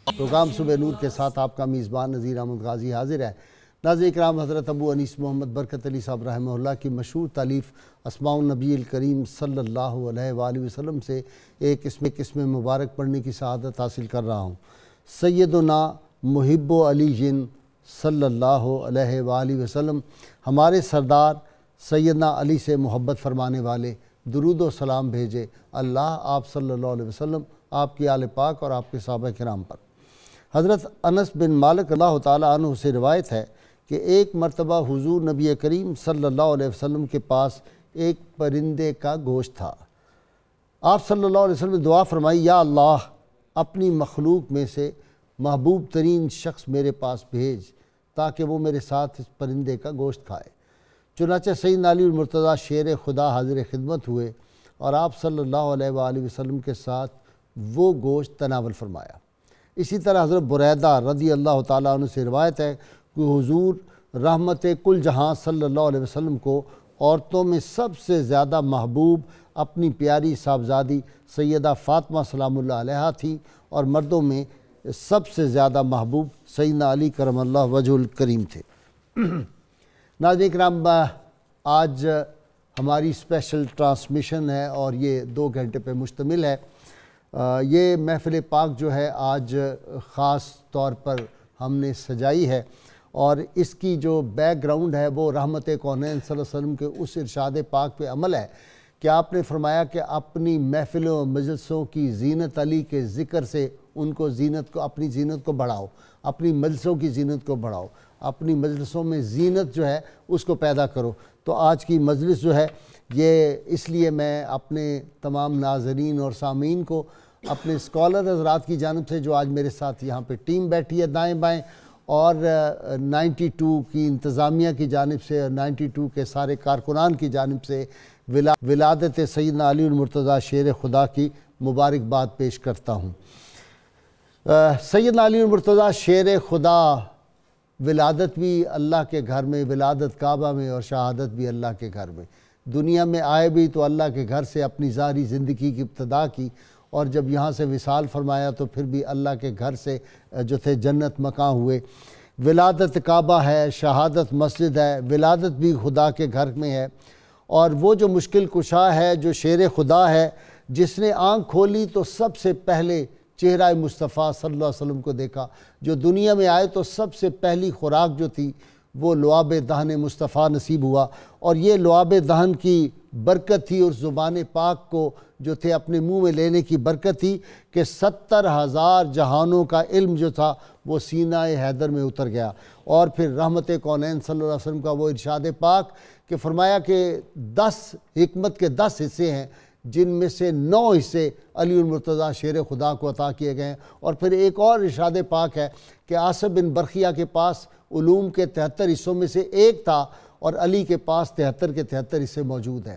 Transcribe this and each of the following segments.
Programme صبح نور کے ساتھ آپ کا میزبان نذیر احمد غازی حاضر ہے۔ ناظرین کرام، حضرت ابو انیس محمد برکت علی صاحب رحمہ اللہ کی مشہور تالیف اسماء النبی الکریم صلی اللہ علیہ وآلہ وسلم سے ایک اسم مبارک پڑھنے کی سعادت حاصل کر رہا ہوں۔ سیدنا محب علی صلی اللہ علیہ وآلہ وسلم، ہمارے سردار سیدنا علی سے محبت فرمانے والے، درود و سلام بھیجے اللہ آپ صلی اللہ علیہ وسلم، آپ کی آل پاک اور آپ کے صحابہ کرام پر۔ حضرت انس بن مالک اللہ تعالیٰ عنہ سے روایت ہے کہ ایک مرتبہ حضور نبی کریم صلی اللہ علیہ وسلم کے پاس ایک پرندے کا گوشت تھا۔ آپ صلی اللہ علیہ وسلم نے دعا فرمائی، یا اللہ اپنی مخلوق میں سے محبوب ترین شخص میرے پاس بھیج تاکہ وہ میرے ساتھ اس پرندے کا گوشت کھائے۔ چنانچہ سیدنا علی المرتضیٰ شیر خدا حاضر خدمت ہوئے اور آپ صلی اللہ علیہ وآلہ وسلم کے ساتھ وہ گوشت تناول فرمایا۔ اسی طرح حضرت بریدہ رضی اللہ تعالیٰ عنہ سے روایت ہے کہ حضور رحمت کل جہاں صلی اللہ علیہ وسلم کو عورتوں میں سب سے زیادہ محبوب اپنی پیاری صاحبزادی سیدہ فاطمہ سلام اللہ علیہا تھی، اور مردوں میں سب سے زیادہ محبوب سیدنا علی کرم اللہ وجہ الکریم تھے۔ ناظرین کرام، آج ہماری اسپیشل ٹرانسمیشن ہے اور یہ 2 گھنٹے پہ مشتمل ہے۔ یہ محفل پاک جو ہے آج خاص طور پر ہم نے سجائی ہے، اور اس کی جو بیک گراؤنڈ ہے وہ رحمت کونین صلی اللہ علیہ وسلم کے اس ارشاد پاک پہ عمل ہے کہ آپ نے فرمایا کہ اپنی محفلوں و مجلسوں کی زینت علی کے ذکر سے ان کو اپنی زینت کو بڑھاؤ، اپنی مجلسوں کی زینت کو بڑھاؤ، اپنی مجلسوں میں زینت جو ہے اس کو پیدا کرو۔ تو آج کی مجلس جو ہے یہ اس لیے میں اپنے تمام ناظرین اور سامعین کو اپنے اسکالر حضرات کی جانب سے جو آج میرے ساتھ یہاں پہ ٹیم بیٹھی ہے دائیں بائیں، اور 92 کی انتظامیہ کی جانب سے اور 92 کے سارے کارکنان کی جانب سے ولادت سیدنا علی المرتضیٰ شیر خدا کی مبارکباد پیش کرتا ہوں۔ سیدنا علی المرتضیٰ شیر خدا، ولادت بھی اللہ کے گھر میں، ولادت کعبہ میں، اور شہادت بھی اللہ کے گھر میں۔ دنیا میں آئے بھی تو اللہ کے گھر سے اپنی ظاہری زندگی کی ابتدا کی، اور جب یہاں سے وصال فرمایا تو پھر بھی اللہ کے گھر سے جو تھے جنت مکاں ہوئے۔ ولادت کعبہ ہے، شہادت مسجد ہے، ولادت بھی خدا کے گھر میں ہے، اور وہ جو مشکل کشا ہے، جو شیر خدا ہے، جس نے آنکھ کھولی تو سب سے پہلے چہرہ مصطفیٰ صلی اللہ علیہ وسلم کو دیکھا، جو دنیا میں آئے تو سب سے پہلی خوراک جو تھی وہ لعاب دہن مصطفیٰ نصیب ہوا، اور یہ لعاب دہن کی برکت تھی، اور زبان پاک کو جو تھے اپنے منہ میں لینے کی برکت تھی کہ 70,000 جہانوں کا علم جو تھا وہ سینہ حیدر میں اتر گیا۔ اور پھر رحمت کونین صلی اللہ علیہ وسلم کا وہ ارشاد پاک کہ فرمایا کہ 10 حکمت کے 10 حصے ہیں، جن میں سے 9 حصے علی المرتضیٰ شیر خدا کو عطا کیے گئے ہیں۔ اور پھر ایک اور ارشاد پاک ہے کہ آصف بن برخیہ کے پاس علوم کے 73 حصوں میں سے ایک تھا، اور علی کے پاس 73 کے 73 حصے موجود ہیں۔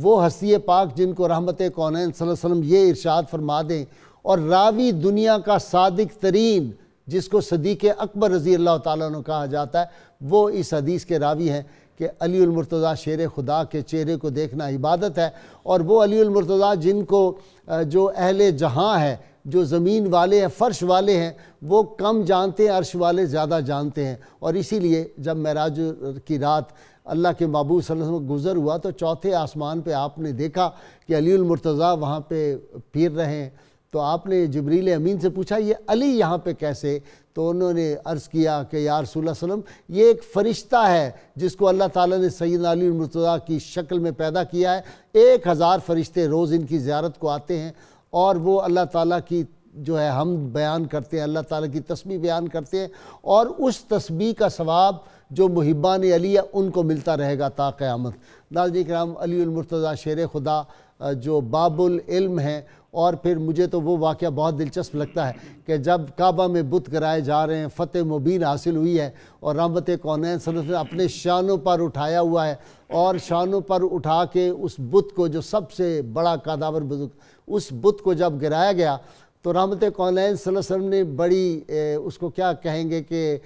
وہ ہستی پاک جن کو رحمت کونین صلی اللہ علیہ وسلم یہ ارشاد فرما دیں، اور راوی دنیا کا صادق ترین جس کو صدیق اکبر رضی اللہ تعالیٰ عنہ کہا جاتا ہے، وہ اس حدیث کے راوی ہیں کہ علی المرتضیٰ شیر خدا کے چہرے کو دیکھنا عبادت ہے۔ اور وہ علی المرتضیٰ جن کو جو اہل جہاں ہے، جو زمین والے ہیں، فرش والے ہیں، وہ کم جانتے ہیں، عرش والے زیادہ جانتے ہیں۔ اور اسی لیے جب معراج کی رات اللہ کے محبوب صلی اللہ علیہ وسلم گزر ہوا تو 4تھے آسمان پہ آپ نے دیکھا کہ علی المرتضیٰ وہاں پہ پھر رہے ہیں، تو آپ نے جبریل امین سے پوچھا یہ علی یہاں پہ کیسے؟ تو انہوں نے عرض کیا کہ یا رسول اللہ صلی اللہ علیہ وسلم، یہ ایک فرشتہ ہے جس کو اللہ تعالیٰ نے سیدنا علی المرتضیٰ کی شکل میں پیدا کیا ہے۔ 1000 فرشتے روز ان کی زیارت کو آتے ہیں، اور وہ اللہ تعالیٰ کی جو ہے ہم بیان کرتے ہیں، اللہ تعالیٰ کی تسبیح بیان کرتے ہیں، اور اس تسبیح کا ثواب جو محبان علی ہے ان کو ملتا رہے گا تا قیامت۔ ناظرین کرام، علی المرتضیٰ شیر خدا جو باب العلم ہیں، اور پھر مجھے تو وہ واقعہ بہت دلچسپ لگتا ہے کہ جب کعبہ میں بت گرائے جا رہے ہیں، فتح مبین حاصل ہوئی ہے، اور رحمت کونین صلی اللہ علیہ وسلم اپنے شانوں پر اٹھایا ہوا ہے، اور شانوں پر اٹھا کے اس بت کو جو سب سے بڑا قاداور بزرگ، اس بت کو جب گرایا گیا تو رحمت کونین صلی اللہ علیہ وسلم نے بڑی اس کو کیا کہیں گے کہ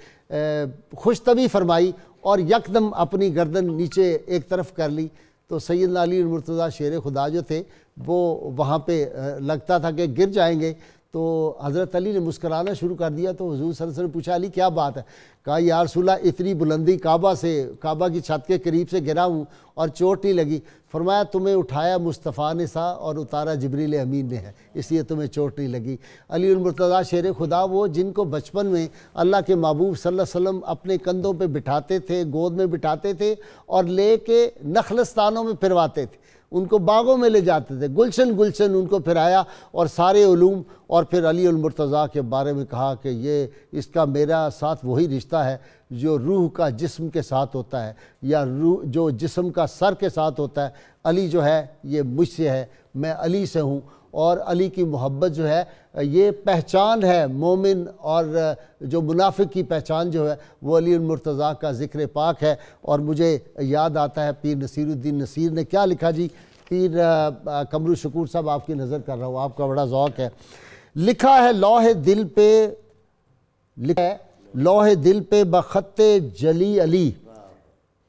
خوش طبعی فرمائی، اور یکدم اپنی گردن نیچے ایک طرف کر لی۔ تو سیدنا علی المرتضیٰ شیر خدا جو تھے وہ وہاں پہ لگتا تھا کہ گر جائیں گے، تو حضرت علی نے مسکرانا شروع کر دیا، تو حضور صلی اللہ علیہ وسلم نے پوچھا علی کیا بات ہے؟ کہا یا رسول اللہ اتنی بلندی کعبہ کی چھت کے قریب سے گرا ہوں اور چوٹ نہیں لگی۔ فرمایا تمہیں اٹھایا مصطفیٰ نے سا اور اتارا جبریل امین نے ہے، اس لیے تمہیں چوٹ نہیں لگی۔ علی المرتضیٰ شیر خدا وہ جن کو بچپن میں اللہ کے محبوب صلی اللہ علیہ وسلم اپنے کندھوں پہ بٹھاتے تھے، گود میں بٹھاتے تھے اور لے کے نخلستانوں میں پھرواتے تھے، ان کو باغوں میں لے جاتے تھے، گلشن گلشن ان کو پھرایا اور سارے علوم، اور پھر علی المرتضیٰ کے بارے میں کہا کہ یہ اس کا میرا ساتھ وہی رشتہ ہے جو روح کا جسم کے ساتھ ہوتا ہے، یا روح جو جسم کا سر کے ساتھ ہوتا ہے۔ علی جو ہے یہ مجھ سے ہے، میں علی سے ہوں، اور علی کی محبت جو ہے یہ پہچان ہے مومن، اور جو منافق کی پہچان جو ہے وہ علی المرتضیٰ کا ذکر پاک ہے۔ اور مجھے یاد آتا ہے پیر نصیر الدین نصیر نے کیا لکھا جی، پیر قمر شکور صاحب آپ کی نظر کر رہا ہوں، آپ کا بڑا ذوق ہے، لکھا ہے لوح دل پہ بخط جلی علی،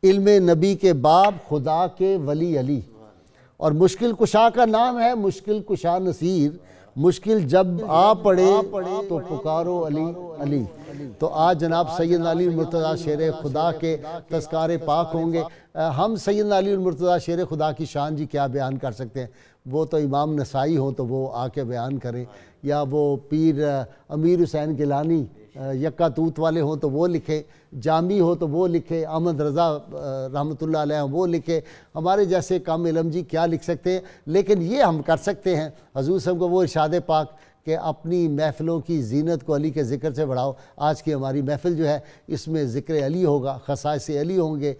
علم نبی کے باب خدا کے ولی علی، اور مشکل کشا کا نام ہے مشکل کشا نصیر، مشکل جب آ پڑے تو پکارو علی علی۔ تو آج جناب سیدنا علی المرتضیٰ شیر خدا کے تذکار پاک ہوں گے۔ ہم سیدنا علی المرتضیٰ شیر خدا کی شان جی کیا بیان کر سکتے ہیں؟ وہ تو امام نسائی ہوں تو وہ آ کے بیان کریں، یا وہ پیر امیر حسین گیلانی یکا توت والے ہوں تو وہ لکھیں، جامی ہو تو وہ لکھے، احمد رضا رحمۃ اللہ علیہ وہ لکھے، ہمارے جیسے کام علم جی کیا لکھ سکتے ہیں؟ لیکن یہ ہم کر سکتے ہیں، حضور صاحب کو وہ ارشاد پاک کہ اپنی محفلوں کی زینت کو علی کے ذکر سے بڑھاؤ۔ آج کی ہماری محفل جو ہے اس میں ذکر علی ہوگا، خصائص علی ہوں گے،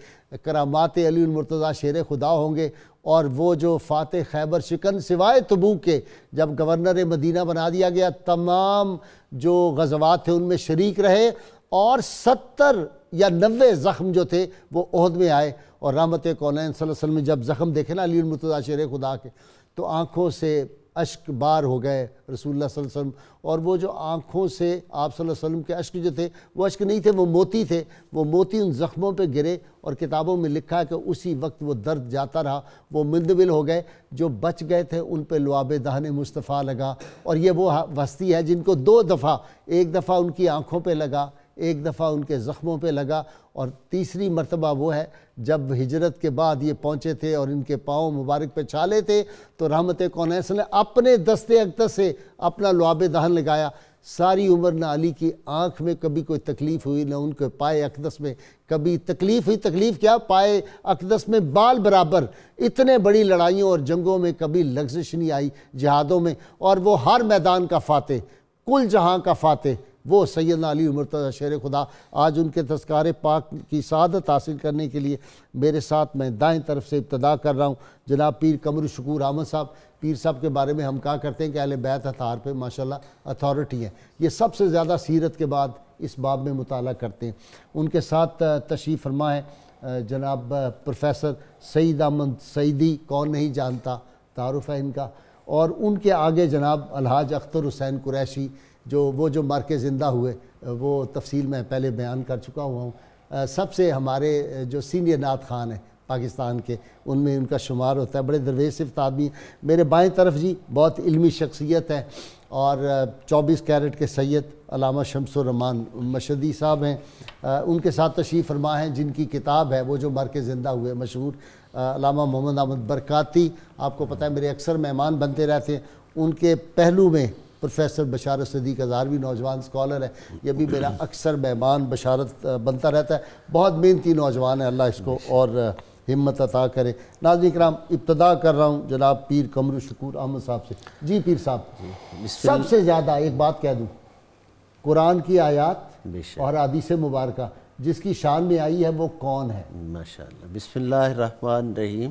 کرامات علی المرتضیٰ شیر خدا ہوں گے، اور وہ جو فاتح خیبر شکن سوائے تبوک کے جب گورنر مدینہ بنا دیا گیا، تمام جو غزوات تھے ان میں شریک رہے، اور 70 یا 90 زخم جو تھے وہ احد میں آئے، اور رحمت کونین صلی اللہ علیہ وسلم نے جب زخم دیکھے نا علی المرتضیٰ شیر خدا کے تو آنکھوں سے اشک بار ہو گئے رسول اللہ صلی اللہ علیہ وسلم، اور وہ جو آنکھوں سے آپ صلی اللہ علیہ وسلم کے اشک جو تھے وہ اشک نہیں تھے، وہ موتی تھے، وہ موتی ان زخموں پہ گرے، اور کتابوں میں لکھا ہے کہ اسی وقت وہ درد جاتا رہا، وہ مندمل ہو گئے، جو بچ گئے تھے ان پہ لعاب دہن مصطفیٰ لگا۔ اور یہ وہ ہستی ہے جن کو 2 دفعہ، ایک دفعہ ان کی آنکھوں پہ لگا، ایک دفعہ ان کے زخموں پہ لگا، اور تیسری مرتبہ وہ ہے جب ہجرت کے بعد یہ پہنچے تھے اور ان کے پاؤں مبارک پہ چھالے تھے، تو رحمت کونین نے اپنے دست اقدس سے اپنا لعاب دہن لگایا۔ ساری عمر نہ علی کی آنکھ میں کبھی کوئی تکلیف ہوئی، نہ ان کے پائے اقدس میں کبھی تکلیف ہوئی۔ تکلیف کیا، پائے اقدس میں بال برابر، اتنے بڑی لڑائیوں اور جنگوں میں کبھی لغزش نہیں آئی، جہادوں میں، اور وہ ہر میدان کا فاتح، کل جہاں کا فاتح، وہ سیدنا علی المرتضیٰ شیر خدا۔ آج ان کے تذکار پاک کی سعادت حاصل کرنے کے لیے میرے ساتھ میں دائیں طرف سے ابتدا کر رہا ہوں جناب پیر قمر شکور احمد صاحب۔ پیر صاحب کے بارے میں ہم کہا کرتے ہیں کہ اہل بیت اطہار پہ ماشاءاللہ اتھارٹی ہیں، یہ سب سے زیادہ سیرت کے بعد اس باب میں مطالعہ کرتے ہیں۔ ان کے ساتھ تشریف فرما ہے جناب پروفیسر سعید احمد سعیدی، کون نہیں جانتا، تعارف ہے ان کا، اور ان کے آگے جناب الحاج اختر حسین قریشی، جو مر کے زندہ ہوئے، وہ تفصیل میں پہلے بیان کر چکا ہوا ہوں۔ سب سے ہمارے جو سینئر نعت خان ہیں پاکستان کے، ان میں ان کا شمار ہوتا ہے، بڑے درویش صفت آدمی ہیں۔ میرے بائیں طرف جی بہت علمی شخصیت ہے، اور 24 کیرٹ کے سید علامہ شمس الرحمان مشہدی صاحب ہیں، ان کے ساتھ تشریف فرما ہیں جن کی کتاب ہے وہ جو مر کے زندہ ہوئے مشہور، علامہ محمد احمد برکاتی، آپ کو پتہ ہے میرے اکثر مہمان بنتے رہتے ہیں۔ ان کے پہلو میں پروفیسر بشارت صدیق ہزاروی نوجوان اسکالر ہے، یہ بھی میرا اکثر مہمان بشارت بنتا رہتا ہے، بہت محنتی نوجوان ہے، اللہ اس کو اور ہمت عطا کرے۔ ناظرین کرام، ابتدا کر رہا ہوں جناب پیر قمر شکور احمد صاحب سے۔ جی پیر صاحب، سب سے زیادہ ایک بات کہہ دوں، قرآن کی آیات اور حدیث مبارکہ جس کی شان میں آئی ہے وہ کون ہے؟ ماشاءاللہ، بسم اللہ الرحمن الرحیم۔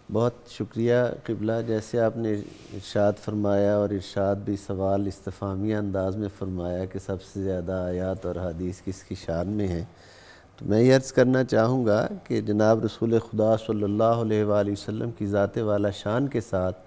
بہت شکریہ قبلہ، جیسے آپ نے ارشاد فرمایا، اور ارشاد بھی سوال استفہامیہ انداز میں فرمایا کہ سب سے زیادہ آیات اور حدیث کس کی شان میں ہیں، تو میں یہ عرض کرنا چاہوں گا کہ جناب رسول خدا صلی اللہ علیہ وآلہ وسلم کی ذات والا شان کے ساتھ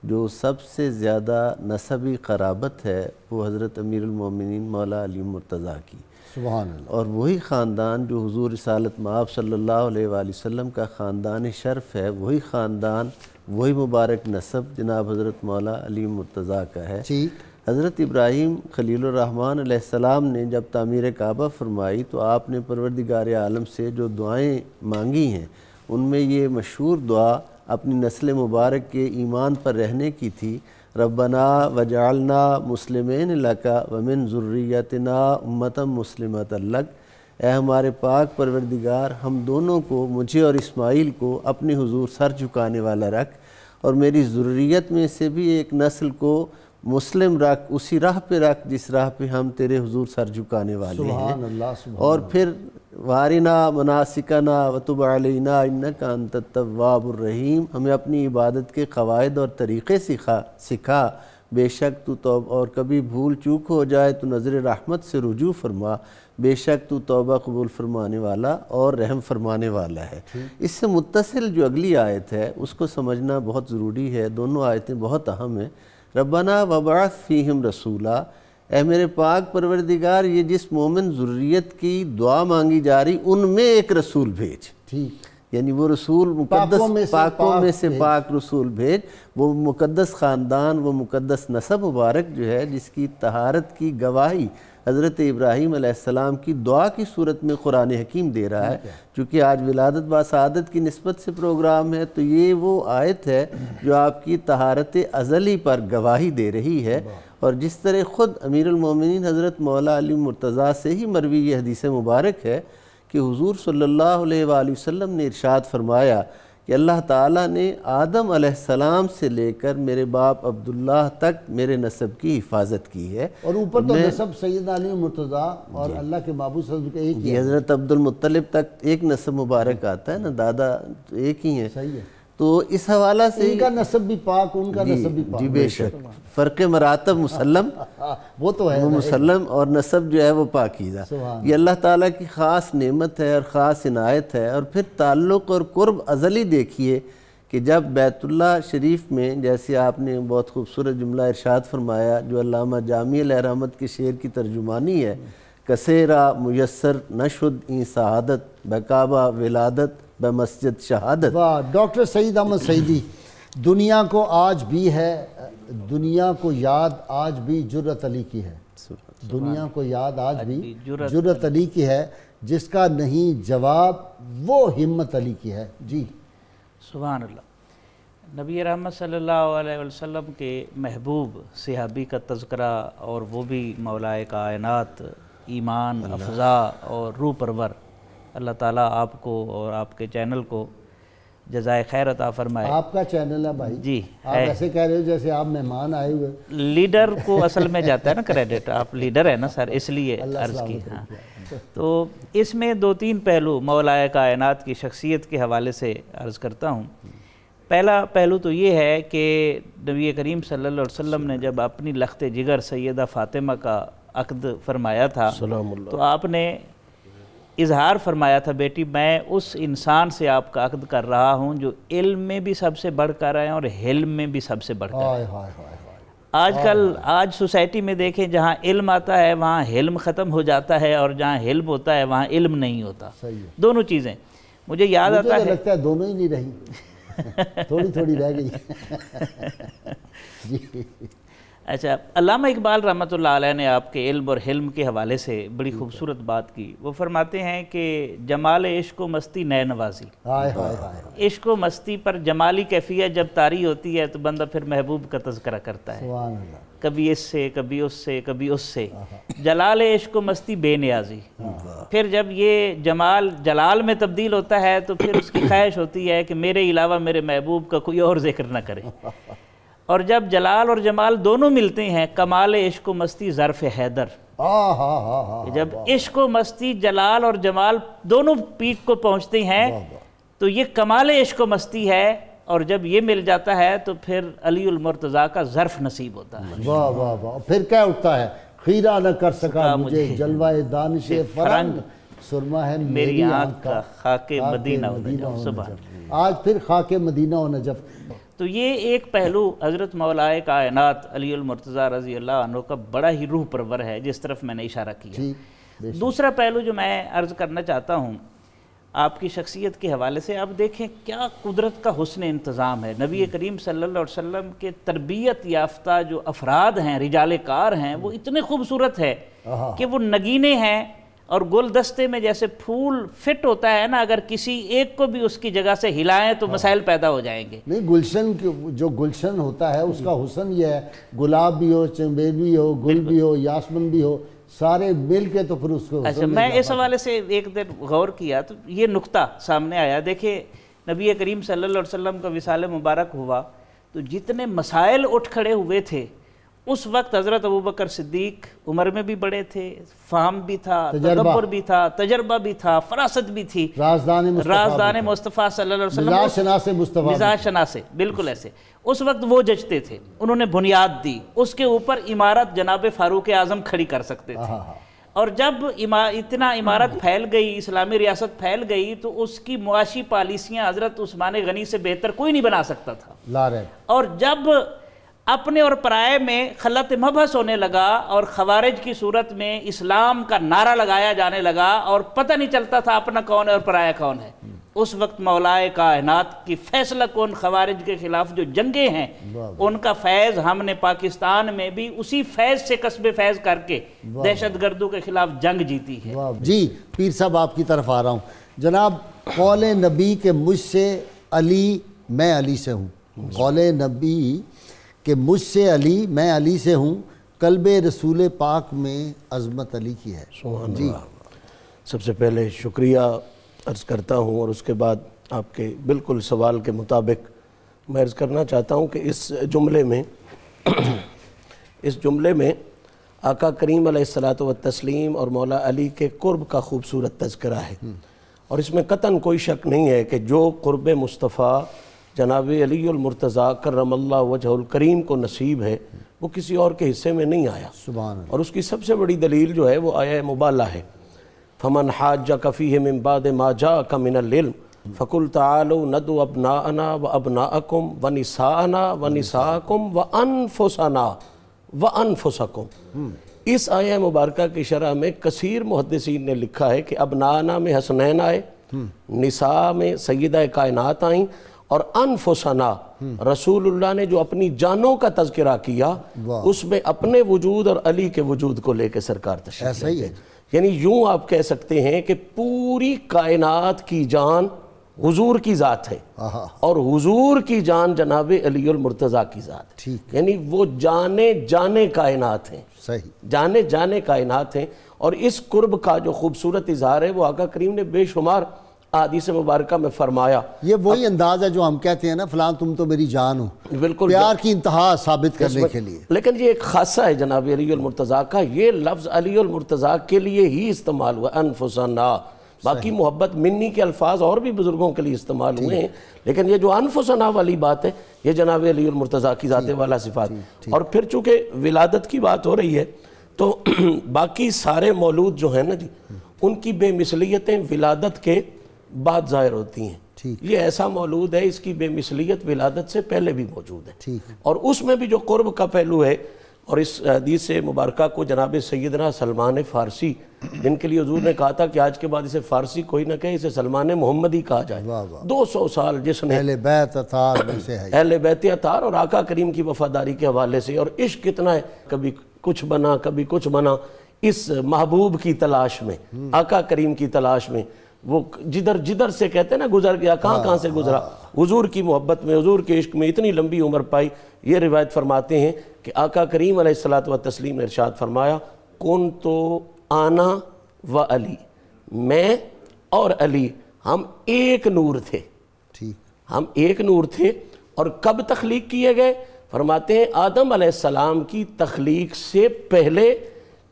جو سب سے زیادہ نسبی قرابت ہے وہ حضرت امیر المومنین مولا علی مرتضیٰ کی، سبحان اللہ، اور وہی خاندان جو حضور رسالت مآب صلی اللہ علیہ وآلہ وسلم کا خاندان شرف ہے، وہی خاندان، وہی مبارک نسب جناب حضرت مولا علی مرتضیٰ کا ہے۔ حضرت ابراہیم خلیل الرحمن علیہ السلام نے جب تعمیر کعبہ فرمائی تو آپ نے پروردگار عالم سے جو دعائیں مانگی ہیں ان میں یہ مشہور دعا اپنی نسل مبارک کے ایمان پر رہنے کی تھی، ربنا وجعلنا مسلمین لک ومن ذریتنا امتا مسلمۃ لک، اے ہمارے پاک پروردگار ہم دونوں کو، مجھے اور اسماعیل کو، اپنے حضور سر جھکانے والا رکھ، اور میری ذریت میں سے بھی ایک نسل کو مسلم رکھ، اسی راہ پہ رکھ جس راہ پہ ہم تیرے حضور سر جھکانے والے ہیں، اور پھر وارنا مناسکنا وتب علینا انک انت التواب الرحیم، ہمیں اپنی عبادت کے قواعد اور طریقے سکھا، بے شک تو توبہ، اور کبھی بھول چوک ہو جائے تو نظر رحمت سے رجوع فرما، بے شک تو توبہ قبول فرمانے والا اور رحم فرمانے والا ہے۔ اس سے متصل جو اگلی آیت ہے اس کو سمجھنا بہت ضروری ہے، دونوں آیتیں بہت اہم ہیں۔ ربنا وبعث فیہم رسولا، اے میرے پاک پروردگار یہ جس مومن ذریت کی دعا مانگی جا رہی ان میں ایک رسول بھیج، یعنی وہ رسول مقدس پاکوں میں سے پاک رسول بھیج، وہ مقدس خاندان، وہ مقدس نسب مبارک جو ہے جس کی طہارت کی گواہی حضرت ابراہیم علیہ السلام کی دعا کی صورت میں قرآن حکیم دے رہا ہے۔ چونکہ آج ولادت باسعادت کی نسبت سے پروگرام ہے تو یہ وہ آیت ہے جو آپ کی طہارت ازلی پر گواہی دے رہی ہے، اور جس طرح خود امیر المومنین حضرت مولا علی مرتضیٰ سے ہی مروی یہ حدیث مبارک ہے کہ حضور صلی اللہ علیہ وآلہ وسلم نے ارشاد فرمایا کہ اللہ تعالیٰ نے آدم علیہ السلام سے لے کر میرے باپ عبداللہ تک میرے نسب کی حفاظت کی ہے، اور اوپر تو نسب سید علی مرتضیٰ اور اللہ کے محبوب صلی اللہ علیہ وسلم کے ایک ہی ہے، حضرت عبد المطلب تک ایک نسب مبارک آتا ہے نا، دادا ایک ہی ہیں، تو اس حوالہ سے ان کا نسب بھی پاک، ان کا نسب بھی پاک، جی بے شک، فرق مراتب مسلم، وہ تو ہے، وہ مسلم، اور نسب جو ہے وہ پاکیزہ، یہ اللہ تعالیٰ کی خاص نعمت ہے اور خاص عنایت ہے۔ اور پھر تعلق اور قرب ازلی دیکھیے کہ جب بیت اللہ شریف میں، جیسے آپ نے بہت خوبصورت جملہ ارشاد فرمایا جو علامہ جامی علیہ رحمت کے شعر کی ترجمانی ہے، کسیرا میسر نشد این سعادت بکعبہ ولادت بمسجد شہادت۔ واہ، ڈاکٹر سعید احمد سعیدی، دنیا کو آج بھی ہے، دنیا کو یاد آج بھی جرت علی کی ہے، دنیا کو یاد آج بھی جرت علی کی ہے، جس کا نہیں جواب وہ ہمت علی کی ہے۔ جی سبحان اللہ۔ نبی رحمت صلی اللہ علیہ وسلم کے محبوب صحابی کا تذکرہ، اور وہ بھی مولا کائنات، ایمان افزا اور روح پرور، اللہ تعالیٰ آپ کو اور آپ کے چینل کو جزائے خیر عطا فرمائے۔ آپ کا چینل ہے بھائی، جی، آپ ایسے کہہ رہے ہو جیسے آپ مہمان آئے ہوئے۔ لیڈر کو اصل میں جاتا ہے نا کریڈٹ، آپ لیڈر ہیں نا سر، اس لیے عرض کی۔ ہاں، تو اس میں دو تین پہلو مولا کائنات کی شخصیت کے حوالے سے عرض کرتا ہوں۔ پہلا پہلو تو یہ ہے کہ نبی کریم صلی اللہ علیہ وسلم نے جب اپنی لخت جگر سیدہ فاطمہ کا عقد فرمایا تھا تو آپ نے اظہار فرمایا تھا، بیٹی میں اس انسان سے آپ کا عقد کر رہا ہوں جو علم میں بھی سب سے بڑھ کر ہے اور حلم میں بھی سب سے بڑھ کر ہے۔ آج سوسائٹی میں دیکھیں، جہاں علم آتا ہے وہاں حلم ختم ہو جاتا ہے، اور جہاں حلم ہوتا ہے وہاں علم نہیں ہوتا، دونوں چیزیں۔ مجھے یاد آتا ہے، لگتا ہے دونوں ہی نہیں رہی، تھوڑی تھوڑی رہ گئی۔ اچھا، علامہ اقبال رحمۃ اللہ علیہ نے آپ کے علم اور حلم کے حوالے سے بڑی خوبصورت بات کی۔ وہ فرماتے ہیں کہ جمال عشق و مستی نئے نوازی، عشق و مستی پر جمالی کیفیت جب طاری ہوتی ہے تو بندہ پھر محبوب کا تذکرہ کرتا ہے، کبھی اس سے کبھی اس سے کبھی اس سے، جلال عشق و مستی بے نیازی۔ پھر جب یہ جمال جلال میں تبدیل ہوتا ہے تو پھر اس کی خواہش ہوتی ہے کہ میرے علاوہ میرے محبوب کا کوئی اور ذکر نہ کرے، اور جب جلال اور جمال دونوں ملتے ہیں، کمال عشق و مستی ظرف حیدر، جب عشق و مستی جلال اور جمال دونوں پیک کو پہنچتے ہیں تو یہ کمال عشق و مستی ہے، اور جب یہ مل جاتا ہے تو پھر علی المرتضیٰ کا ظرف نصیب ہوتا ہے۔ واہ واہ واہ، پھر کیا اٹھتا ہے، خیرہ نہ کر سکا مجھے جلوہ دانش فرنگ، سرما ہے میری آنکھ کا خاک مدینہ و نجف۔ آج پھر خاک مدینہ و نجف۔ تو یہ ایک پہلو حضرت مولائے کائنات علی المرتضیٰ رضی اللہ عنہ کا بڑا ہی روح پرور ہے، جس طرف میں نے اشارہ کیا۔ دوسرا پہلو جو میں عرض کرنا چاہتا ہوں آپ کی شخصیت کے حوالے سے، آپ دیکھیں کیا قدرت کا حسن انتظام ہے۔ نبی کریم صلی اللہ علیہ وسلم کے تربیت یافتہ جو افراد ہیں، رجال کار ہیں، وہ اتنے خوبصورت ہے کہ وہ نگینے ہیں، اور گلدستے میں جیسے پھول فٹ ہوتا ہے نا، اگر کسی ایک کو بھی اس کی جگہ سے ہلائیں تو مسائل پیدا ہو جائیں گے۔ نہیں، گلشن جو گلشن ہوتا ہے اس کا حسن یہ ہے، گلاب بھی ہو، چنبیل بھی ہو، گل بھی ہو، یاسمن بھی ہو، سارے مل کے تو پھر اس کو اچھا، میں اس حوالے سے ایک دن غور کیا تو یہ نقطہ سامنے آیا۔ دیکھیں نبی کریم صلی اللہ علیہ وسلم کا وصال مبارک ہوا تو جتنے مسائل اٹھ کھڑے ہوئے تھے اس وقت حضرت ابوبکر صدیق عمر میں بھی بڑے تھے، فہم بھی تھا، تدبر بھی تھا، تجربہ بھی تھا، فراست بھی تھی، رازدان مصطفیٰ صلی اللہ علیہ وسلم، مزاج شناس، بالکل ایسے اس وقت وہ ججتے تھے، انہوں نے بنیاد دی، اس کے اوپر عمارت جناب فاروق اعظم کھڑی کر سکتے تھے۔ اور جب اتنا عمارت پھیل گئی، اسلامی ریاست پھیل گئی، تو اس کی معاشی پالیسیاں حضرت عثمان غنی سے بہتر کوئی نہیں بنا سکتا تھا۔ اور جب اپنے اور پرائے میں خلط مبحث ہونے لگا اور خوارج کی صورت میں اسلام کا نعرہ لگایا جانے لگا اور پتہ نہیں چلتا تھا اپنا کون ہے اور پرایا کون ہے، اس وقت مولائے کائنات کی فیصلہ کن خوارج کے خلاف جو جنگیں ہیں ان کا فیض ہم نے پاکستان میں بھی اسی فیض سے کسب فیض کر کے دہشت گردوں کے خلاف جنگ جیتی ہے۔ جی پیر صاحب آپ کی طرف آ رہا ہوں جناب۔ قول نبی کہ مجھ سے علی میں علی سے ہوں، قول نبی کہ مجھ سے علی میں علی سے ہوں، قلب رسول پاک میں عظمت علی کی ہے۔ جی سب سے پہلے شکریہ عرض کرتا ہوں، اور اس کے بعد آپ کے بالکل سوال کے مطابق میں عرض کرنا چاہتا ہوں کہ اس جملے میں آقا کریم علیہ الصلاۃ والتسلیم اور مولا علی کے قرب کا خوبصورت تذکرہ ہے، اور اس میں قطعاً کوئی شک نہیں ہے کہ جو قرب مصطفیٰ جناب علی المرتضیٰ کرم اللہ وجہ الکریم کو نصیب ہے وہ کسی اور کے حصے میں نہیں آیا۔ سبحان اللہ۔ اور اس کی سب سے بڑی دلیل جو ہے وہ آیہ مبالہ ہے، فمن حاجک فیہ من بعد ما جاءک من العلم فقل تعالوا ندعو ابناءنا وابناءکم ونساءنا ونساءکم وانفسنا وانفسکم۔ اس آیہ مبارکہ کی شرح میں کثیر محدثین نے لکھا ہے کہ ابناءنا میں حسنین آئے، نساء میں سیدہ کائنات آئیں، اور انفسنا رسول اللہ نے جو اپنی جانوں کا تذکرہ کیا اس میں اپنے وجود اور علی کے وجود کو لے کے سرکار تشریف لے گئے۔ یعنی یوں آپ کہہ سکتے ہیں کہ پوری کائنات کی جان حضور کی ذات ہے، اور حضور کی جان جناب علی المرتضیٰ کی ذات ہے، یعنی وہ جانے کائنات ہیں، جانے کائنات ہیں۔ اور اس قرب کا جو خوبصورت اظہار ہے وہ آقا کریم نے بے شمار احادیث مبارکہ میں فرمایا۔ یہ وہی انداز ہے جو ہم کہتے ہیں نا فلاں تم تو میری جان ہو، بالکل پیار کی انتہا ثابت کرنے کے لیے۔ لیکن یہ ایک خاصہ ہے جناب علی المرتضیٰ کا، یہ لفظ علی المرتضیٰ کے لیے ہی استعمال ہوا، انفسنا۔ باقی محبت منی کے الفاظ اور بھی بزرگوں کے لیے استعمال ہوئے ہیں، لیکن یہ جو انفسنا والی بات ہے یہ جناب علی المرتضیٰ کی ذات والا صفات۔ اور پھر چونکہ ولادت کی بات ہو رہی ہے تو باقی سارے مولود جو ہیں نا جی ان کی بے مثلیتیں ولادت کے بعد ظاہر ہوتی ہیں۔ یہ ایسا مولود ہے اس کی بے مثلیت ولادت سے پہلے بھی موجود ہے، اور اس میں بھی جو قرب کا پہلو ہے۔ اور اس حدیث مبارکہ کو جناب سیدنا سلمان فارسی، جن کے لیے حضور نے کہا تھا کہ آج کے بعد اسے فارسی کوئی نہ کہے، اسے سلمان محمدی کہا جائے، 200 سال جس نے اہل بیت اطہار میں سے ہے، اہل بیت اطہار اور آقا کریم کی وفاداری کے حوالے سے، اور عشق کتنا ہے، کبھی کچھ بنا کبھی کچھ بنا، اس محبوب کی تلاش میں، آقا کریم کی تلاش میں، وہ جدھر سے کہتے ہیں نا گزر گیا، کہاں سے گزرا، حضور کی محبت میں، حضور کے عشق میں اتنی لمبی عمر پائی۔ یہ روایت فرماتے ہیں کہ آقا کریم علیہ الصلاۃ والتسلیم نے ارشاد فرمایا، کن تو آنا و علی، میں اور علی ہم ایک نور تھے، ہم ایک نور تھے۔ اور کب تخلیق کیے گئے؟ فرماتے ہیں آدم علیہ السلام کی تخلیق سے پہلے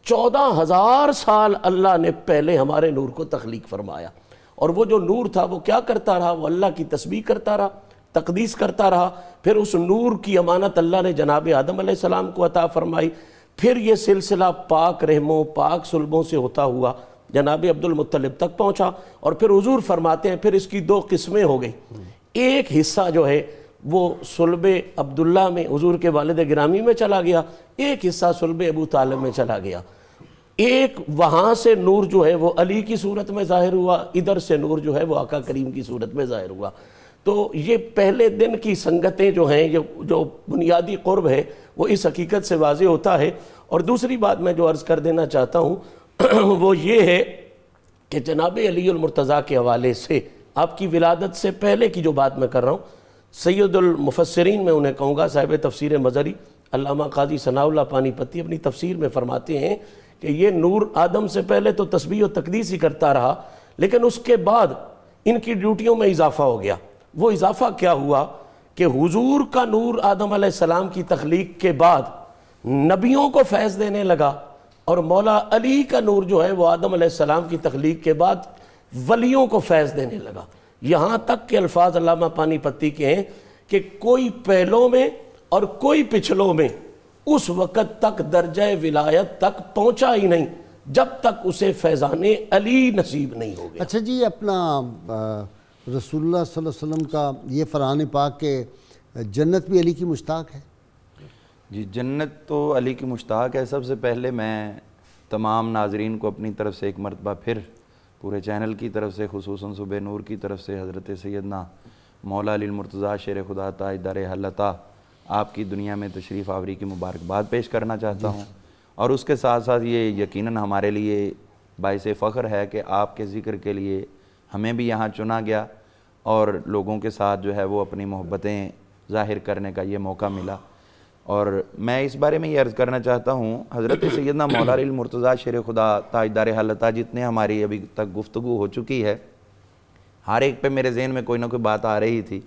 14,000 سال اللہ نے پہلے ہمارے نور کو تخلیق فرمایا، اور وہ جو نور تھا وہ کیا کرتا رہا؟ وہ اللہ کی تسبیح کرتا رہا، تقدیس کرتا رہا۔ پھر اس نور کی امانت اللہ نے جناب آدم علیہ السلام کو عطا فرمائی۔ پھر یہ سلسلہ پاک رحموں پاک صلبوں سے ہوتا ہوا جناب عبد المطلب تک پہنچا، اور پھر حضور فرماتے ہیں پھر اس کی 2 قسمیں ہو گئی۔ ایک حصہ جو ہے وہ صلب عبداللہ میں حضور کے والد گرامی میں چلا گیا، ایک حصہ صلب ابو طالب میں چلا گیا، ایک وہاں سے نور جو ہے وہ علی کی صورت میں ظاہر ہوا، ادھر سے نور جو ہے وہ آقا کریم کی صورت میں ظاہر ہوا۔ تو یہ پہلے دن کی سنگتیں جو ہیں، جو بنیادی قرب ہے وہ اس حقیقت سے واضح ہوتا ہے۔ اور دوسری بات میں جو عرض کر دینا چاہتا ہوں وہ یہ ہے کہ جناب علی المرتضیٰ کے حوالے سے آپ کی ولادت سے پہلے کی جو بات میں کر رہا ہوں، سید المفسرین میں انہیں کہوں گا، صاحب تفسیر مظہری علامہ قاضی ثناء اللہ پانی پتی اپنی تفسیر میں فرماتے ہیں کہ یہ نور آدم سے پہلے تو تسبیح و تقدیس ہی کرتا رہا، لیکن اس کے بعد ان کی ڈیوٹیوں میں اضافہ ہو گیا۔ وہ اضافہ کیا ہوا کہ حضور کا نور آدم علیہ السلام کی تخلیق کے بعد نبیوں کو فیض دینے لگا، اور مولا علی کا نور جو ہے وہ آدم علیہ السلام کی تخلیق کے بعد ولیوں کو فیض دینے لگا۔ یہاں تک کہ الفاظ علامہ پانی پتی کے ہیں کہ کوئی پہلوں میں اور کوئی پچھلوں میں اس وقت تک درجہ ولایت تک پہنچا ہی نہیں جب تک اسے فیضان علی نصیب نہیں ہو گیا۔ اچھا جی، اپنا رسول اللہ صلی اللہ علیہ وسلم کا یہ فرمان پاک کہ جنت بھی علی کی مشتاق ہے؟ جی، جنت تو علی کی مشتاق ہے۔ سب سے پہلے میں تمام ناظرین کو اپنی طرف سے ایک مرتبہ پھر پورے چینل کی طرف سے، خصوصاً صبح نور کی طرف سے حضرت سیدنا مولا علی المرتضیٰ شیر خدا تاجدار حلتا آپ کی دنیا میں تشریف آوری کی مبارکباد پیش کرنا چاہتا ہوں، اور اس کے ساتھ ساتھ یہ یقیناً ہمارے لیے باعث فخر ہے کہ آپ کے ذکر کے لیے ہمیں بھی یہاں چنا گیا اور لوگوں کے ساتھ جو ہے وہ اپنی محبتیں ظاہر کرنے کا یہ موقع ملا۔ اور میں اس بارے میں یہ عرض کرنا چاہتا ہوں، حضرت سیدنا مولا علی المرتضیٰ شیر خدا تاجدار حلتا جتنے ہماری ابھی تک گفتگو ہو چکی ہے، ہر ایک پہ میرے ذہن میں کوئی نہ کوئی بات آ رہی تھی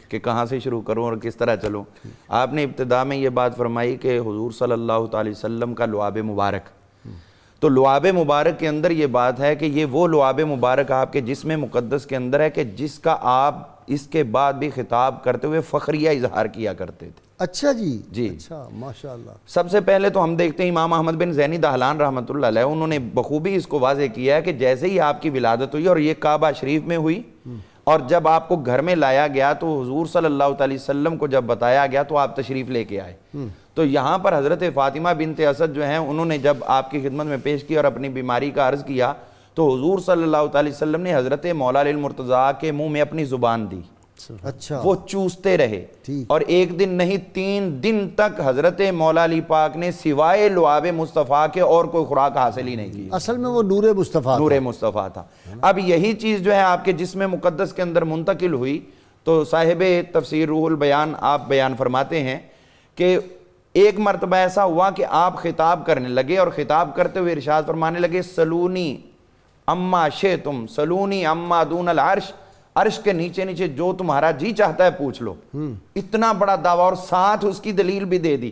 کہ کہاں سے شروع کروں اور کس طرح چلوں۔ آپ نے ابتدا میں یہ بات فرمائی کہ حضور صلی اللہ علیہ وسلم کا لعاب مبارک، تو لعاب مبارک کے اندر یہ بات ہے کہ یہ وہ لعاب مبارک آپ کے جسم مقدس کے اندر ہے کہ جس کا آپ اس کے بعد بھی خطاب کرتے ہوئے فخریہ اظہار کیا کرتے تھے۔ اچھا جی، جی اچھا، ماشاءاللہ۔ سب سے پہلے تو ہم دیکھتے ہیں امام احمد بن زینی دہلان رحمۃ اللہ علیہ، انہوں نے بخوبی اس کو واضح کیا ہے کہ جیسے ہی آپ کی ولادت ہوئی اور یہ کعبہ شریف میں ہوئی، اور جب آپ کو گھر میں لایا گیا تو حضور صلی اللہ علیہ وسلم کو جب بتایا گیا تو آپ تشریف لے کے آئے۔ تو یہاں پر حضرت فاطمہ بنت اسد جو ہیں، انہوں نے جب آپ کی خدمت میں پیش کی اور اپنی بیماری کا عرض کیا تو حضور صلی اللہ علیہ وسلم نے حضرت مولا علی المرتضیٰ کے منہ میں اپنی زبان دی، اچھا، وہ چوستے رہے، اور ایک دن نہیں 3 دن تک حضرت مولا علی پاک نے سوائے لعاب مصطفیٰ کے اور کوئی خوراک حاصل ہی نہیں کی۔ اصل میں وہ نور مصطفیٰ، نور مصطفیٰ تھا۔ اب یہی چیز جو ہے آپ کے جسم مقدس کے اندر منتقل ہوئی، تو صاحب تفسیر روح البیان آپ بیان فرماتے ہیں کہ ایک مرتبہ ایسا ہوا کہ آپ خطاب کرنے لگے، اور خطاب کرتے ہوئے ارشاد فرمانے لگے سلونی اما شئتم، سلونی اما دون العرش، عرش کے نیچے نیچے جو تمہارا جی چاہتا ہے پوچھ لو۔ اتنا بڑا دعویٰ، اور ساتھ اس کی دلیل بھی دے دی۔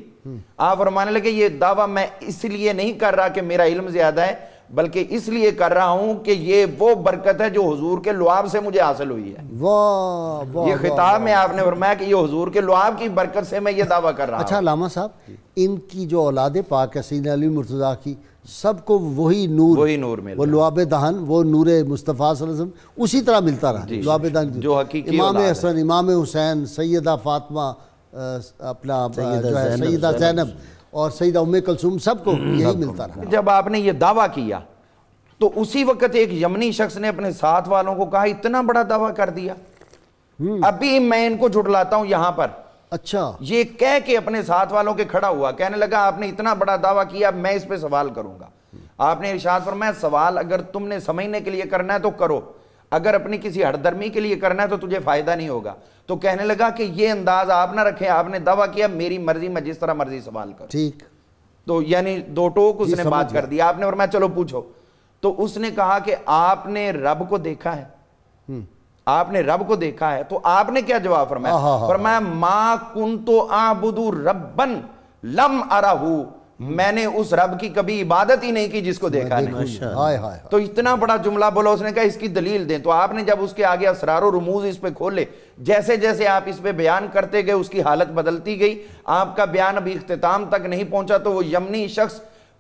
آپ فرمانے لگے یہ دعویٰ میں اس لیے نہیں کر رہا کہ میرا علم زیادہ ہے، بلکہ اس لیے کر رہا ہوں کہ یہ وہ برکت ہے جو حضور کے لعاب سے مجھے حاصل ہوئی ہے۔ یہ خطاب میں آپ نے فرمایا کہ یہ حضور کے لعاب کی برکت سے میں یہ دعویٰ کر رہا ہوں۔ اچھا علامہ صاحب، ان کی جو اولاد پاک ہے سیدنا علی مرتضیٰ کی، سب کو وہی نور ملتا، وہ لعاب دہن، وہ نور مصطفیٰ صلی اللہ علیہ وسلم اسی طرح ملتا رہا۔ لعاب دہن جو حقیقی امام حسن، امام حسین، سیدہ فاطمہ، اپنا جو ہے سیدہ زینب اور سیدہ ام کلثوم، سب کو یہی ملتا رہا۔ جب آپ نے یہ دعویٰ کیا تو اسی وقت ایک یمنی شخص نے اپنے ساتھ والوں کو کہا اتنا بڑا دعویٰ کر دیا، ابھی میں ان کو جھٹلاتا ہوں یہاں پر۔ اچھا، یہ کہہ کے اپنے ساتھ والوں کے کھڑا ہوا، کہنے لگا آپ نے اتنا بڑا دعویٰ کیا، میں اس پہ سوال کروں گا۔ آپ نے ارشاد فرمایا سوال اگر تم نے سمجھنے کے لیے کرنا ہے تو کرو، اگر اپنی کسی ہٹ درمی کے لیے کرنا ہے تو تجھے فائدہ نہیں ہوگا۔ تو کہنے لگا کہ یہ انداز آپ نہ رکھیں، آپ نے دعویٰ کیا میری مرضی، میں جس طرح مرضی سوال کروں۔ ٹھیک، تو یعنی 2 ٹوک اس نے بات کر دی۔ آپ نے فرمایا چلو پوچھو۔ تو اس نے کہا کہ آپ نے رب کو دیکھا ہے؟ آپ نے رب کو دیکھا ہے؟ تو آپ نے کیا جواب فرمایا؟ فرمایا ما کنت اعبد ربا لم ارہ، میں نے اس رب کی کبھی عبادت ہی نہیں کی جس کو دیکھا نہیں۔ تو اتنا بڑا جملہ بولا، اس نے کہا اس کی دلیل دیں۔ تو آپ نے جب اس کے آگے اسرار و رموز اس پہ کھولے، جیسے جیسے آپ اس پہ بیان کرتے گئے اس کی حالت بدلتی گئی۔ آپ کا بیان ابھی اختتام تک نہیں پہنچا تو وہ یمنی شخص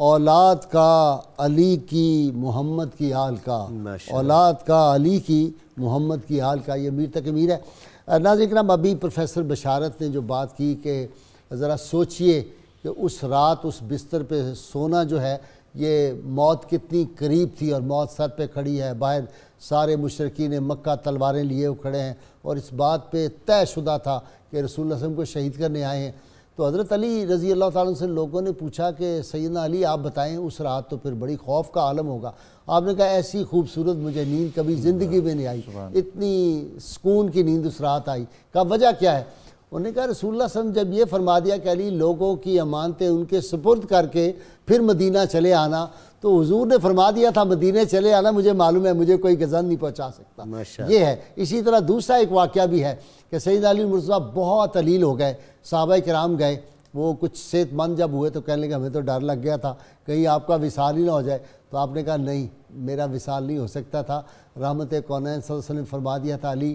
اولاد کا علی کی محمد کی آل کا، اولاد کا علی کی محمد کی آل کا، یہ میر تک میر ہے۔ ناظرین کرام، ابھی پروفیسر بشارت نے جو بات کی کہ ذرا سوچئے کہ اس رات اس بستر پہ سونا جو ہے یہ موت کتنی قریب تھی، اور موت سر پہ کھڑی ہے، باہر سارے مشرکین مکہ تلواریں لیے ہوئے کھڑے ہیں، اور اس بات پہ طے شدہ تھا کہ رسول اللہ صلی اللہ علیہ وسلم کو شہید کرنے آئے ہیں۔ تو حضرت علی رضی اللہ تعالیٰ عنہ سے لوگوں نے پوچھا کہ سیدنا علی آپ بتائیں اس رات تو پھر بڑی خوف کا عالم ہوگا۔ آپ نے کہا ایسی خوبصورت مجھے نیند کبھی زندگی میں نہیں آئی، اتنی سکون کی نیند اس رات آئی۔ کہا وجہ کیا ہے؟ انہوں نے کہا رسول اللہ صلی اللہ علیہ وسلم جب یہ فرما دیا کہ علی لوگوں کی امانتیں ان کے سپرد کر کے پھر مدینہ چلے آنا، تو حضور نے فرما دیا تھا مدینہ چلے آنا، مجھے معلوم ہے مجھے کوئی غزن نہیں پہنچا سکتا، یہ ہے۔ اسی طرح دوسرا ایک واقعہ بھی ہے کہ سیدنا علی مرتضیٰ بہت علیل ہو گئے، صحابہ کرام گئے، وہ کچھ صحت مند جب ہوئے تو کہنے لگے ہمیں تو ڈر لگ گیا تھا کہیں آپ کا وصال ہی نہ ہو جائے، تو آپ نے کہا نہیں میرا وصال نہیں ہو سکتا تھا، رحمت کونین صلی اللہ علیہ وسلم نے فرما دیا تھا علی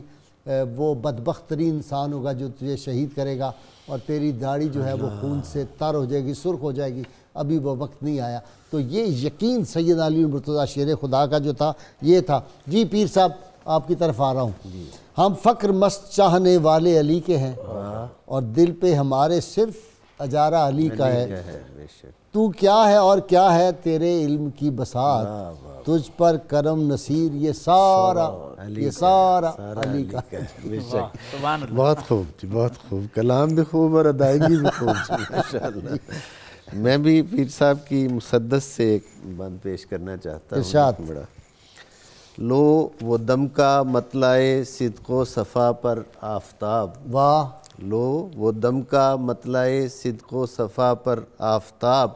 وہ بدبخت ترین انسان ہوگا جو تجھے شہید کرے گا، اور تیری داڑھی جو ہے وہ خون سے تر ہو جائے گی، سرخ ہو جائے گی، ابھی وہ وقت نہیں آیا۔ تو یہ یقین سید علی مرتضیٰ شیر خدا کا جو تھا یہ تھا۔ جی پیر صاحب آپ کی طرف آ رہا ہوں۔ ہم فقر مست چاہنے والے علی کے ہیں، اور دل پہ ہمارے صرف اجارہ علی کا ہے، تو کیا ہے اور کیا ہے تیرے علم کی بساط، تجھ پر کرم نصیر یہ سارا علی کا ہے۔ بہت خوب جی، بہت خوب، کلام بھی خوب اور ادائیگی بھی خوب جی، ماشاءاللہ۔ میں بھی پیر صاحب کی مسدس سے ایک بند پیش کرنا چاہتا ہوں۔ ارشاد۔ بڑا لو وہ دم کا مطلع صدق و صفا پر آفتاب، واہ، لو وہ دم کا مطلع صدق و صفا پر آفتاب،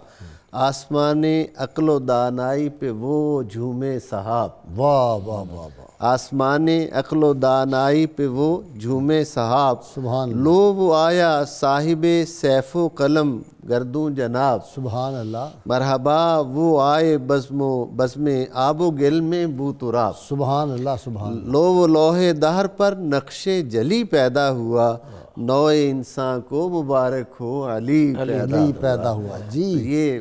آسمان عقل و دانائی پہ وہ جھومے صحاب، واہ واہ واہ واہ، آسمان عقل و دانائی پہ وہ جھومے صحاب، سبحان اللہ، لو وہ آیا صاحب سیف و قلم گردوں جناب، سبحان اللہ، مرحبا وہ آئے بزم آب و گل میں بو تراب، سبحان اللہ، سبحان اللہ، لو وہ لوح دہر پر نقش جلی پیدا ہوا، نوع انسان کو مبارک ہو علی پیدا ہوا۔ جی یہ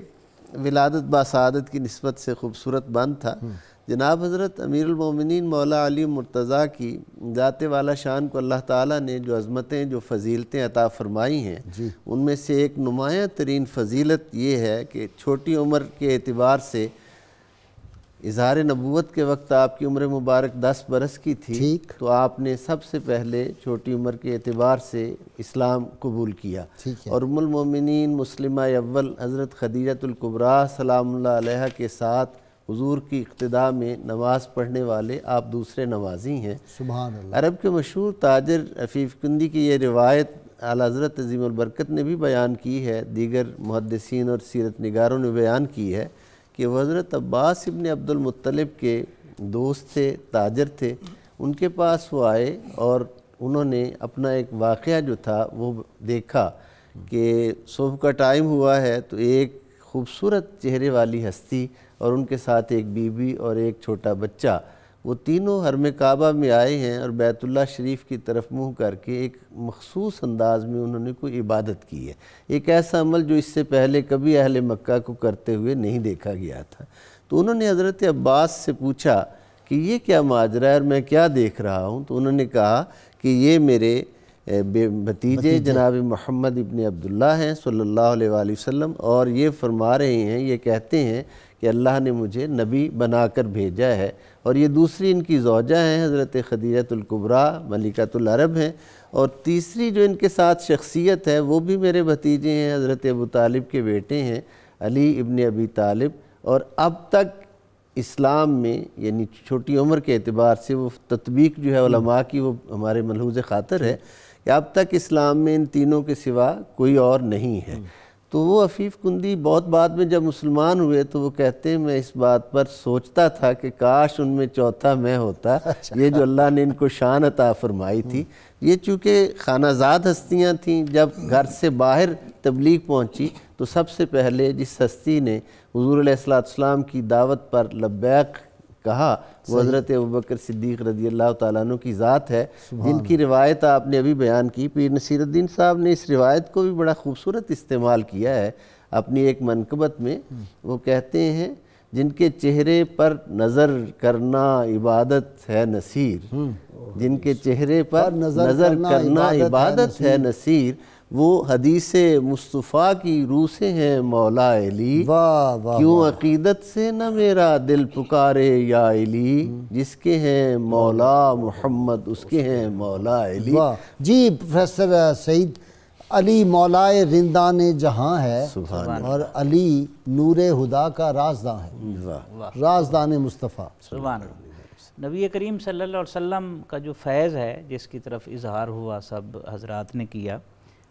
ولادت باسعادت کی نسبت سے خوبصورت بند تھا۔ جناب حضرت امیر المومنین مولا علی مرتضیٰ کی ذات والا شان کو اللہ تعالیٰ نے جو عظمتیں جو فضیلتیں عطا فرمائی ہیں، ان میں سے ایک نمایاں ترین فضیلت یہ ہے کہ چھوٹی عمر کے اعتبار سے اظہار نبوت کے وقت آپ کی عمر مبارک 10 برس کی تھی، تو آپ نے سب سے پہلے چھوٹی عمر کے اعتبار سے اسلام قبول کیا، اور ام المومنین مسلمہ اول حضرت خدیجۃ الکبریٰ سلام اللہ علیہا کے ساتھ حضور کی اقتداء میں نماز پڑھنے والے آپ دوسرے نمازی ہیں۔ سبحان اللہ۔ عرب کے مشہور تاجر عفیف کندی کی یہ روایت اعلیٰ حضرت عظیم البرکت نے بھی بیان کی ہے، دیگر محدثین اور سیرت نگاروں نے بیان کی ہے کہ وہ حضرت عباس ابن عبد المطلب کے دوست تھے، تاجر تھے، ان کے پاس وہ آئے اور انہوں نے اپنا ایک واقعہ جو تھا وہ دیکھا کہ صبح کا ٹائم ہوا ہے تو ایک خوبصورت چہرے والی ہستی اور ان کے ساتھ ایک بی بی اور ایک چھوٹا بچہ، وہ تینوں حرم کعبہ میں آئے ہیں اور بیت اللہ شریف کی طرف منہ کر کے ایک مخصوص انداز میں انہوں نے کوئی عبادت کی ہے، ایک ایسا عمل جو اس سے پہلے کبھی اہل مکہ کو کرتے ہوئے نہیں دیکھا گیا تھا۔ تو انہوں نے حضرت عباس سے پوچھا کہ یہ کیا ماجرا ہے اور میں کیا دیکھ رہا ہوں؟ تو انہوں نے کہا کہ یہ میرے بھتیجے جناب محمد ابن عبداللہ ہیں صلی اللہ علیہ وآلہ وسلم، اور یہ فرما رہے ہیں، یہ کہتے ہیں کہ اللہ نے مجھے نبی بنا کر بھیجا ہے، اور یہ دوسری ان کی زوجہ ہیں حضرت خدیجۃ الکبریٰ ملکۃ العرب ہیں، اور تیسری جو ان کے ساتھ شخصیت ہے وہ بھی میرے بھتیجے ہیں، حضرت ابو طالب کے بیٹے ہیں علی ابن ابی طالب، اور اب تک اسلام میں یعنی چھوٹی عمر کے اعتبار سے وہ تطبیق جو ہے علماء کی وہ ہمارے ملحوظ خاطر ہے کہ اب تک اسلام میں ان تینوں کے سوا کوئی اور نہیں ہے۔ تو وہ عفیف کندی بہت بعد میں جب مسلمان ہوئے تو وہ کہتے ہیں میں اس بات پر سوچتا تھا کہ کاش ان میں چوتھا میں ہوتا، یہ جو اللہ نے ان کو شان عطا فرمائی تھی۔ یہ چونکہ خانہ زاد ہستیاں تھیں، جب گھر سے باہر تبلیغ پہنچی تو سب سے پہلے جس ہستی نے حضور علیہ السلام کی دعوت پر لبیک کہا وہ حضرت ابوبکر صدیق رضی اللہ تعالیٰ عنہ کی ذات ہے، جن کی روایت آپ نے ابھی بیان کی۔ پیر نصیر الدین صاحب نے اس روایت کو بھی بڑا خوبصورت استعمال کیا ہے۔ اپنی ایک منقبت میں وہ کہتے ہیں جن کے چہرے پر نظر کرنا عبادت ہے نصیر، جن کے چہرے پر نظر کرنا عبادت ہے نصیر، وہ حدیث مصطفیٰ کی روح سے ہیں مولا علی، کیوں عقیدت سے نہ میرا دل پکارے یا علی، جس کے ہیں مولا محمد اس کے ہیں مولا علی۔ جی پروفیسر سعید، علی مولائے رندان جہاں ہے اور علی نور خدا کا رازداں ہے، رازدان مصطفیٰ۔ سبحان اللہ۔ نبی کریم صلی اللہ علیہ وسلم کا جو فیض ہے جس کی طرف اظہار ہوا سب حضرات نے کیا،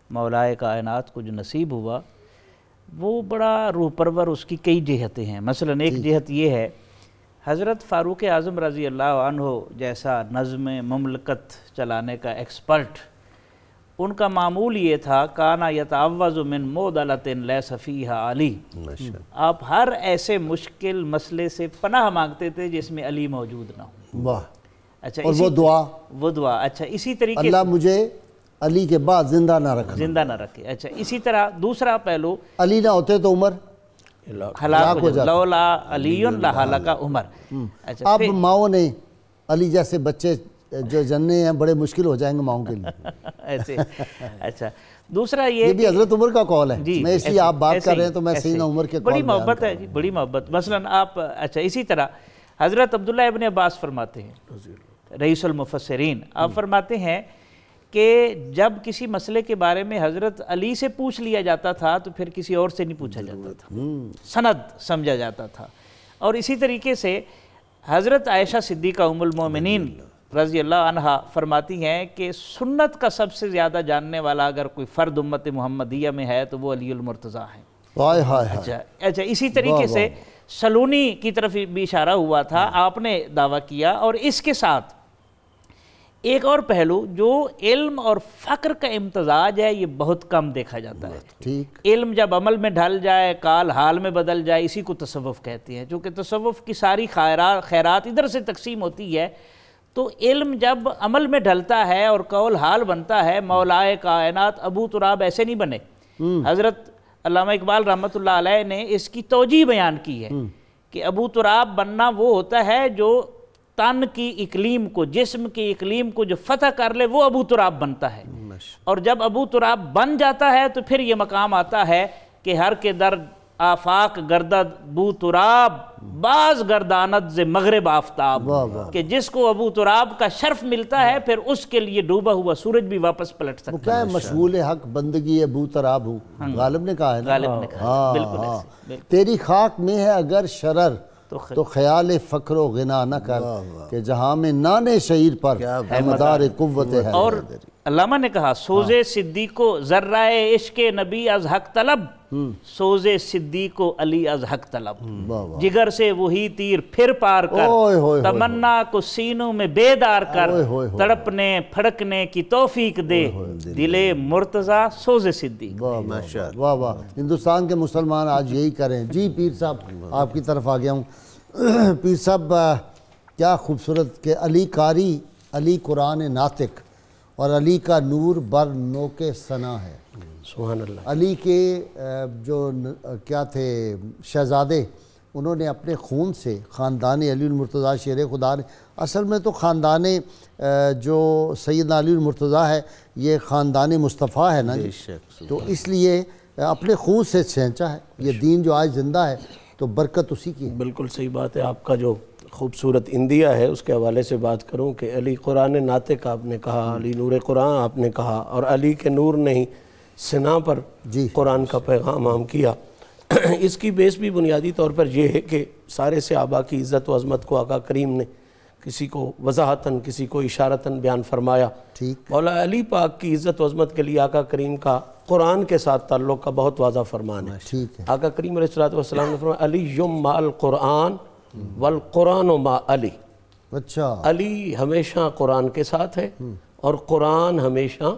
مولائے کائنات کو جو نصیب ہوا، وہ بڑا روح پرور، اس کی کئی جہتیں ہیں۔ مثلا ایک جہت یہ ہے، حضرت فاروق اعظم رضی اللہ عنہ جیسا نظم مملکت چلانے کا ایکسپرٹ، ان کا معمول یہ تھا کانا یتعوذ من معضلۃ لیس فیہا علی، آپ ہر ایسے مشکل مسئلے سے پناہ مانگتے تھے جس میں علی موجود نہ ہو۔ واہ، اچھا، اور وہ دعا اچھا اسی طریقے اللہ مجھے علی کے بعد زندہ نہ رکھے۔ اچھا اسی طرح دوسرا پہلو، علی نہ ہوتے تو عمر ہلاک ہو جاتا، لولا علی لہلک عمر۔ اچھا اب ماؤں نے علی جیسے بچے جو جننے ہیں بڑے مشکل ہو جائیں گے ماؤں کے لیے ایسے۔ اچھا دوسرا یہ بھی حضرت عمر کا قول ہے، میں اس لیے آپ بات کر رہے ہیں تو میں سیدنا عمر کے قول بڑی محبت ہے جی، بڑی محبت۔ مثلا آپ اچھا اسی طرح حضرت عبداللہ ابن عباس فرماتے ہیں، رئیس المفسرین، آپ فرماتے ہیں کہ جب کسی مسئلے کے بارے میں حضرت علی سے پوچھ لیا جاتا تھا تو پھر کسی اور سے نہیں پوچھا جاتا تھا، سند سمجھا جاتا تھا۔ اور اسی طریقے سے حضرت عائشہ صدیقہ ام المومنین رضی اللہ عنہ فرماتی ہیں کہ سنت کا سب سے زیادہ جاننے والا اگر کوئی فرد امت محمدیہ میں ہے تو وہ علی المرتضیٰ ہیں۔ اچھا اسی طریقے سے سلونی کی طرف بھی اشارہ ہوا تھا، آپ نے دعویٰ کیا۔ اور اس کے ساتھ ایک اور پہلو جو علم اور فقر کا امتزاج ہے، یہ بہت کم دیکھا جاتا ہے۔ علم جب عمل میں ڈھل جائے، کال حال میں بدل جائے، اسی کو تصوف کہتے ہیں۔ چونکہ تصوف کی ساری خیرات ادھر سے تقسیم ہوتی ہے، تو علم جب عمل میں ڈھلتا ہے اور قول حال بنتا ہے، مولائے کائنات ابو تراب ایسے نہیں بنے۔ حضرت علامہ اقبال رحمۃ اللہ علیہ نے اس کی توجیہ بیان کی ہے کہ ابو تراب بننا وہ ہوتا ہے جو تن کی اقلیم کو، جسم کی اقلیم کو جو فتح کر لے، وہ ابو تراب بنتا ہے۔ اور جب ابو تراب بن جاتا ہے تو پھر یہ مقام آتا ہے کہ ہر کے در آفاق گردد بو تراب، باز گرداند ز مغرب آفتاب، کہ جس کو ابو تراب کا شرف ملتا ہے پھر اس کے لیے ڈوبا ہوا سورج بھی واپس پلٹ سکتا ہے۔ وہ کیا ہے، مشغول حق بندگی ابو تراب ہوں، غالب نے کہا ہے نا، غالب نے کہا، بالکل ایسے۔ تیری خاک میں ہے اگر شرر تو خیال فقر و غنا نہ کر، کہ جہاں میں نانے شعیر پر مدار قوت ہے۔ اور علامہ نے کہا سوز صدیق و ذرہ عشق نبی از حق طلب، سوز صدیق و علی از حق طلب، جگر سے وہی تیر پھر پار کر، تمنا کو سینوں میں بیدار کر، تڑپنے پھڑکنے کی توفیق دے، دل مرتضیٰ سوز صدیق۔ واہ واہ، ہندوستان کے مسلمان آج یہی کریں۔ جی پیر صاحب آپ کی طرف آ گیا ہوں۔ پیر صاحب کیا خوبصورت کہ علی قاری، علی قرآن ناطق اور علی کا نور بر نوک ثنا ہے۔ سبحان اللہ۔ علی کے جو کیا تھے شہزادے، انہوں نے اپنے خون سے خاندان علی المرتضیٰ شیر خدا نے، اصل میں تو خاندان جو سیدنا علی المرتضیٰ ہے یہ خاندان مصطفیٰ ہے نا جی، تو اس لیے اپنے خون سے چھینچا ہے یہ دین جو آج زندہ ہے، تو برکت اسی کی ہے۔ بالکل صحیح بات ہے۔ آپ کا جو خوبصورت اندیہ ہے اس کے حوالے سے بات کروں کہ علی قرآن ناطق آپ نے کہا، علی نور قرآن آپ نے کہا، اور علی کے نور نے ہی سنا پر قرآن کا پیغام عام کیا۔ اس کی بیس بھی بنیادی طور پر یہ ہے کہ سارے صحابہ کی عزت و عظمت کو آقا کریم نے کسی کو وضاحتاً کسی کو اشارتاً بیان فرمایا۔ مولا علی پاک کی عزت و عظمت کے لیے آقا کریم کا قرآن کے ساتھ تعلق کا بہت واضح فرمان ہے۔ آقا کریم علیہ السلام نے فرمایا علی یم مع القرآن والقرآن مع علی۔ اچھا، علی ہمیشہ قرآن کے ساتھ ہے اور قرآن ہمیشہ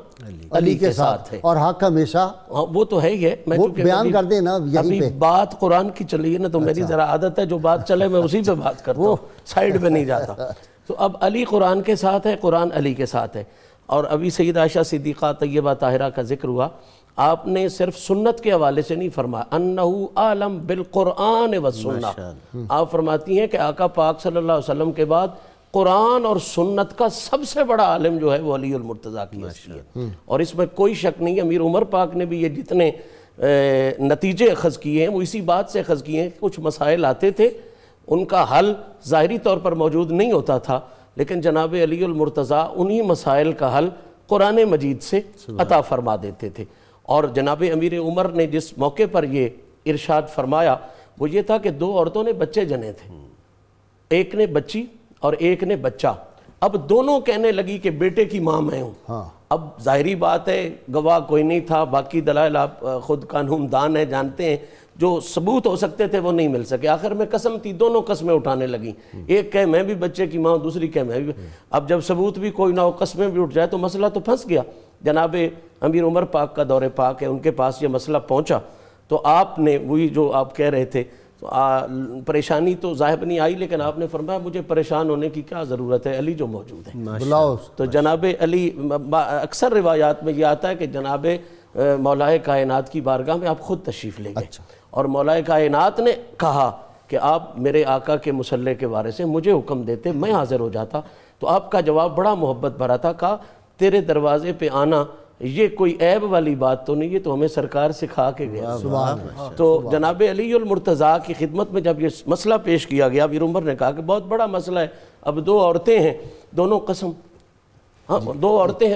علی کے ساتھ ہے، اور حق ہمیشہ، وہ تو ہے ہی ہے۔ میں بیان کر دیں نا یہیں پہ، بات قرآن کی چل رہی ہے نا، تو میری ذرا عادت ہے جو بات چلے میں اسی پہ بات کرتا ہوں، سائیڈ پہ نہیں جاتا۔ تو اب علی قرآن کے ساتھ ہے، قرآن علی کے ساتھ ہے۔ اور ابھی سید عائشہ صدیقہ طیبہ طاہرہ کا ذکر ہوا، آپ نے صرف سنت کے حوالے سے نہیں فرمایا، انہو عالم بالقرآن والسنہ، آپ فرماتی ہیں کہ آقا پاک صلی اللہ علیہ وسلم کے بعد قرآن اور سنت کا سب سے بڑا عالم جو ہے وہ علی المرتضیٰ کی حیثیت ہے، اور اس میں کوئی شک نہیں ہے۔ امیر عمر پاک نے بھی یہ جتنے نتیجے اخذ کیے ہیں وہ اسی بات سے اخذ کیے ہیں کہ کچھ مسائل آتے تھے، ان کا حل ظاہری طور پر موجود نہیں ہوتا تھا، لیکن جناب علی المرتضیٰ انہی مسائل کا حل قرآن مجید سے عطا فرما دیتے تھے۔ اور جناب امیر عمر نے جس موقع پر یہ ارشاد فرمایا وہ یہ تھا کہ 2 عورتوں نے بچے جنے تھے، ایک نے بچی اور ایک نے بچہ، اب دونوں کہنے لگی کہ بیٹے کی ماں میں ہوں۔ اب ظاہری بات ہے گواہ کوئی نہیں تھا، باقی دلائل آپ خود قانون دان ہیں، جانتے ہیں، جو ثبوت ہو سکتے تھے وہ نہیں مل سکے، آخر میں قسم تھی، دونوں قسمیں اٹھانے لگیں، ایک کہے میں بھی بچے کی ماں، دوسری کہے میں بھی۔ اب جب ثبوت بھی کوئی نہ ہو، قسمیں بھی اٹھ جائے تو مسئلہ تو پھنس گیا۔ جناب امیر عمر پاک کا دور پاک ہے، ان کے پاس یہ مسئلہ پہنچا تو آپ نے وہی جو آپ کہہ رہے تھے، پریشانی تو ظاہر نہیں آئی، لیکن آپ نے فرمایا مجھے پریشان ہونے کی کیا ضرورت ہے، علی جو موجود ہے۔ تو جناب علی، اکثر روایات میں یہ آتا ہے کہ جناب مولا کائنات کی بارگاہ میں آپ خود تشریف لے گئے، اور مولا کائنات نے کہا کہ آپ میرے آقا کے مصلی کے بارے سے مجھے حکم دیتے، میں حاضر ہو جاتا۔ تو آپ کا جواب بڑا محبت بھرا تھا، کہا تیرے دروازے پہ آنا یہ کوئی عیب والی بات تو نہیں، یہ تو ہمیں سرکار سکھا کے گیا۔ تو جناب علی المرتضیٰ کی خدمت میں جب یہ مسئلہ پیش کیا گیا، امیر عمر نے کہا کہ بہت بڑا مسئلہ ہے، اب 2 عورتیں ہیں،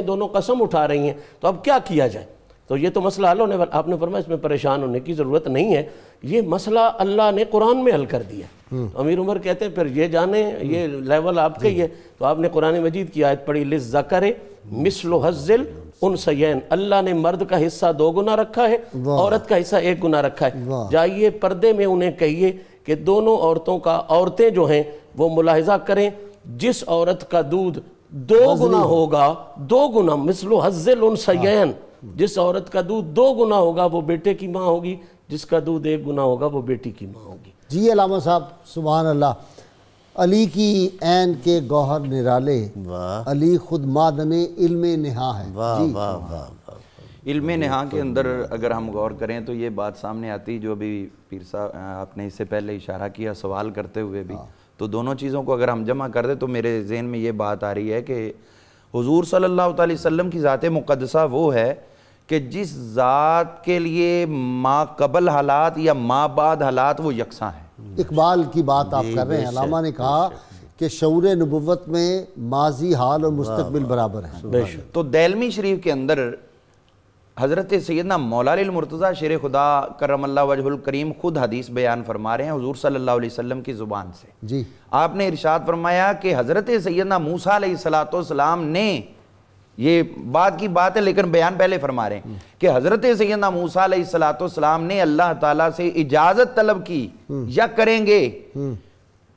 دونوں قسم اٹھا رہی ہیں، تو اب کیا کیا جائے؟ تو یہ تو مسئلہ حل ہونے والا، آپ نے فرمایا اس میں پریشان ہونے کی ضرورت نہیں ہے، یہ مسئلہ اللہ نے قرآن میں حل کر دیا۔ امیر عمر کہتے ہیں پھر یہ جانیں یہ لیول آپ کا ہی ہے، تو آپ نے قرآن مجید کی آیت پڑھی، لِلذَّكَرِ مِثْلُ حَظِّ الْأُنثَيَيْنِ، اللہ نے مرد کا حصہ 2 گنا رکھا ہے، عورت کا حصہ 1 گنا رکھا ہے۔ جائیے پردے میں انہیں کہیے کہ دونوں عورتوں کا، عورتیں جو ہیں وہ ملاحظہ کریں، جس عورت کا دودھ 2 گنا ہوگا، 2 گنا، مثل حظ الانثیین، جس عورت کا دودھ 2 گنا ہوگا وہ بیٹے کی ماں ہوگی، جس کا دودھ 1 گنا ہوگا وہ بیٹی کی ماں ہوگی۔ جی علامہ صاحب، سبحان اللہ، علی کی عین کے گوہر نرالے، علی خود معدن علم نہا ہے۔ علم نہا کے اندر اگر ہم غور کریں تو یہ بات سامنے آتی جو ابھی پیر صاحب آپ نے اس سے پہلے اشارہ کیا سوال کرتے ہوئے بھی، تو دونوں چیزوں کو اگر ہم جمع کر دیں تو میرے ذہن میں یہ بات آ رہی ہے کہ حضور صلی اللہ علیہ وسلم کی ذات مقدسہ وہ ہے کہ جس ذات کے لیے ما قبل حالات یا ما بعد حالات وہ یکساں ہیں۔ اقبال کی بات آپ کر رہے ہیں، علامہ نے کہا کہ شعور نبوت میں ماضی، حال اور مستقبل برابر ہیں۔ تو دیلمی شریف کے اندر حضرت سیدنا مولا علی المرتضیٰ شیر خدا کرم اللہ وجہ الکریم خود حدیث بیان فرما رہے ہیں حضور صلی اللہ علیہ وسلم کی زبان سے۔ جی آپ نے ارشاد فرمایا کہ حضرت سیدنا موسیٰ علیہ السلام نے، یہ بعد کی بات ہے لیکن بیان پہلے فرما رہے ہیں کہ حضرت سیدنا موسیٰ علیہ السلام نے اللہ تعالیٰ سے اجازت طلب کی، یا کریں گے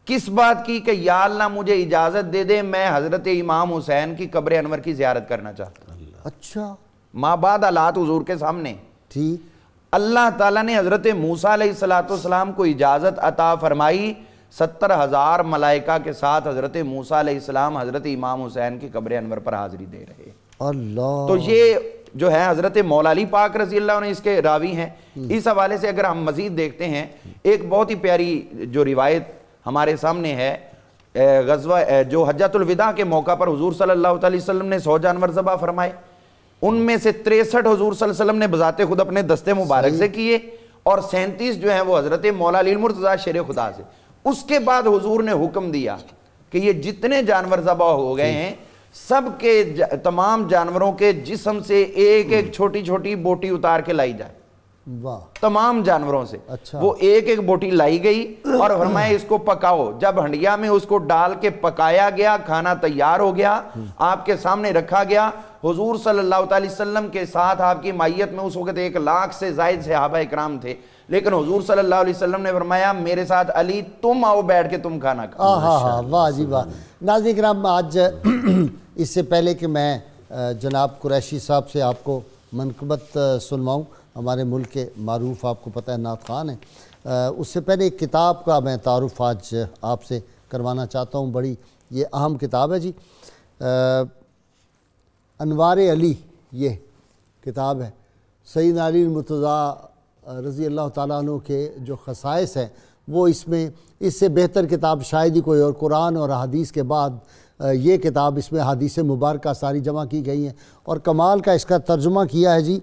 کس بات کی، کہ یا اللہ مجھے اجازت دے دے، میں حضرت امام حسین کی قبر انور کی زیارت کرنا چاہتا ہوں۔ اچھا، ماں بعد حالات حضور کے سامنے، ٹھیک، اللہ تعالیٰ نے حضرت موسیٰ علیہ السلام کو اجازت عطا فرمائی، 70,000 ملائکہ کے ساتھ حضرت موسیٰ علیہ السلام حضرت امام حسین کی قبر انور پر حاضری دے رہے۔ اللہ، تو یہ جو ہے حضرت مولا علی پاک رضی اللہ عنہ اس کے راوی ہیں۔ اس حوالے سے اگر ہم مزید دیکھتے ہیں، ایک بہت ہی پیاری جو روایت ہمارے سامنے ہے، غزوہ جو حجۃ الوداع کے موقع پر حضور صلی اللہ علیہ وسلم نے 100 جانور ذبح فرمائے، ان میں سے 63 حضور صلی اللہ علیہ وسلم نے بذات خود اپنے دستے مبارک سے کیے، اور 37 جو ہیں وہ حضرت مولا علی المرتضیٰ شیر خدا سے۔ اس کے بعد حضور نے حکم دیا کہ یہ جتنے جانور ذبح ہو گئے ہیں سب کے تمام جانوروں کے جسم سے ایک ایک چھوٹی چھوٹی بوٹی اتار کے لائی جائے، تمام جانوروں سے۔ وہ ایک ایک بوٹی لائی گئی اور فرمایا اس کو پکاؤ۔ جب ہنڈیا میں اس کو ڈال کے پکایا گیا، کھانا تیار ہو گیا، آپ کے سامنے رکھا گیا، حضور صلی اللہ علیہ وسلم کے ساتھ آپ کی مائیت میں اس وقت 1 لاکھ سے زائد صحابہ اکرام تھے، لیکن حضور صلی اللہ علیہ وسلم نے فرمایا میرے ساتھ علی تم آؤ بیٹھ کے تم کھانا کھاؤ۔ واہ جی واہ۔ ناظرین کرام، آج اس سے پہلے کہ میں جناب قریشی صاحب سے آپ کو منقبت سنواؤں، ہمارے ملک کے معروف، آپ کو پتہ ہے، نعت خان ہیں، اس سے پہلے ایک کتاب کا میں تعارف آج آپ سے کروانا چاہتا ہوں۔ بڑی یہ اہم کتاب ہے جی، انوار علی یہ کتاب ہے، سیدنا علی المرتضیٰ رضی اللہ تعالیٰ عنہ کے جو خصائص ہیں وہ اس سے بہتر کتاب شاید ہی کوئی اور قرآن اور حدیث کے بعد یہ کتاب اس میں حدیث مبارکہ ساری جمع کی گئی ہیں، اور کمال کا اس کا ترجمہ کیا ہے جی.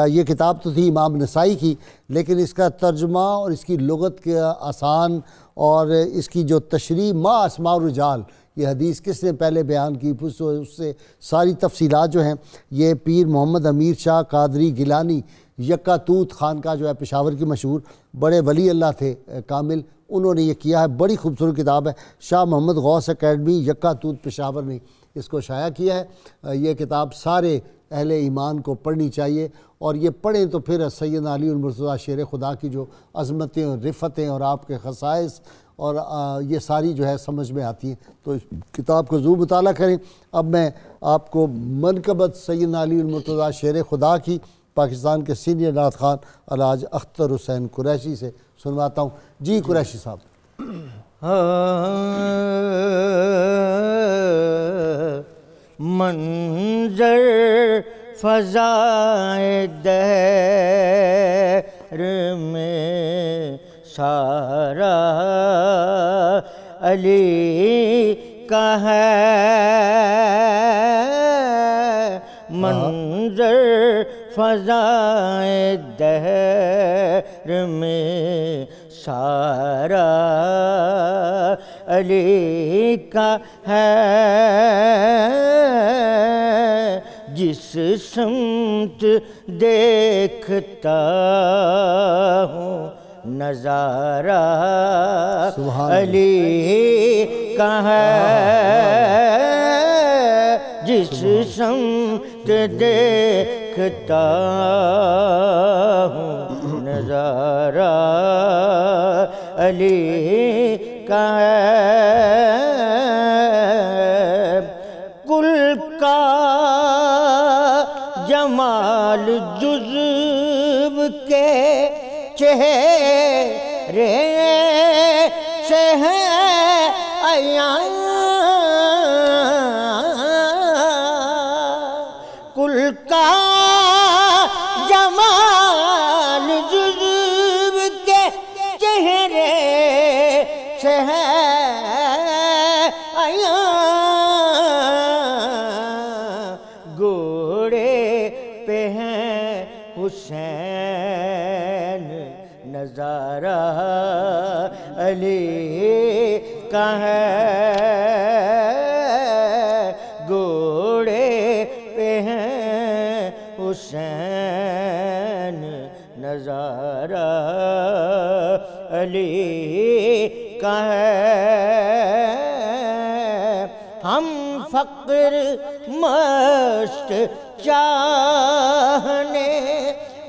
یہ کتاب تو تھی امام نسائی کی، لیکن اس کا ترجمہ اور اس کی لغت کے آسان اور اس کی جو تشریح ما اسماء الرجال، یہ حدیث کس نے پہلے بیان کی، اس سے ساری تفصیلات جو ہیں یہ پیر محمد امیر شاہ قادری گیلانی یکا توت خانقاہ جو ہے پشاور کی مشہور، بڑے ولی اللہ تھے کامل، انہوں نے یہ کیا ہے. بڑی خوبصورت کتاب ہے. شاہ محمد غوث اکیڈمی یکا توت پشاور نے اس کو شائع کیا ہے. یہ کتاب سارے اہل ایمان کو پڑھنی چاہیے، اور یہ پڑھیں تو پھر سیدنا علی المرتضیٰ شیر خدا کی جو عظمتیں اور رفتیں اور آپ کے خصائص اور یہ ساری جو ہے سمجھ میں آتی ہیں. تو اس کتاب کو ضرور مطالعہ کریں. اب میں آپ کو منقبت سیدنا علی المرتضیٰ شیر خدا کی پاکستان کے سینئر نعت خوان الحاج اختر حسین قریشی سے سنواتا ہوں. جی قریشی صاحب. منظر فضائے دہر میں سارا علی کا ہے، منظر فضائے دہر میں سارا علی کا ہے، جس سمت دیکھتا ہوں نظارہ علی کا ہے، جس سمت دیکھتا ہوں نظارہ علی کا ہے. کل کا جمال جزو کے چہرے سے ہے عیاں، کل کا جمال جزو کے چہرے سے ہے عیاں، گھوڑے پہ ہیں حسین نظارہ علی کا ہے، گھوڑے پہ ہیں حسین نظارہ علی کا ہے. ہم فقر مست چاہنے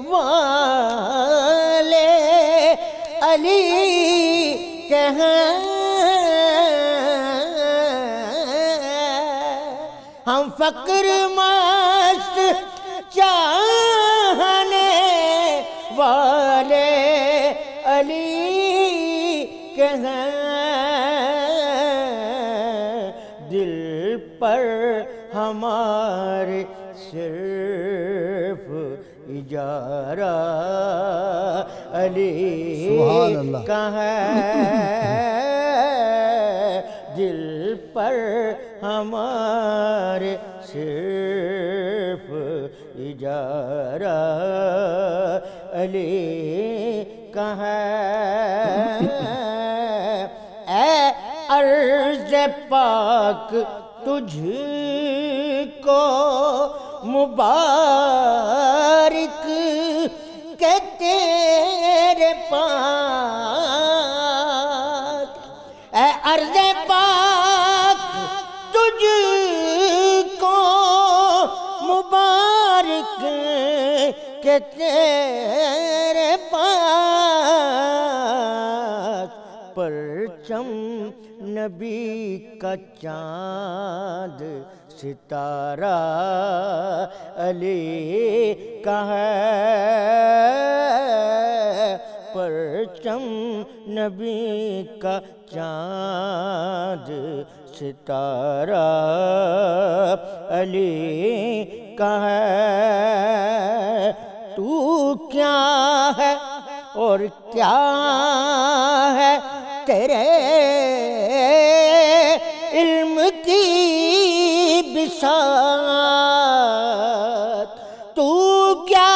والے علی کے ہیں، ہم فقر مست چاہنے والے علی کے ہیں، دل پر ہمارے صرف اجارہ علی کا ہے، دل پر ہمارے صرف اجارہ علی کا ہے. اے عرض پاک تجھ کو مبارک کہ تیرے پاک، اے عرض پاک تجھ کو مبارک کہ تیرے پاک، پرچم نبی کا چاند ستارہ علی کا ہے، پرچم نبی کا چاند ستارہ علی کا ہے. تو کیا ہے اور کیا ہے تیرے علم کی بساط، تو کیا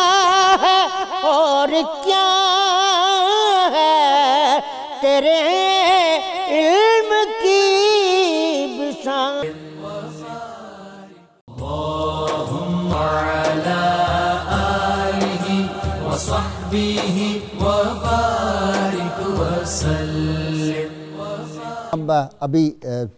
ہے اور کیا ہے تیرے علم کی بساط۔ اللہم علی آلہ وصحبہ وبارک وسلم۔ ہم ابھی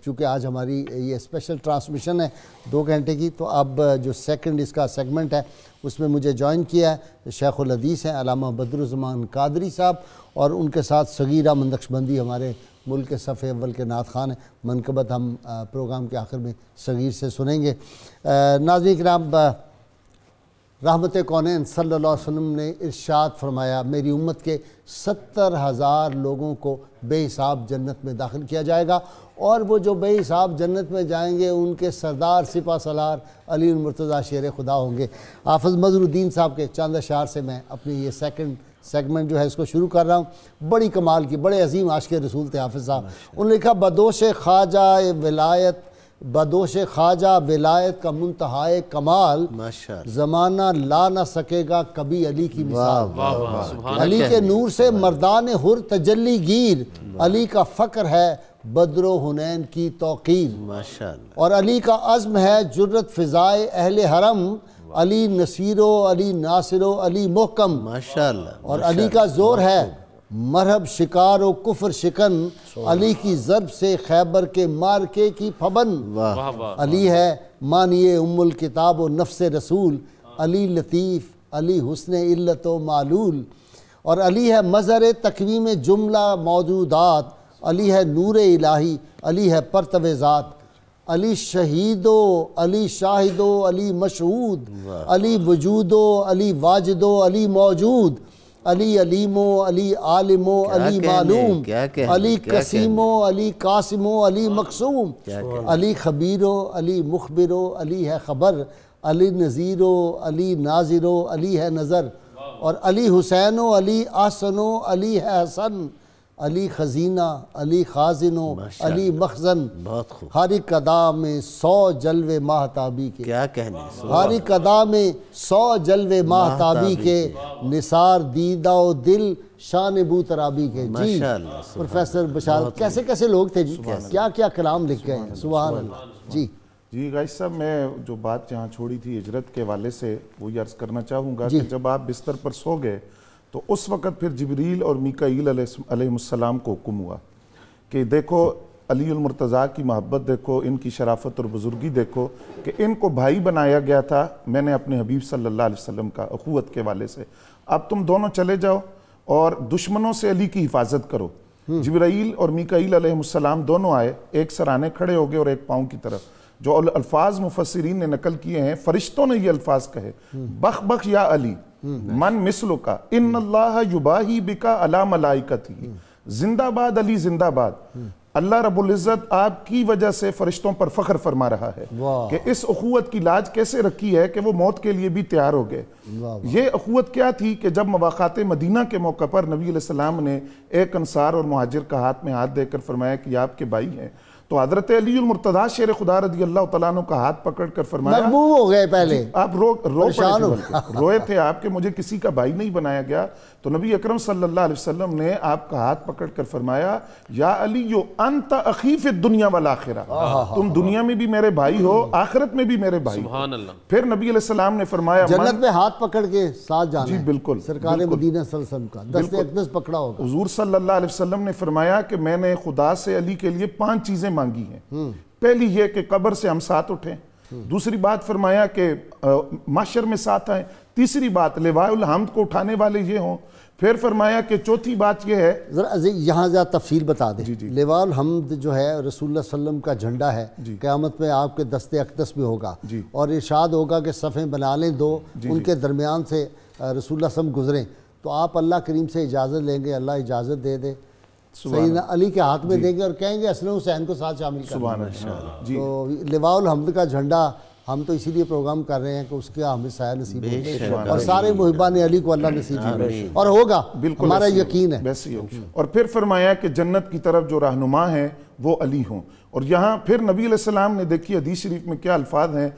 چونکہ آج ہماری یہ اسپیشل ٹرانسمیشن ہے 2 گھنٹے کی، تو اب جو سیکنڈ اس کا سیگمنٹ ہے اس میں مجھے جوائن کیا ہے شیخ الحدیث ہیں علامہ بدرالزمان قادری صاحب، اور ان کے ساتھ صغیر احمد نقشبندی ہمارے ملک کے صف اول کے نعت خوان ہیں۔ منقبت ہم پروگرام کے آخر میں صغیر سے سنیں گے۔ ناظرین کرام، رحمت کونین صلی اللہ علیہ وسلم نے ارشاد فرمایا میری امت کے 70,000 لوگوں کو بے حساب جنت میں داخل کیا جائے گا، اور وہ جو بے حساب جنت میں جائیں گے ان کے سردار سپہ سالار علی المرتضیٰ شیر خدا ہوں گے۔ حافظ مظہر الدین صاحب کے چاند اشعار سے میں اپنی یہ سیکنڈ سیگمنٹ جو ہے اس کو شروع کر رہا ہوں۔ بڑی کمال کی، بڑے عظیم عاشق رسول تھے حافظ صاحب۔ انہوں نے لکھا بدوش خواجہ ولایت کا منتہائے کمال، زمانہ لا نہ سکے گا کبھی علی کی مثال۔ علی کے نور سے مردان حر تجلی گیر، علی کا فخر ہے بدر و حنین کی توقیر، اور علی کا عزم ہے جرت فضائے اہل حرم، علی نصیرو علی ناصرو علی محکم، اور علی کا زور ہے مرہب شکار و کفر شکن، علی کی ضرب سے خیبر کے مارکے کی پھبن، علی ہے مانیے ام الکتاب و نفس رسول، علی لطیف علی حسن علت و معلول، اور علی ہے مظہر تقویم جملہ موجودات، علی ہے نور الہی علی ہے پرتو ذات، علی شہیدو علی شاہدو علی مشہود، علی وجودو علی واجدو علی موجود، علی علیمو علی عالمو علی معلوم، علی قسیمو علی قاسمو علی مقسوم، علی خبیرو علی مخبرو علی ہے خبر، علی نذیرو علی ناظرو علی ہے نظر، اور علی حسینو علی آسنو علی ہے حسن، علی خزینہ علی خازنو علی مخزن، ہر ایک ادا میں 100 جلوے ماہتابی کے، ہر ایک ادا میں 100 جلوے ماہتابی کے، نثار دیدہ و دل شان بو ترابی کے۔ جی پروفیسر بشارت، کیسے کیسے لوگ تھے جی، کیا کیا کلام لکھ گئے ہیں، سبحان اللہ۔ جی غائث صاحب، میں جو بات جہاں چھوڑی تھی ہجرت کے حوالے سے وہی عرض کرنا چاہوں گا کہ جب آپ بستر پر سو گئے تو اس وقت پھر جبریل اور میکائیل علیہ السلام کو حکم ہوا کہ دیکھو علی المرتضیٰ کی محبت دیکھو، ان کی شرافت اور بزرگی دیکھو کہ ان کو بھائی بنایا گیا تھا میں نے اپنے حبیب صلی اللہ علیہ وسلم کا، اخوت کے حوالے سے۔ اب تم دونوں چلے جاؤ اور دشمنوں سے علی کی حفاظت کرو۔ جبرائیل اور میکائیل علیہ السلام دونوں آئے، ایک سرانے کھڑے ہو گئے اور ایک پاؤں کی طرف۔ جو الفاظ مفسرین نے نقل کیے ہیں، فرشتوں نے یہ الفاظ کہے، بخ بخ یا علی من مثلو کا ان اللہ یباہی بکا علی ملائکتی، زندہ باد علی زندہ باد۔ اللہ رب العزت آپ کی وجہ سے فرشتوں پر فخر فرما رہا ہے کہ اس اخوت کی لاج کیسے رکھی ہے کہ وہ موت کے لیے بھی تیار ہو گئے۔ یہ اخوت کیا تھی کہ جب مواقعات مدینہ کے موقع پر نبی علیہ السلام نے ایک انصار اور مہاجر کا ہاتھ میں ہاتھ دے کر فرمایا کہ آپ کے بھائی ہیں، تو حضرت علی المرتضیٰ شیر خدا رضی اللہ تعالیٰ عنہ کا ہاتھ پکڑ کر فرمایا، مغموم ہو گئے پہلے، آپ روئے تھے آپ کہ مجھے کسی کا بھائی نہیں بنایا گیا، تو نبی اکرم صلی اللہ علیہ وسلم نے آپ کا ہاتھ پکڑ کر فرمایا یا علی انت اخی فی الدنیا والآخرہ، تم دنیا میں بھی میرے بھائی ہو، آخرت میں بھی میرے بھائی ہو۔ پھر نبی علیہ السلام نے فرمایا جنت میں ہاتھ پکڑ کے ساتھ جانا جی بالکل، سرکار مدینہ صلی اللہ علیہ وسلم کا دست اقدس پکڑا ہوگا۔ حضور صلی اللہ علیہ وسلم نے فرمایا کہ میں نے خدا سے علی کے لیے 5 چیزیں مانگی ہیں۔ پہلی یہ کہ قبر سے ہم ساتھ اٹھیں، دوسری بات فرمایا کہ محشر میں ساتھ آئیں، تیسری بات لواء الحمد کو اٹھانے والے یہ ہوں، پھر فرمایا کہ چوتھی بات یہ ہے، ذرا یہاں زیادہ تفصیل بتا دیں۔ لواء الحمد جو ہے رسول اللہ صلی اللہ علیہ وسلم کا جھنڈا ہے، قیامت میں آپ کے دست اقدس میں ہوگا، اور ارشاد ہوگا کہ صفیں بنا لیں 2، ان کے درمیان سے رسول اللہ صلی اللہ علیہ وسلم گزریں، تو آپ اللہ کریم سے اجازت لیں گے، اللہ اجازت دے دے، سیدنا علی کے ہاتھ میں دیں گے اور کہیں گے حسن حسین کو ساتھ شامل کریں۔ تو لواء الحمد کا جھنڈا ہم تو اسی لیے پروگرام کر رہے ہیں کہ اس کا ہمیں سایہ نصیب ہو اور سارے محبان علی کو اللہ نصیب کرے اور ہوگا، ہمارا یقین ہے ویسے ہو۔ اور پھر فرمایا کہ جنت کی طرف جو رہنما ہیں وہ علی ہوں۔ اور یہاں پھر نبی علیہ السلام نے دیکھی حدیث شریف میں کیا الفاظ ہیں،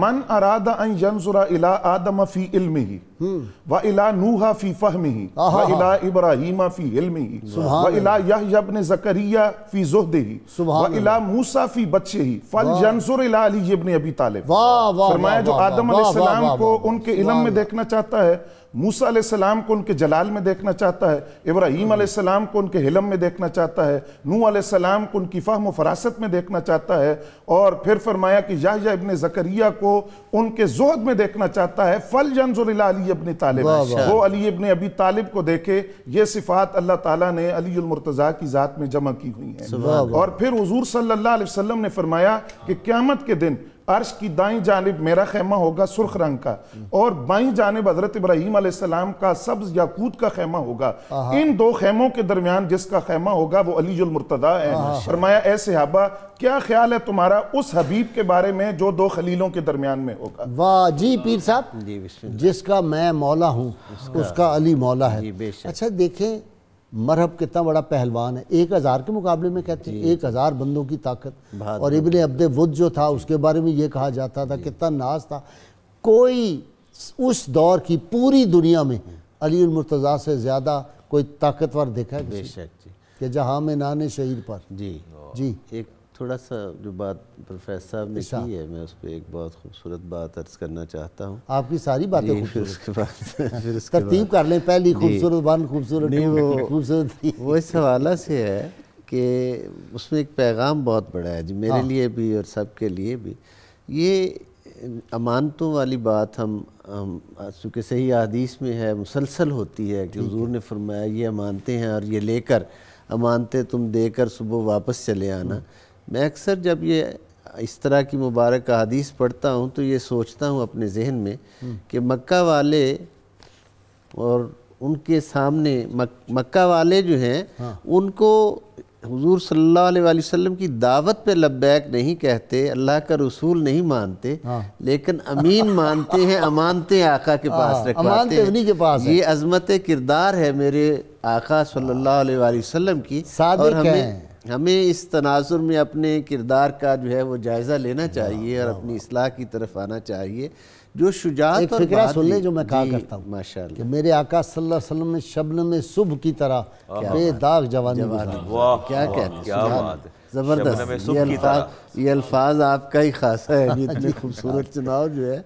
من اراد ان ينظر الى آدم فی علمہ وَإِلَى نوح فی فہمہ وَإِلى ابراہیم فی علمہ وَإِلى یحییٰ ابن زکریا فی زہدہ وَإِلى موسیٰ فی بچہ فَلْيَنظُرْ إِلَى علی ابن ابی طالب۔ فرمایا جو آدم علیہ السلام کو ان کے علم میں دیکھنا چاہتا ہے، موسیٰ علیہ السلام کو ان کے جلال میں دیکھنا چاہتا ہے، ابراہیم علیہ السلام کو ان کے حلم میں دیکھنا چاہتا ہے، نوح علیہ السلام کو ان کی فہم و فراست میں دیکھنا چاہتا ہے، اور پھر فرمایا کہ یحییٰ ابن زکریا کو ان کے زہد میں دیکھنا چاہتا ہے، فَلْيَنظُرْ إِلَى علی ابن طالب، وہ علی ابن ابی طالب کو دیکھے۔ یہ صفات اللہ تعالیٰ نے علی المرتضیٰ کی ذات میں جمع کی ہوئی ہیں۔ اور پھر حضور صلی اللہ علیہ وسلم نے فرمایا کہ قیامت کے دن عرش کی دائیں جانب میرا خیمہ ہوگا سرخ رنگ کا، اور بائیں جانب حضرت ابراہیم علیہ السلام کا سبز یاقوت کا خیمہ ہوگا، ان دو خیموں کے درمیان جس کا خیمہ ہوگا وہ علی المرتضیٰ ہے۔ فرمایا اے صحابہ کیا خیال ہے تمہارا اس حبیب کے بارے میں جو دو خلیلوں کے درمیان میں ہوگا؟ واہ جی پیر صاحب، جس کا میں مولا ہوں اس کا علی مولا ہے۔ اچھا دیکھیں مرحب کتنا بڑا پہلوان ہے، 1000 کے مقابلے میں کہتے ہیں 1000 بندوں کی طاقت، اور ابن عبد ود جو تھا اس کے بارے میں یہ کہا جاتا تھا کتنا ناز تھا۔ کوئی اس دور کی پوری دنیا میں علی المرتضیٰ سے زیادہ کوئی طاقتور دیکھا ہے بے شک جی کہ جہاں میں نان شہید پر جی ایک تھوڑا سا جو بات پروفیسر صاحب نے کی ہے میں اس پہ ایک بہت خوبصورت بات عرض کرنا چاہتا ہوں۔ آپ کی ساری باتیں خوبصورت ترتیب کر لیں، پہلی خوبصورت بات خوبصورت وہ اس حوالہ سے ہے کہ اس میں ایک پیغام بہت بڑا ہے جی میرے لیے بھی اور سب کے لیے بھی۔ یہ امانتوں والی بات ہم چونکہ صحیح حدیث میں ہے مسلسل ہوتی ہے کہ حضور نے فرمایا یہ امانتیں ہیں اور یہ لے کر امانتیں تم دے کر صبح واپس چلے آنا۔ میں اکثر جب یہ اس طرح کی مبارک احادیث پڑھتا ہوں تو یہ سوچتا ہوں اپنے ذہن میں کہ مکہ والے اور ان کے سامنے مکہ والے جو ہیں ان کو حضور صلی اللہ علیہ وسلم کی دعوت پہ لبیک نہیں کہتے، اللہ کا رسول نہیں مانتے، لیکن امین مانتے ہیں، امانتیں آقا کے پاس رکھواتے ہیں۔ یہ عظمت کردار ہے میرے آقا صلی اللہ علیہ وسلم کی، اور ہمیں اس تناظر میں اپنے کردار کا جو ہے وہ جائزہ لینا چاہیے اور اپنی اصلاح کی طرف آنا چاہیے۔ جو شجاعت ایک فکرہ سن لیں جو میں کہا کرتا ہوں ماشاءاللہ کہ میرے آقا صلی اللہ علیہ وسلم نے شبنم صبح کی طرح بے داغ جوانی گزاری۔ کیا کہنا زبردست، یہ الفاظ آپ کا ہی خاصا ہے جی، اتنے خوبصورت چناؤ جو ہے۔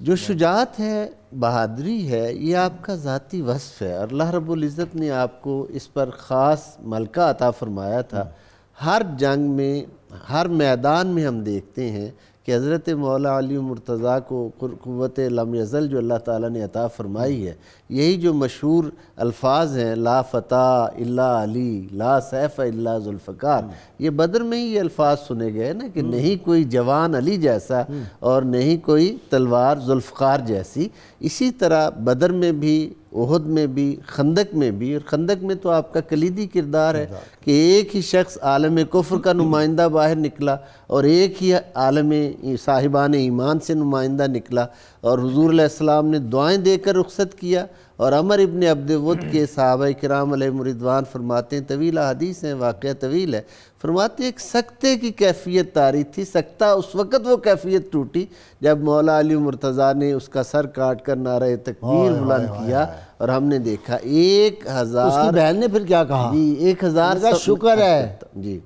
جو شجاعت ہے، بہادری ہے، یہ آپ کا ذاتی وصف ہے، اور اللہ رب العزت نے آپ کو اس پر خاص ملکہ عطا فرمایا تھا۔ ہر جنگ میں، ہر میدان میں ہم دیکھتے ہیں کہ حضرت مولا علی مرتضیٰ کو قوت لم یزل جو اللہ تعالیٰ نے عطا فرمائی ہے، یہی جو مشہور الفاظ ہیں لا فتح الا علی لا سیف الا ذوالفقار، یہ بدر میں ہی یہ الفاظ سنے گئے نا کہ نہیں کوئی جوان علی جیسا اور نہیں کوئی تلوار ذوالفقار جیسی۔ اسی طرح بدر میں بھی، احد میں بھی، خندق میں بھی، اور خندق میں تو آپ کا کلیدی کردار ہے کہ ایک ہی شخص عالم کفر کا نمائندہ باہر نکلا اور ایک ہی عالم صاحبان ایمان سے نمائندہ نکلا، اور حضور علیہ السلام نے دعائیں دے کر رخصت کیا، اور عمر ابن عبد ود کے صحابہ کرام علیہ رضوان فرماتے ہیں، طویل حدیث ہیں، واقعہ طویل ہے، فرماتے ہیں ایک سکتے کی کیفیت طاری تھی، سکتہ اس وقت وہ کیفیت ٹوٹی جب مولا علی مرتضیٰ نے اس کا سر کاٹ کر نعرہ تکبیر بلند کیا، اور ہم نے دیکھا 1000، اس کی بہن نے پھر کیا کہا جی 1000 کا شکر ہے جی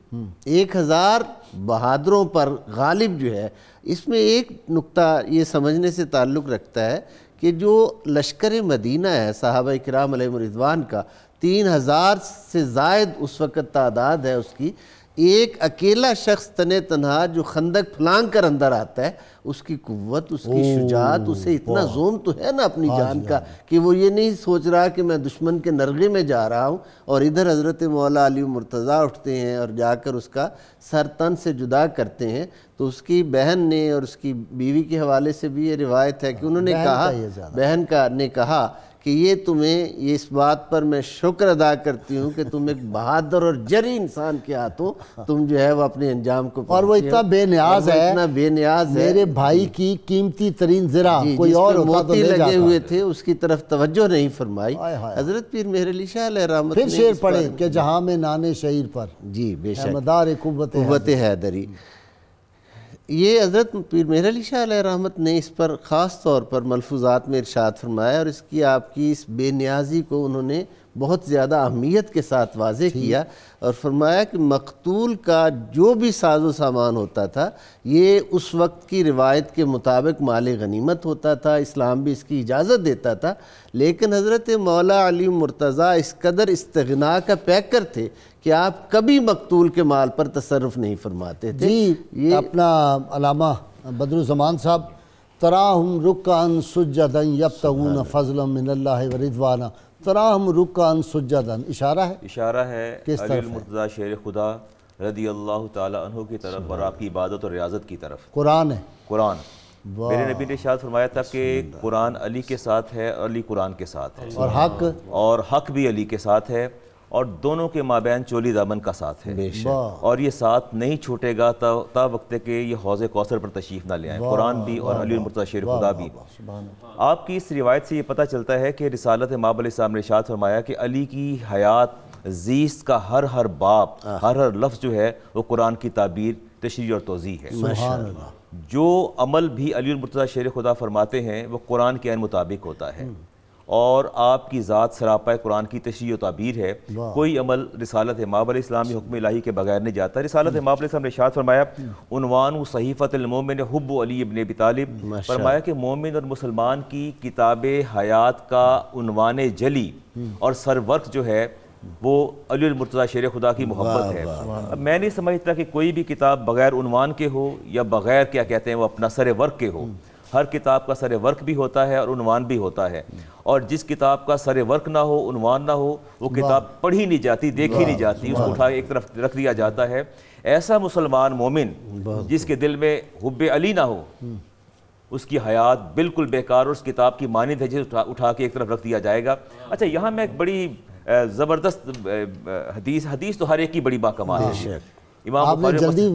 1000 بہادروں پر غالب جو ہے۔ اس میں ایک نقطہ یہ سمجھنے سے تعلق رکھتا ہے کہ جو لشکر مدینہ ہے صحابہ کرام علیہ رضوان کا، 3000 سے زائد اس وقت تعداد ہے اس کی، ایک اکیلا شخص تنے تنہا جو خندق پھلانگ کر اندر آتا ہے، اس کی قوت، اس کی شجاعت، اسے اتنا زوم تو ہے نا اپنی جان کا کہ وہ یہ نہیں سوچ رہا کہ میں دشمن کے نرغے میں جا رہا ہوں، اور ادھر حضرت مولا علی مرتضیٰ اٹھتے ہیں اور جا کر اس کا سر تن سے جدا کرتے ہیں۔ تو اس کی بہن نے اور اس کی بیوی کے حوالے سے بھی یہ روایت ہے کہ انہوں نے کہا، بہن کا نے کہا کہ یہ تمہیں یہ اس بات پر میں شکر ادا کرتی ہوں کہ تم ایک بہادر اور جری انسان کے ہاتھوں تم جو ہے وہ اپنے انجام کو اور وہ اتنا بے نیاز ہے، اتنا بے نیاز ہے، میرے بھائی کی قیمتی ترین زرہ کوئی جس اور پہ ہوتا تو موتی لے لگے جاتا۔ ہوئے تھے اس کی طرف توجہ نہیں فرمائی۔ ہائے ہائے۔ حضرت پیر مہر علی شاہ علیہ رحمت پھر نے شعر اس پر- پڑھے کہ جہاں میں نانے شعیر پر جی بے شک مدار قوت قوت حیدری، یہ حضرت پیر مہر علی شاہ علیہ رحمت نے اس پر خاص طور پر ملفوظات میں ارشاد فرمایا، اور اس کی آپ کی اس بے نیازی کو انہوں نے بہت زیادہ اہمیت کے ساتھ واضح کیا، اور فرمایا کہ مقتول کا جو بھی ساز و سامان ہوتا تھا یہ اس وقت کی روایت کے مطابق مال غنیمت ہوتا تھا، اسلام بھی اس کی اجازت دیتا تھا، لیکن حضرت مولا علی مرتضیٰ اس قدر استغنا کا پیکر تھے کہ آپ کبھی مقتول کے مال پر تصرف نہیں فرماتے تھے۔ جی اپنا علامہ بدر الزمان صاحب تراہم رکعن سجدن یبتغون فضلا من اللہ ورضوانا، تراہم رکعن سجدن اشارہ ہے، اشارہ ہے کس علی طرف ہے؟ المرتضیٰ شیر خدا رضی اللہ تعالی عنہ کی طرف اور آپ کی عبادت اور ریاضت کی طرف۔ قرآن ہے۔ قرآن، میرے نبی نے ارشاد فرمایا تھا کہ قرآن علی کے ساتھ ہے اور علی قرآن کے ساتھ ہے، اور حق اور حق بھی علی کے ساتھ ہے، اور دونوں کے مابین چولی دامن کا ساتھ ہے، اور یہ ساتھ نہیں چھوٹے گا تا وقت کہ یہ حوض کوثر پر تشریف نہ لے آئیں، قرآن بھی اور علی المرتضیٰ شیر خدا بھی۔ آپ کی اس روایت سے یہ پتہ چلتا ہے کہ رسالت مآب علیہ السلام نے ارشاد فرمایا کہ علی کی حیات زیست کا ہر باب، ہر لفظ جو ہے وہ قرآن کی تعبیر، تشریح اور توضیح ہے۔ سبحان اللہ۔ جو عمل بھی علی المرتضیٰ شیر خدا فرماتے ہیں وہ قرآن کے عین مطابق ہوتا ہے، اور آپ کی ذات سراپا قرآن کی تشریح و تعبیر ہے۔ کوئی عمل رسالت مآب علیہ السلام یا حکم الہی کے بغیر نہیں جاتا۔ رسالت مآب علیہ السلام نے ارشاد فرمایا عنوان صحیفۃ المومن حب علی ابن ابی طالب، فرمایا کہ مومن اور مسلمان کی کتاب حیات کا عنوان جلی اور سرورق جو ہے وہ علی المرتضیٰ شیر خدا کی محبت ہے۔ اب میں نہیں سمجھتا کہ کوئی بھی کتاب بغیر عنوان کے ہو یا بغیر کیا کہتے ہیں وہ اپنا سر ورق کے ہو۔ ہر کتاب کا سر ورق بھی ہوتا ہے اور عنوان بھی ہوتا ہے، اور جس کتاب کا سر ورق نہ ہو، عنوان نہ ہو، وہ کتاب پڑھی نہیں جاتی، دیکھی نہیں جاتی، اس کو اٹھا ایک طرف رکھ دیا جاتا ہے۔ ایسا مسلمان مومن جس کے دل میں حب علی نہ ہو، اس کی حیات بالکل بیکار اور اس کتاب کی مانند ہے جسے اٹھا کے ایک طرف رکھ دیا جائے گا۔ اچھا یہاں میں ایک بڑی زبردست حدیث تو ہر ایک کی بڑی باکمال ہے، امام آپ نے بخاری جلدی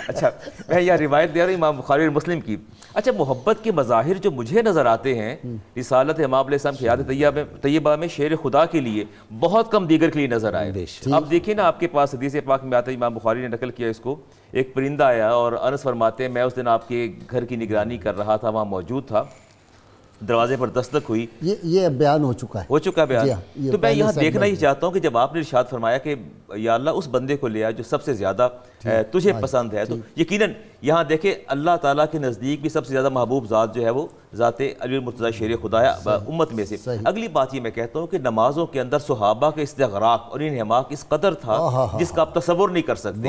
اچھا میں یہ روایت دے رہا ہوں امام بخاری اور مسلم کی۔ اچھا محبت کے مظاہر جو مجھے نظر آتے ہیں رسالت امام علیہ السلام کی حیات طیبہ میں شیر خدا کے لیے بہت کم دیگر کے لیے نظر آئے۔ اب دیکھیں نا آپ کے پاس حدیث پاک میں آتا ہے، امام بخاری نے نقل کیا اس کو، ایک پرندہ آیا اور انس فرماتے ہیں میں اس دن آپ کے گھر کی نگرانی کر رہا تھا، وہاں موجود تھا، دروازے پر دستک ہوئی، یہ بیان ہو چکا ہے، ہو چکا بیان۔ یہ تو میں یہاں پہلے دیکھنا ہی چاہتا ہوں کہ جب آپ نے ارشاد فرمایا کہ یا اللہ اس بندے کو لے آ جو سب سے زیادہ تجھے پسند ہے، تو یقیناً یہاں دیکھیں اللہ تعالیٰ کے نزدیک بھی سب سے زیادہ محبوب ذات جو ہے وہ ذات علی المرتضیٰ شیر خدا ہے امت میں سے۔ اگلی بات یہ میں کہتا ہوں کہ نمازوں کے اندر صحابہ کے استغراق اور انہماک اس قدر تھا جس کا آپ تصور نہیں کر سکتے۔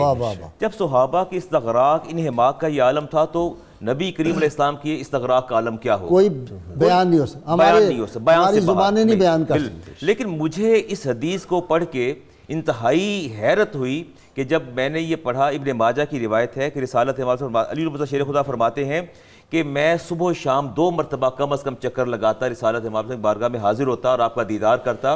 جب صحابہ کے استغراق انہماک کا یہ عالم تھا تو نبی کریم علیہ السلام کی استغراق کا عالم کیا ہو؟ کوئی بیان نہیں ہو سکتا، ہماری زبانیں نہیں بیان کر سکتی۔ لیکن مجھے اس حدیث کو پڑھ کے انتہائی حیرت ہوئی کہ جب میں نے یہ پڑھا، ابن ماجہ کی روایت ہے کہ رسالت علی المرتضیٰ شیر خدا فرماتے ہیں کہ میں صبح و شام 2 مرتبہ کم از کم چکر لگاتا، رسالت کی بارگاہ میں حاضر ہوتا اور آپ کا دیدار کرتا۔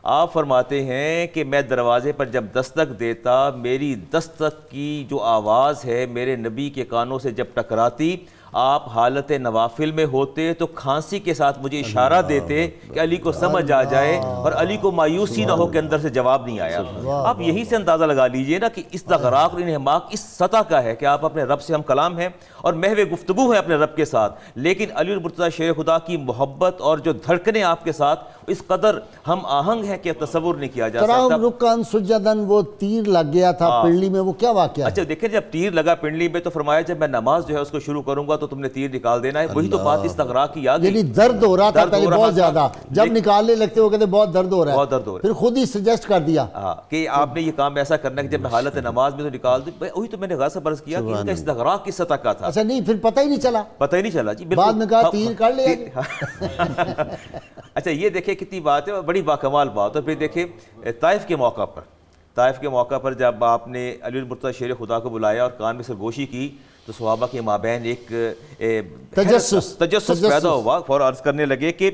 آپ فرماتے ہیں کہ میں دروازے پر جب دستک دیتا، میری دستک کی جو آواز ہے میرے نبی کے کانوں سے جب ٹکراتی، آپ حالت نوافل میں ہوتے تو کھانسی کے ساتھ مجھے اشارہ دیتے کہ علی کو سمجھ آ جائے، اور علی کو مایوسی نہ ہو کہ اندر سے جواب نہیں آیا۔ آپ یہی سے اندازہ لگا لیجئے نا کہ استغراق اور انہماک اس سطح کا ہے کہ آپ اپنے رب سے ہم کلام ہیں اور محو گفتگو ہے اپنے رب کے ساتھ، لیکن علی المرتضیٰ شیر خدا کی محبت اور جو دھڑکنے آپ کے ساتھ اس قدر ہم آہنگ ہیں کہ تصور نہیں کیا جا سکتا۔ رکن سجدن، وہ تیر لگ گیا تھا پنڈلی میں، وہ کیا واقعہ؟ اچھا دیکھیں جب تیر لگا پنڈلی میں تو فرمایا جب میں نماز جو ہے اس کو شروع کروں گا تو تم نے تیر نکال دینا ہے، وہی تو بات استغراق کی آ گئی۔ یعنی درد ہو رہا تھا پہلے بہت زیادہ، جب نکالنے لگتے وہ کہتے بہت درد ہو رہا ہے، بہت درد ہو رہا ہے، پھر خود ہی سجیسٹ کر دیا کہ آپ نے یہ کام ایسا کرنا ہے کہ جب میں حالت نماز میں تو نکال دوں۔ وہی تو میں نے غور سے برس کیا کہ ان کا استغراق کس سطح کا تھا۔ اچھا نہیں پھر پتہ ہی نہیں چلا، پتہ ہی نہیں چلا جی، بعد میں کہا تیر کر لیا۔ اچھا یہ دیکھیں کتنی بات ہے، بڑی باکمال بات ہے۔ پھر دیکھیں طائف کے موقع پر جب آپ نے علی المرتضیٰ شیر خدا کو بلایا اور کان میں سرگوشی کی تو صحابہ کے مابین ایک تجسس پیدا ہوا. فوراً عرض کرنے لگے کہ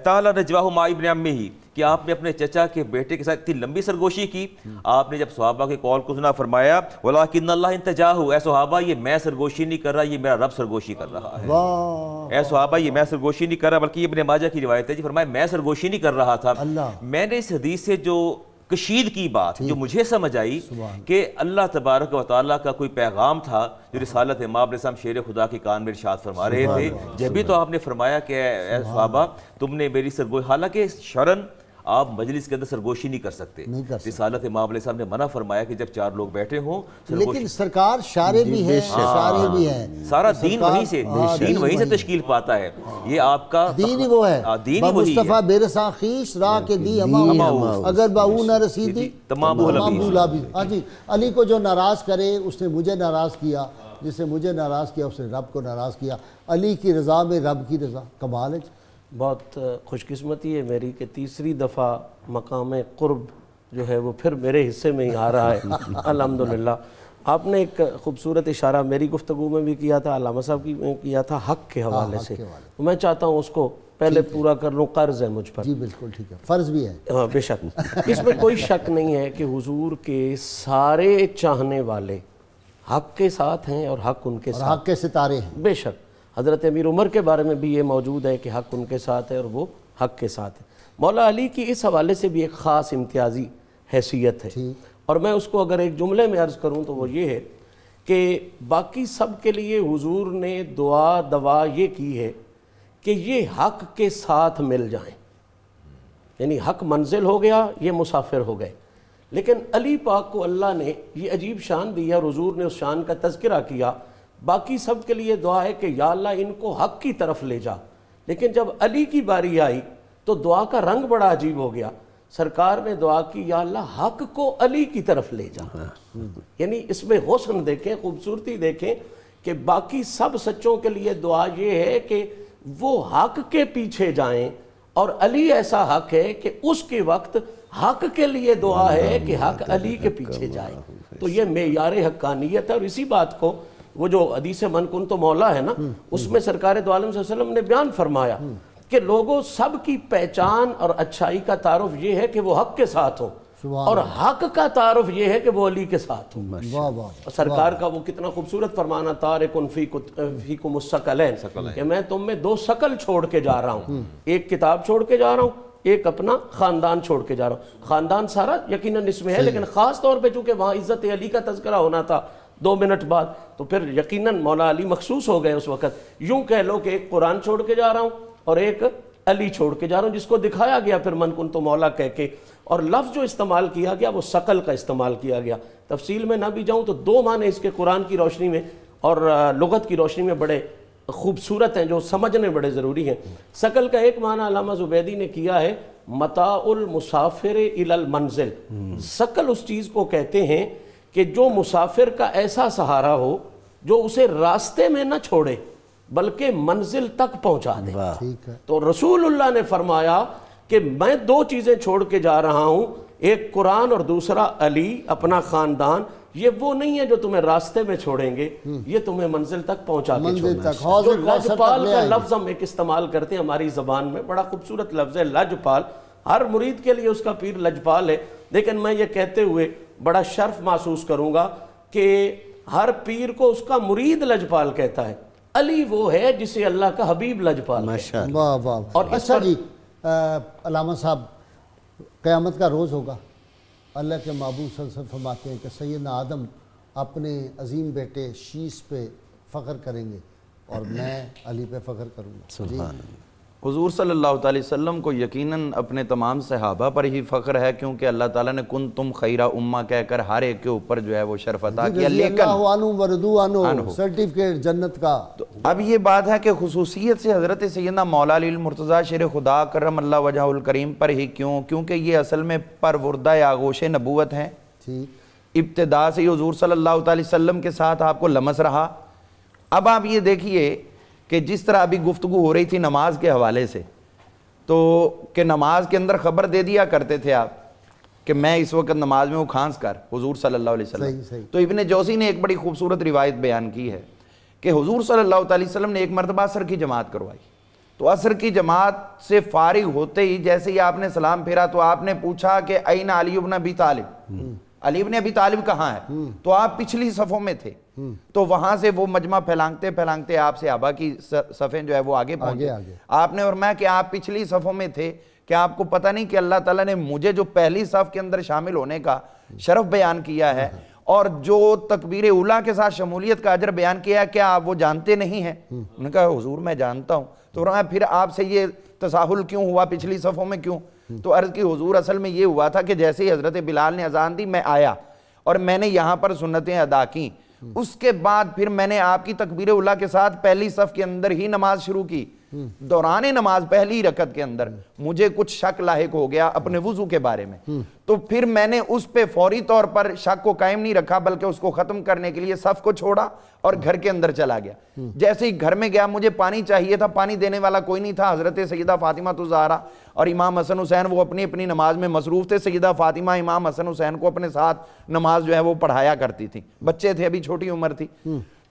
تعالیٰ نجواہ ما ابن عمہ، کہ آپ نے اپنے چچا کے بیٹے کے ساتھ اتنی لمبی سرگوشی کی. آپ نے جب صحابہ کے قول کو سنا فرمایا وَلَٰكِنَّ اللَّهَ انْتَجَاهُ، اے صحابہ یہ میں سرگوشی نہیں کر رہا، یہ میرا رب سرگوشی کر رہا ہے. اے صحابہ یہ میں سرگوشی نہیں کر رہا، بلکہ یہ ابن ماجہ کی روایت ہے جی، فرمایا میں سرگوشی نہیں کر رہا تھا. میں نے اس حدیث سے جو کشید کی بات جو مجھے سمجھ آئی کہ اللہ تبارک و تعالیٰ کا کوئی پیغام تھا جو رسالت امام علیہ السلام شیر خدا کے کان میں ارشاد فرما رہے تھے. جبھی تو آپ نے فرمایا کہ اے صحابہ تم نے میری سرگوشی، حالانکہ شرعاً آپ مجلس کے اندر سرگوشی نہیں کر سکتے. رسالت امام علیہ السلام نے منع فرمایا کہ جب 4 لوگ بیٹھے ہوں. لیکن سرکار شارع بھی ہیں، شارع بھی ہیں، سارا دین وہیں سے، دین وہیں سے تشکیل پاتا ہے. یہ آپ کا دین ہی وہ ہے. دین ہی وہی ہے. مصطفیٰ بیرساں خیش راہ کے دی ہماؤ، اگر باؤ نہ رسیدی تمام بھولا بھی. ہاں جی، علی کو جو ناراض کرے اس نے مجھے ناراض کیا، جس نے مجھے ناراض کیا اس نے رب کو ناراض کیا. علی کی رضا میں رب کی رضا. کمال ہے. بہت خوش قسمتی ہے میری کہ تیسری دفعہ مقام قرب جو ہے وہ پھر میرے حصے میں ہی آ رہا ہے الحمدللہ. آپ نے ایک خوبصورت اشارہ میری گفتگو میں بھی کیا تھا، علامہ صاحب کی میں کیا تھا، حق کے حوالے سے. میں چاہتا ہوں اس کو پہلے پورا کر لوں، قرض ہے مجھ پر. جی بالکل ٹھیک ہے، فرض بھی ہے. ہاں بے شک. اس میں کوئی شک نہیں ہے کہ حضور کے سارے چاہنے والے حق کے ساتھ ہیں اور حق ان کے ساتھ، حق کے ستارے ہیں. بے شک. حضرت امیر عمر کے بارے میں بھی یہ موجود ہے کہ حق ان کے ساتھ ہے اور وہ حق کے ساتھ ہے. مولا علی کی اس حوالے سے بھی ایک خاص امتیازی حیثیت ہے، اور میں اس کو اگر ایک جملے میں عرض کروں تو وہ یہ ہے کہ باقی سب کے لیے حضور نے دعا یہ کی ہے کہ یہ حق کے ساتھ مل جائیں. یعنی حق منزل ہو گیا، یہ مسافر ہو گئے. لیکن علی پاک کو اللہ نے یہ عجیب شان دی اور حضور نے اس شان کا تذکرہ کیا. باقی سب کے لیے دعا ہے کہ یا اللہ ان کو حق کی طرف لے جا. لیکن جب علی کی باری آئی تو دعا کا رنگ بڑا عجیب ہو گیا. سرکار نے دعا کی یا اللہ حق کو علی کی طرف لے جا. یعنی اس میں حسن دیکھیں، خوبصورتی دیکھیں کہ باقی سب سچوں کے لیے دعا یہ ہے کہ وہ حق کے پیچھے جائیں، اور علی ایسا حق ہے کہ اس کے وقت حق کے لیے دعا ہے کہ حق علی کے پیچھے جائے. تو یہ معیار حقانیت ہے. اور اسی بات کو وہ جو حدیث من کن تو مولا ہے نا، اس میں سرکار دو عالم صلی اللہ علیہ وسلم نے بیان فرمایا کہ لوگوں سب کی پہچان اور اچھائی کا تعارف یہ ہے کہ وہ حق کے ساتھ ہوں، اور حق کا تعارف یہ ہے کہ وہ علی کے ساتھ ہوں. سرکار کا وہ کتنا خوبصورت فرمانا، تارکن فیکم الثقلین، کہ میں تم میں 2 ثقل چھوڑ کے جا رہا ہوں. ایک کتاب چھوڑ کے جا رہا ہوں، ایک اپنا خاندان چھوڑ کے جا رہا ہوں. خاندان سارا یقیناً اس میں ہے، لیکن خاص طور پہ چونکہ وہاں عزت علی کا تذکرہ ہونا تھا 2 منٹ بعد، تو پھر یقیناً مولا علی مخصوص ہو گئے اس وقت. یوں کہہ لو کہ ایک قرآن چھوڑ کے جا رہا ہوں اور ایک علی چھوڑ کے جا رہا ہوں، جس کو دکھایا گیا پھر من کن تو مولا کہہ کے. اور لفظ جو استعمال کیا گیا وہ ثقل کا استعمال کیا گیا. تفصیل میں نہ بھی جاؤں تو 2 معنی اس کے قرآن کی روشنی میں اور لغت کی روشنی میں بڑے خوبصورت ہیں جو سمجھنے بڑے ضروری ہیں. ثقل کا ایک معنی علامہ زبیدی نے کیا ہے متاع المسافر الی المنزل. ثقل اس چیز کو کہتے ہیں کہ جو مسافر کا ایسا سہارا ہو جو اسے راستے میں نہ چھوڑے بلکہ منزل تک پہنچا دے. تو رسول اللہ نے فرمایا کہ میں 2 چیزیں چھوڑ کے جا رہا ہوں، ایک قرآن اور دوسرا علی اپنا خاندان. یہ وہ نہیں ہے جو تمہیں راستے میں چھوڑیں گے، یہ تمہیں منزل تک پہنچا کے چھوڑیں گے. جو لجپال کا لفظ ہم ایک استعمال کرتے ہیں ہماری زبان میں، بڑا خوبصورت لفظ ہے لجپال. ہر مرید کے لیے اس کا پیر لجپال ہے، لیکن میں یہ کہتے ہوئے بڑا شرف محسوس کروں گا کہ ہر پیر کو اس کا مرید لجپال کہتا ہے. علی وہ ہے جسے اللہ کا حبیب لجپال کہتا ہے. واہ واہ. اور اچھا جی علامہ صاحب، قیامت کا روز ہوگا، اللہ کے محبوب صلی اللہ علیہ وسلم فرماتے ہیں کہ سیدنا آدم اپنے عظیم بیٹے شیش پہ فخر کریں گے اور میں علی پہ فخر کروں گا. سبحان اللہ. حضور صلی اللہ علیہ وسلم کو یقیناً اپنے تمام صحابہ پر ہی فخر ہے، کیونکہ اللہ تعالیٰ نے کن تم خیرہ امہ کہہ کر ہر ایک کے اوپر جو ہے وہ شرف عطا کیا. لیکن سرٹیفکیٹ جنت کا. اب یہ بات ہے کہ خصوصیت سے حضرت سیدنا مولا علی المرتضیٰ شیر خدا کرم اللہ وجہ الکریم پر ہی کیوں؟ کیونکہ یہ اصل میں پروردہ آغوش نبوت ہیں. ابتدا سے حضور صلی اللہ علیہ وسلم کے ساتھ آپ کو لمس رہا. اب آپ یہ دیکھیے کہ جس طرح ابھی گفتگو ہو رہی تھی نماز کے حوالے سے، تو کہ نماز کے اندر خبر دے دیا کرتے تھے آپ کہ میں اس وقت نماز میں ہوں، کھانس کر حضور صلی اللہ علیہ وسلم. تو ابن جوزی نے ایک بڑی خوبصورت روایت بیان کی ہے کہ حضور صلی اللہ علیہ وسلم نے ایک مرتبہ عصر کی جماعت کروائی، تو عصر کی جماعت سے فارغ ہوتے ہی جیسے ہی آپ نے سلام پھیرا تو آپ نے پوچھا کہ این علی بن ابی طالب، علی بن ابی طالب کہاں ہے؟ تو آپ پچھلی صفوں میں تھے، تو وہاں سے وہ مجمع پھیلانگتے پھیلانگتے آپ صحابہ کی صفیں جو ہے وہ آگے پہنچے۔ آپ نے فرمایا کہ آپ پچھلی صفوں میں تھے، کہ آپ کو پتہ نہیں کہ اللہ تعالیٰ نے مجھے جو پہلی صف کے اندر شامل ہونے کا شرف بیان کیا ہے اور جو تکبیر اولیٰ کے ساتھ شمولیت کا اجر بیان کیا ہے، کیا آپ وہ جانتے نہیں ہیں؟ انہوں نے کہا حضور میں جانتا ہوں۔ تو فرمایا پھر آپ سے یہ تساہل کیوں ہوا، پچھلی صفوں میں کیوں؟ تو عرض کی حضور اصل میں یہ ہوا تھا کہ جیسے ہی حضرت بلال نے اذان دی میں آیا اور میں نے یہاں پر سنتیں ادا کیں، اس کے بعد پھر میں نے آپ کی تکبیر اولیٰ کے ساتھ پہلی صف کے اندر ہی نماز شروع کی۔ دوران نماز پہلی رکعت کے اندر مجھے کچھ شک لاحق ہو گیا اپنے وضو کے بارے میں، تو پھر میں نے اس پہ فوری طور پر شک کو قائم نہیں رکھا بلکہ اس کو ختم کرنے کے لیے صف کو چھوڑا اور گھر کے اندر چلا گیا۔ جیسے ہی گھر میں گیا مجھے پانی چاہیے تھا، پانی دینے والا کوئی نہیں تھا۔ حضرت سیدہ فاطمہ الزہرا اور امام حسن حسین وہ اپنی اپنی نماز میں مصروف تھے۔ سیدہ فاطمہ امام حسن حسین کو اپنے ساتھ نماز جو ہے وہ پڑھایا کرتی تھی، بچے تھے، ابھی چھوٹی عمر تھی۔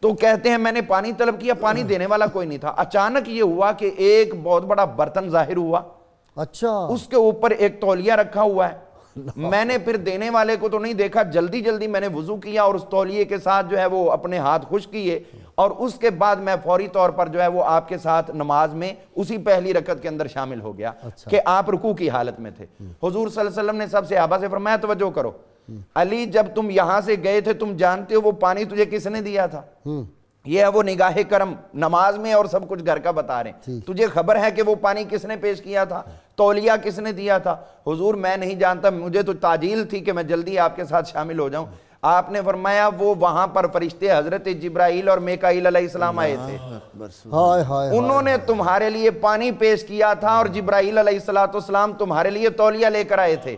تو کہتے ہیں میں نے پانی طلب کیا، پانی دینے والا کوئی نہیں تھا۔ اچانک یہ ہوا کہ ایک بہت بڑا برتن ظاہر ہوا، اچھا اس کے اوپر ایک تولیہ رکھا ہوا ہے۔ میں نے پھر دینے والے کو تو نہیں دیکھا، جلدی جلدی میں نے وضو کیا اور اس تولیے کے ساتھ جو ہے وہ اپنے ہاتھ خشک کیے، اور اس کے بعد میں فوری طور پر جو ہے وہ آپ کے ساتھ نماز میں اسی پہلی رکعت کے اندر شامل ہو گیا کہ آپ رکوع کی حالت میں تھے۔ حضور صلی اللہ علیہ وسلم نے سب صحابہ سے فرمایا توجہ کرو، علی جب تم یہاں سے گئے تھے تم جانتے ہو وہ پانی تجھے کس نے دیا تھا؟ یہ ہے وہ نگاہ کرم، نماز میں اور سب کچھ گھر کا بتا رہے ہیں، تجھے خبر ہے کہ وہ پانی کس نے پیش کیا تھا، تولیہ کس نے دیا تھا؟ حضور میں نہیں جانتا، مجھے تو تعجیل تھی کہ میں جلدی آپ کے ساتھ شامل ہو جاؤں۔ آپ نے فرمایا وہ وہاں پر فرشتے حضرت جبرائیل اور میکائیل علیہ السلام آئے تھے، انہوں نے تمہارے لیے پانی پیش کیا تھا اور جبرائیل علیہ السلام تمہارے لیے تولیہ لے کر آئے تھے،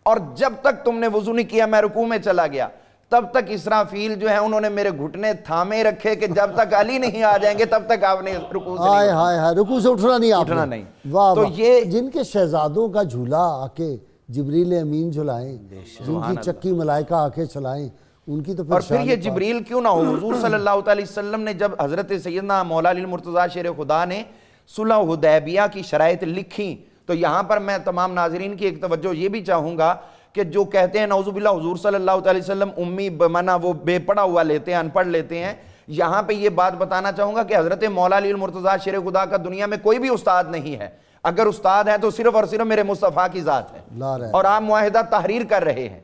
اور جب تک تم نے وضو نہیں کیا میں رکوع میں چلا گیا، تب تک اسرافیل جو ہے انہوں نے میرے گھٹنے تھامے رکھے کہ جب تک علی نہیں آ جائیں گے تب تک آپ نے رکوع سے رکوع سے اٹھنا نہیں، اٹھنا نہیں۔ تو یہ جن کے شہزادوں کا جھولا آ کے جبریل امین جھلائیں، جن کی چکی ملائکہ آ کے چلائیں، ان کی تو اور پھر یہ جبریل کیوں نہ ہو؟ حضور صلی اللہ علیہ وسلم نے جب حضرت سیدنا مولا علی المرتضیٰ شیر خدا نے صلح حدیبیہ کی شرائط لکھی، تو یہاں پر میں تمام ناظرین کی ایک توجہ یہ بھی چاہوں گا کہ جو کہتے ہیں نعوذ باللہ حضور صلی اللہ علیہ وسلم امی بمانا وہ بے پڑھا ہوا لیتے ہیں، ان پڑھ لیتے ہیں، یہاں پہ یہ بات بتانا چاہوں گا کہ حضرت مولا علی المرتضیٰ شیر خدا کا دنیا میں کوئی بھی استاد نہیں ہے، اگر استاد ہے تو صرف اور صرف میرے مصطفیٰ کی ذات ہے، اور آپ معاہدہ تحریر کر رہے ہیں۔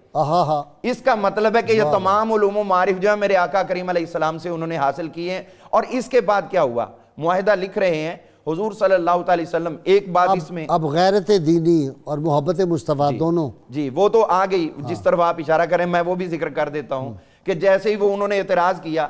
اس کا مطلب ہے کہ یہ تمام علوم و معارف جو ہے میرے آقا کریم علیہ السلام سے انہوں نے حاصل کیے ہیں۔ اور اس کے بعد کیا ہوا؟ معاہدہ لکھ رہے ہیں حضور صلی اللہ علیہ وسلم، ایک بات اس میں اب غیرت دینی اور محبت مصطفیٰ دونوں جی وہ تو آ گئی، جس طرف آپ اشارہ کریں میں وہ بھی ذکر کر دیتا ہوں کہ جیسے ہی وہ انہوں نے اعتراض کیا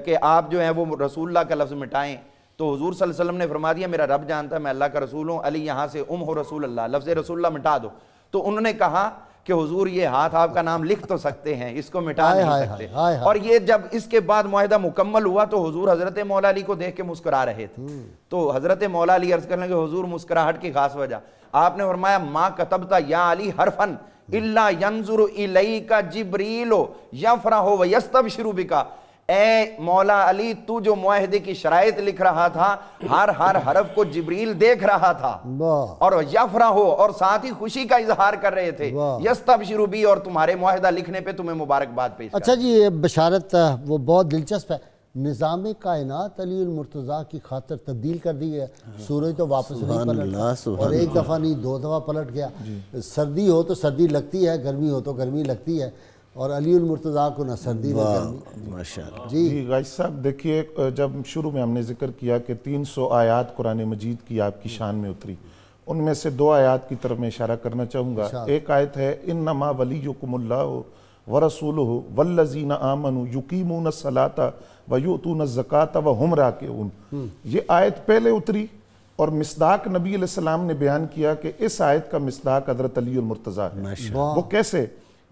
کہ آپ جو ہیں وہ رسول اللہ کا لفظ مٹائیں، تو حضور صلی اللہ علیہ وسلم نے فرما دیا میرا رب جانتا ہے میں اللہ کا رسول ہوں، علی یہاں سے ہو رسول اللہ، لفظ رسول اللہ مٹا دو۔ تو انہوں نے کہا کہ حضور یہ ہاتھ آپ کا نام لکھ تو سکتے ہیں، اس کو مٹا نہیں سکتے۔ اور یہ جب اس کے بعد معاہدہ مکمل ہوا تو حضور حضرت مولا علی کو دیکھ کے مسکرا رہے تھے، تو حضرت مولا علی عرض کرنے کہ حضور مسکراہٹ کی خاص وجہ، آپ نے فرمایا ما کتبتا یا علی حرفن الا ینظر الیک جبریل یفرح ویستبشر بک، اے مولا علی تو جو معاہدے کی شرائط لکھ رہا تھا ہر حرف کو جبریل دیکھ رہا تھا اور یفرح ہو اور ساتھ ہی خوشی کا اظہار کر رہے تھے، یستبشر بی اور تمہارے معاہدہ لکھنے پہ تمہیں مبارکباد پیش کر۔ اچھا جی یہ بشارت وہ بہت دلچسپ ہے، نظام کائنات علی المرتضیٰ کی خاطر تبدیل کر دی ہے، سورج تو واپس نہیں پلٹا اور ایک دفعہ نہیں 2 دفعہ پلٹ گیا، سردی ہو تو سردی لگتی ہے، گرمی ہو تو گرمی لگتی ہے، اور علی المرتضیٰ کو نہ سردی نہ گرمی۔ ماشاءاللہ جی غازی صاحب دیکھیے، جب شروع میں ہم نے ذکر کیا کہ 300 آیات قرآن مجید کی آپ کی شان میں اتری، ان میں سے 2 آیات کی طرف میں اشارہ کرنا چاہوں گا۔ ایک آیت ہے انما ولیکم اللہ ورسولہ والذین آمنوا یقیمون الصلاۃ ویؤتون الزکاۃ وہم راکعون۔ یہ آیت پہلے اتری اور مصداق نبی علیہ السلام نے بیان کیا کہ اس آیت کا مصداق حضرت علی المرتضیٰ ہے۔ وہ کیسے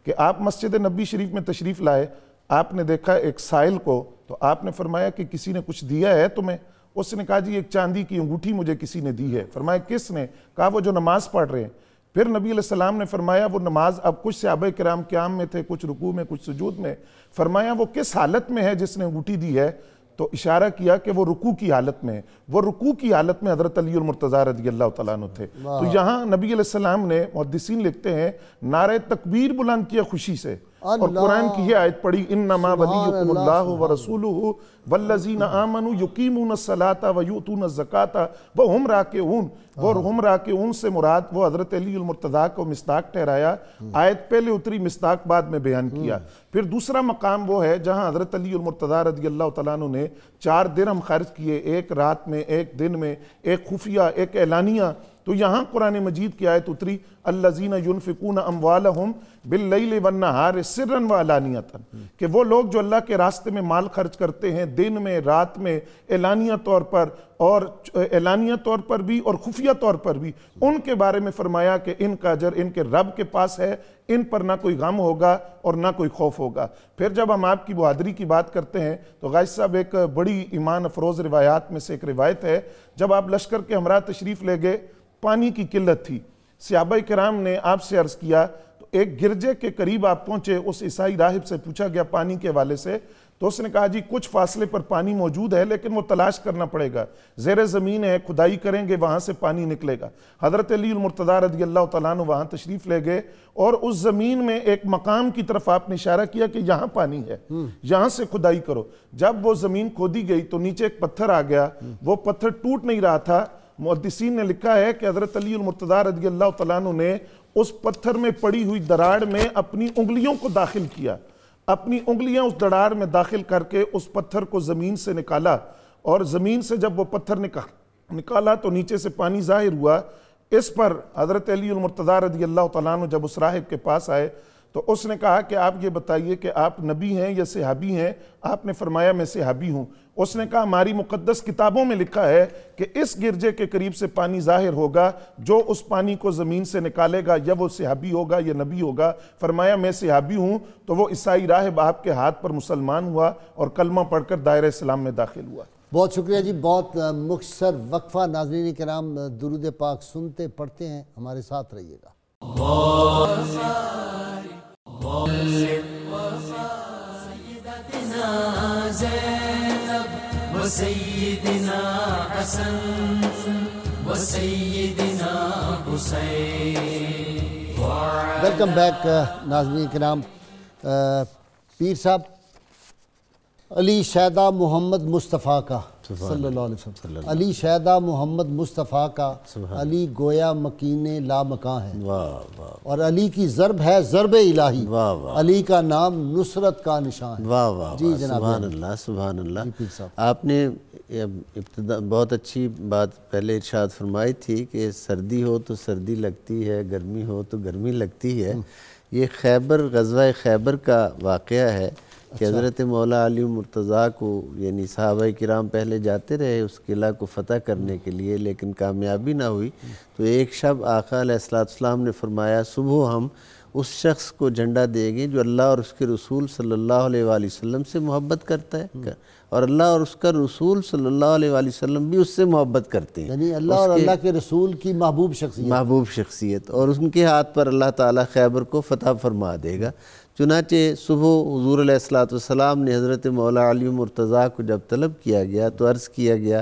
کہ آپ مسجد نبی شریف میں تشریف لائے، آپ نے دیکھا ایک سائل کو، تو آپ نے فرمایا کہ کسی نے کچھ دیا ہے تمہیں؟ اس نے کہا جی ایک چاندی کی انگوٹھی مجھے کسی نے دی ہے۔ فرمایا کس نے؟ کہا وہ جو نماز پڑھ رہے ہیں۔ پھر نبی علیہ السلام نے فرمایا وہ نماز، اب کچھ صحابہ کرام قیام میں تھے، کچھ رکوع میں، کچھ سجود میں، فرمایا وہ کس حالت میں ہے جس نے انگوٹھی دی ہے؟ تو اشارہ کیا کہ وہ رکوع کی حالت میں ہے. وہ رکوع کی حالت میں حضرت علی المرتضیٰ رضی اللہ تعالیٰ عنہ تھے. تو یہاں نبی علیہ السلام نے، محدثین لکھتے ہیں، نعرہ تکبیر بلند کیا خوشی سے، اور قرآن کی یہ آیت پڑھی انما ولیکم اللہ ورسولہ والذین آمنوا یقیمون الصلاۃ ویؤتون الزکاۃ وہم راکعون. وہ ہم راکعون سے مراد وہ حضرت علی المرتضیٰ کو مصداق ٹھہرایا. آیت پہلے اتری، مصداق بعد میں بیان کیا. پھر دوسرا مقام وہ ہے جہاں حضرت علی المرتضیٰ رضی اللہ تعالیٰ عنہ نے 4 درہم خرچ کیے، ایک رات میں، ایک دن میں، ایک خفیہ، ایک اعلانیہ. تو یہاں قرآن مجید کی آیت اتری الذین ینفقون اموالہم باللیل والنہار سرا وعلانیۃ، کہ وہ لوگ جو اللہ کے راستے میں مال خرچ کرتے ہیں دن میں، رات میں، اعلانیہ طور پر، اور اعلانیہ طور پر بھی اور خفیہ طور پر بھی، ان کے بارے میں فرمایا کہ ان کا اجر ان کے رب کے پاس ہے، ان پر نہ کوئی غم ہوگا اور نہ کوئی خوف ہوگا. پھر جب ہم آپ کی بہادری کی بات کرتے ہیں تو غازی صاحب ایک بڑی ایمان افروز روایات میں سے ایک روایت ہے، جب آپ لشکر کے ہمراہ تشریف لے گئے، پانی کی قلت تھی. صحابہ کرام نے آپ سے عرض کیا، تو ایک گرجے کے قریب آپ پہنچے، اس عیسائی راہب سے پوچھا گیا پانی کے حوالے سے، تو اس نے کہا جی کچھ فاصلے پر پانی موجود ہے لیکن وہ تلاش کرنا پڑے گا، زیر زمین ہے، کھدائی کریں گے وہاں سے پانی نکلے گا. حضرت علی المرتضیٰ رضی اللہ تعالیٰ عنہ وہاں تشریف لے گئے اور اس زمین میں ایک مقام کی طرف آپ نے اشارہ کیا کہ یہاں پانی ہے، یہاں سے کھدائی کرو. جب وہ زمین کھودی گئی تو نیچے ایک پتھر آ گیا، وہ پتھر ٹوٹ نہیں رہا تھا. محدثین نے لکھا ہے کہ حضرت علی المرتضیٰ رضی اللہ تعالیٰ عنہ نے اس پتھر میں پڑی ہوئی دراڑ میں اپنی انگلیوں کو داخل کیا، اپنی انگلیاں اس دراڑ میں داخل کر کے اس پتھر کو زمین سے نکالا، اور زمین سے جب وہ پتھر نکالا تو نیچے سے پانی ظاہر ہوا. اس پر حضرت علی المرتضیٰ رضی اللہ تعالیٰ عنہ جب اس راہب کے پاس آئے تو اس نے کہا کہ آپ یہ بتائیے کہ آپ نبی ہیں یا صحابی ہیں؟ آپ نے فرمایا میں صحابی ہوں. اس نے کہا ہماری مقدس کتابوں میں لکھا ہے کہ اس گرجے کے قریب سے پانی ظاہر ہوگا، جو اس پانی کو زمین سے نکالے گا یا وہ صحابی ہوگا یا نبی ہوگا. فرمایا میں صحابی ہوں. تو وہ عیسائی راہب آپ کے ہاتھ پر مسلمان ہوا اور کلمہ پڑھ کر دائرہ اسلام میں داخل ہوا. بہت شکریہ جی، بہت مختصر وقفہ. ناظرین کرام، درود پاک سنتے پڑھتے ہیں، ہمارے ساتھ رہیے گا. سیدتنا زینب وسیدنا حسن وسیدنا حسین. ویلکم بیک ناظرین کرام. پیر صاحب، علی شیدہ محمد مصطفیٰ کا صلی اللہ علیہ وسلم، علی شیدہ محمد مصطفیٰ کا، علی گویا مکین لا مکان ہے، اور علی کی ضرب ہے ضرب الہی، علی کا نام نصرت کا نشان ہے. واہ واہ، جی جناب، سبحان اللہ سبحان اللہ. آپ نے ابتدا بہت اچھی بات پہلے ارشاد فرمائی تھی کہ سردی ہو تو سردی لگتی ہے، گرمی ہو تو گرمی لگتی ہے. یہ خیبر، غزوہ خیبر کا واقعہ ہے کہ حضرت مولا علی مرتضیٰ کو، یعنی صحابہ کرام پہلے جاتے رہے اس قلعہ کو فتح کرنے کے لیے، لیکن کامیابی نہ ہوئی. تو ایک شب آقا علیہ السلام نے فرمایا صبح ہم اس شخص کو جھنڈا دیں گے جو اللہ اور اس کے رسول صلی اللہ علیہ وآلہ وسلم سے محبت کرتا ہے، اور اللہ اور اس کا رسول صلی اللہ علیہ وآلہ وسلم بھی اس سے محبت کرتے ہیں. یعنی اللہ اور اللہ کے رسول کی محبوب شخصیت، اور ان کے ہاتھ پر اللہ تعالیٰ خیبر کو فتح فرما دے گا. چنانچہ صبح حضور علیہ السلام نے حضرت مولا علی مرتضیٰ کو جب طلب کیا گیا تو عرض کیا گیا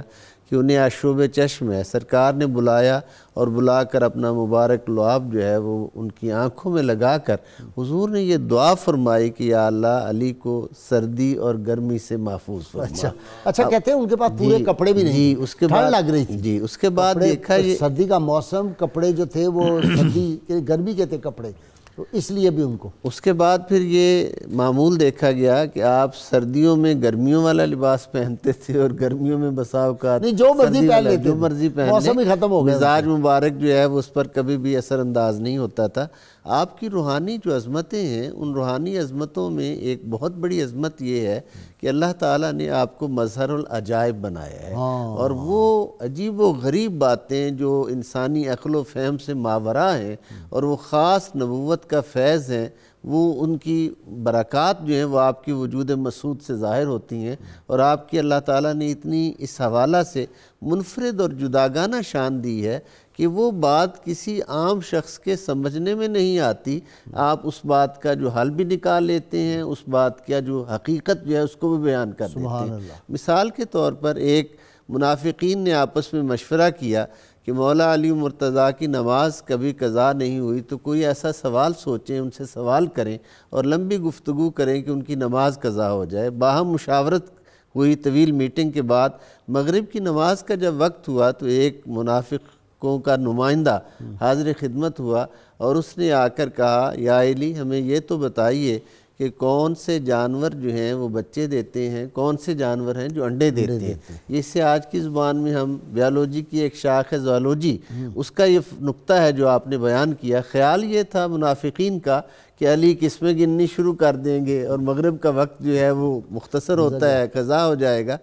کہ انہیں آشوب چشم ہے. سرکار نے بلایا اور بلا کر اپنا مبارک لعاب جو ہے وہ ان کی آنکھوں میں لگا کر حضور نے یہ دعا فرمائی کہ یا اللہ علی کو سردی اور گرمی سے محفوظ فرما. اچھا کہتے ہیں ان کے پاس پورے کپڑے بھی نہیں، جی اس کے بعد لگ رہی تھی. جی اس کے بعد دیکھا یہ سردی کا موسم، کپڑے جو تھے وہ سردی گرمی کے تھے کپڑے، تو اس لیے بھی ان کو. اس کے بعد پھر یہ معمول دیکھا گیا کہ آپ سردیوں میں گرمیوں والا لباس پہنتے تھے اور گرمیوں میں بسا اوقات جو مرضی پہن لیتے، جو مرضی پہن لیں، موسم ہی ختم ہو گیا. مزاج مبارک جو ہے وہ اس پر کبھی بھی اثر انداز نہیں ہوتا تھا. آپ کی روحانی جو عظمتیں ہیں، ان روحانی عظمتوں میں ایک بہت بڑی عظمت یہ ہے کہ اللہ تعالیٰ نے آپ کو مظہر العجائب بنایا ہے، اور وہ عجیب و غریب باتیں جو انسانی عقل و فہم سے ماورا ہیں اور وہ خاص نبوت کا فیض ہیں، وہ ان کی برکات جو ہیں وہ آپ کی وجود مسعود سے ظاہر ہوتی ہیں، اور آپ کی اللہ تعالیٰ نے اتنی اس حوالہ سے منفرد اور جداگانہ شان دی ہے کہ وہ بات کسی عام شخص کے سمجھنے میں نہیں آتی، آپ اس بات کا جو حل بھی نکال لیتے ہیں، اس بات کا جو حقیقت جو ہے اس کو بھی بیان کر دیتے ہیں۔ مثال کے طور پر ایک منافقین نے آپس میں مشورہ کیا کہ مولا علی مرتضیٰ کی نماز کبھی قضا نہیں ہوئی تو کوئی ایسا سوال سوچیں، ان سے سوال کریں اور لمبی گفتگو کریں کہ ان کی نماز قضا ہو جائے۔ باہم مشاورت ہوئی، طویل میٹنگ کے بعد مغرب کی نماز کا جب وقت ہوا تو ایک منافقوں کا نمائندہ حاضر خدمت ہوا اور اس نے آ کر کہا، یا علی ہمیں یہ تو بتائیے کہ کون سے جانور جو ہیں وہ بچے دیتے ہیں، کون سے جانور ہیں جو انڈے دیتے ہیں۔ اس سے آج کی زبان میں ہم بیالوجی کی ایک شاخ ہے زوالوجی، اس کا یہ نقطہ ہے جو آپ نے بیان کیا۔ خیال یہ تھا منافقین کا کہ علی کس میں گننی شروع کر دیں گے اور مغرب کا وقت جو ہے وہ مختصر ہوتا ہے، قضا ہو جائے گا۔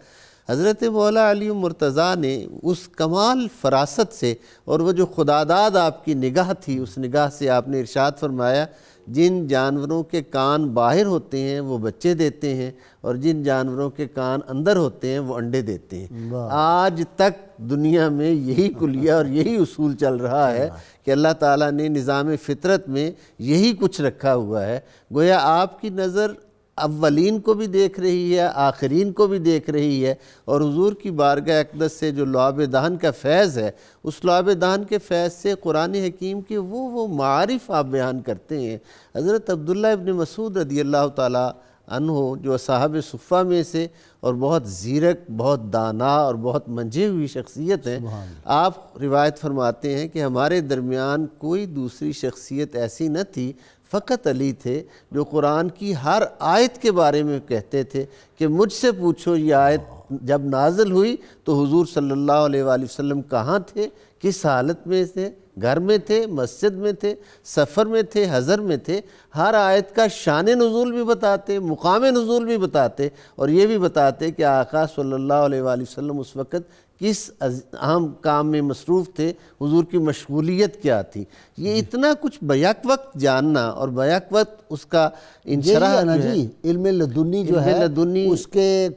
حضرت مولا علی مرتضیٰ نے اس کمال فراست سے اور وہ جو خداداد آپ کی نگاہ تھی، اس نگاہ سے آپ نے ارشاد فرمایا، جن جانوروں کے کان باہر ہوتے ہیں وہ بچے دیتے ہیں اور جن جانوروں کے کان اندر ہوتے ہیں وہ انڈے دیتے ہیں۔ آج تک دنیا میں یہی کلیہ اور یہی اصول چل رہا ہے کہ اللہ تعالیٰ نے نظام فطرت میں یہی کچھ رکھا ہوا ہے۔ گویا آپ کی نظر اولین کو بھی دیکھ رہی ہے، آخرین کو بھی دیکھ رہی ہے، اور حضور کی بارگاہ اقدس سے جو لعاب دہن کا فیض ہے، اس لعاب دہن کے فیض سے قرآن حکیم کے وہ معارف آپ بیان کرتے ہیں۔ حضرت عبداللہ ابن مسعود رضی اللہ تعالیٰ عنہ جو صحاب صفہ میں سے اور بہت زیرک، بہت دانا اور بہت منجھی ہوئی شخصیت ہیں، آپ روایت فرماتے ہیں کہ ہمارے درمیان کوئی دوسری شخصیت ایسی نہ تھی، فقط علی تھے جو قرآن کی ہر آیت کے بارے میں کہتے تھے کہ مجھ سے پوچھو یہ آیت جب نازل ہوئی تو حضور صلی اللہ علیہ وآلہ وسلم کہاں تھے، کس حالت میں تھے، گھر میں تھے، مسجد میں تھے، سفر میں تھے، حضر میں تھے، ہر آیت کا شان نزول بھی بتاتے، مقام نزول بھی بتاتے، اور یہ بھی بتاتے کہ آقا صلی اللہ علیہ وآلہ وسلم اس وقت کس اہم کام میں مصروف تھے، حضور کی مشغولیت کیا تھی۔ یہ اتنا کچھ بیک وقت جاننا اور بیک وقت اس کا انشراح جی علم لدنی جو ہے اس کے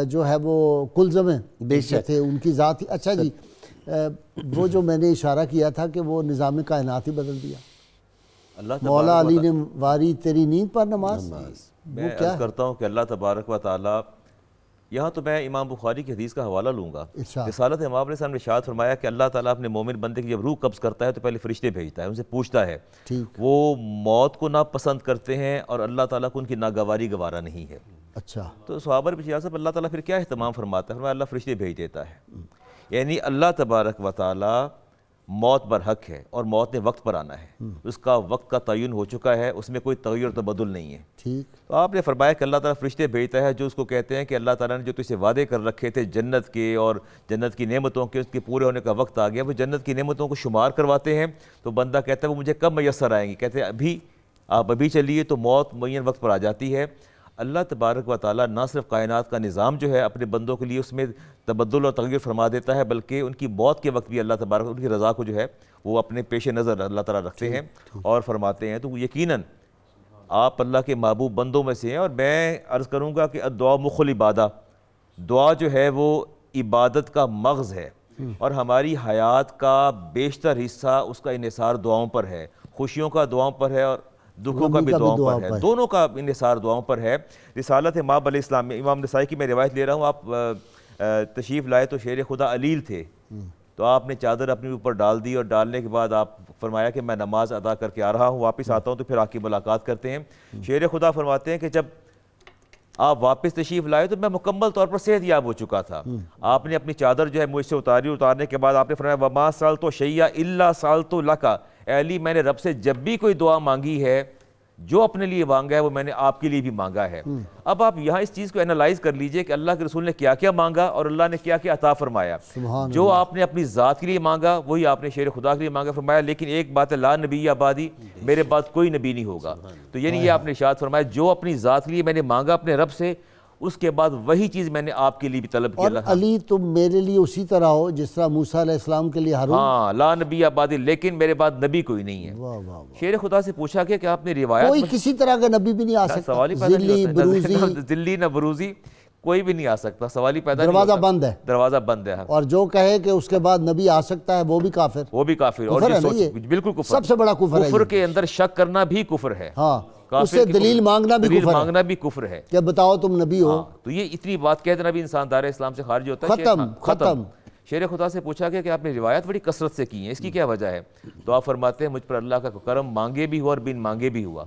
جو ہے وہ کلزمیں تھے ان کی ذات ہی۔ اچھا جی، وہ جو میں نے اشارہ کیا تھا کہ وہ نظام کائنات ہی بدل دیا، مولا علی نے واری تیری نیند پر نماز۔ میں عرض کرتا ہوں کہ اللہ تبارک و تعالی، یہاں تو میں امام بخاری کی حدیث کا حوالہ لوں گا۔ رسالت امام علیہ السلام نے ارشاد فرمایا کہ اللہ تعالیٰ اپنے مومن بندے کی جب روح قبض کرتا ہے تو پہلے فرشتے بھیجتا ہے، ان سے پوچھتا ہے، وہ موت کو ناپسند کرتے ہیں اور اللہ تعالیٰ کو ان کی ناگواری گوارا نہیں ہے۔ اچھا، تو صحابہ نے پوچھا صاحب اللہ تعالیٰ پھر کیا اہتمام فرماتا ہے؟ فرمایا اللہ فرشتے بھیج دیتا ہے، یعنی اللہ تبارک و تعالیٰ موت برحق ہے اور موت نے وقت پر آنا ہے، اس کا وقت کا تعین ہو چکا ہے، اس میں کوئی تغیر و تبدل نہیں ہے۔ تو آپ نے فرمایا کہ اللہ تعالیٰ فرشتے بھیجتا ہے جو اس کو کہتے ہیں کہ اللہ تعالیٰ نے جو تجھ سے وعدے کر رکھے تھے جنت کے اور جنت کی نعمتوں کے، اس کے پورے ہونے کا وقت آ گیا، وہ جنت کی نعمتوں کو شمار کرواتے ہیں۔ تو بندہ کہتا ہے وہ مجھے کب میسر آئیں گی؟ کہتے ہیں ابھی، آپ ابھی چلیے، تو موت معین وقت پر آ جاتی ہے۔ اللہ تبارک و تعالیٰ نہ صرف کائنات کا نظام جو ہے اپنے بندوں کے لیے اس میں تبدل اور تغیر فرما دیتا ہے، بلکہ ان کی موت کے وقت بھی اللہ تبارک ان کی رضا کو جو ہے وہ اپنے پیش نظر اللہ تعالیٰ رکھتے ہیں اور فرماتے ہیں۔ تو یقیناً آپ اللہ کے محبوب بندوں میں سے ہیں، اور میں عرض کروں گا کہ الدعاء مخ العبادہ، دعا جو ہے وہ عبادت کا مغز ہے، اور ہماری حیات کا بیشتر حصہ اس کا انحصار دعاؤں پر ہے، خوشیوں کا دعاؤں پر ہے اور دکھوں کا بھی دعاؤں پر ہے، دونوں کا انحصار دعاؤں پر ہے۔ رسالت امام علیہ السلام میں امام نسائی کی میں روایت لے رہا ہوں، آپ تشریف لائے تو شیر خدا علیل تھے، تو آپ نے چادر اپنے اوپر ڈال دی اور ڈالنے کے بعد آپ فرمایا کہ میں نماز ادا کر کے آ رہا ہوں، واپس آتا ہوں تو پھر آ کے ملاقات کرتے ہیں۔ شیر خدا فرماتے ہیں کہ جب آپ واپس تشریف لائے تو میں مکمل طور پر صحت یاب ہو چکا تھا۔ آپ نے اپنی چادر جو ہے مجھ سے اتاری، اتارنے کے بعد آپ نے فرمایا وما سألت شیئا الا سألت لک، اے علی میں نے رب سے جب بھی کوئی دعا مانگی ہے، جو اپنے لیے مانگا ہے وہ میں نے آپ کے لیے بھی مانگا ہے۔ اب آپ یہاں اس چیز کو انالائز کر لیجئے کہ اللہ کے رسول نے کیا کیا مانگا اور اللہ نے کیا کیا عطا فرمایا۔ جو آپ نے اپنی ذات کے لیے مانگا وہی آپ نے شیر خدا کے لیے مانگا، فرمایا لیکن ایک بات ہے لا نبی بعدی، میرے بعد کوئی نبی نہیں ہوگا۔ تو یعنی یہ آپ نے ارشاد فرمایا جو اپنی ذات کے لیے میں نے مانگا اپنے رب سے، اس کے بعد وہی چیز میں نے آپ کے لیے بھی طلب کی. اور علی تم میرے لیے اسی طرح ہو جس طرح موسیٰ علیہ السلام کے لیے ہارون. ہاں لا نبی بعدی، لیکن میرے بعد نبی کوئی نہیں ہے. واہ واہ. شیر خدا سے پوچھا گیا کہ آپ نے روایت کوئی کسی طرح کا نبی بھی نہیں آ سکتا. سوال ہی پیدا ذلی نہیں بروزی ہوتا، ذلی نہ بروزی کوئی بھی نہیں آ سکتا، سوال ہی پیدا نہیں دروازہ ہوتا. بند ہے. دروازہ بند ہے. اور جو کہے کہ اس کے بعد نبی آ سکتا ہے وہ بھی کافر. وہ بھی کافر. اور کفر ہے یہ نا یہ؟ بالکل کفر. سب سے بڑا کفر ہے کفر یہ. کے اندر شک کرنا بھی کفر ہے. ہاں کافر اس سے کی دلیل مانگنا بھی دلیل کفر ہے مانگنا بھی کفر ہے کہ بتاؤ تم نبی ہو. تو یہ اتنی بات کہہ دینا بھی انسان دار اسلام سے خارج ہوتا ہے. ختم. شیر خدا سے پوچھا گیا کہ آپ نے روایت بڑی کثرت سے کی ہیں، اس کی کیا وجہ ہے؟ تو آپ فرماتے ہیں مجھ پر اللہ کا کرم مانگے بھی ہوا اور بن مانگے بھی ہوا.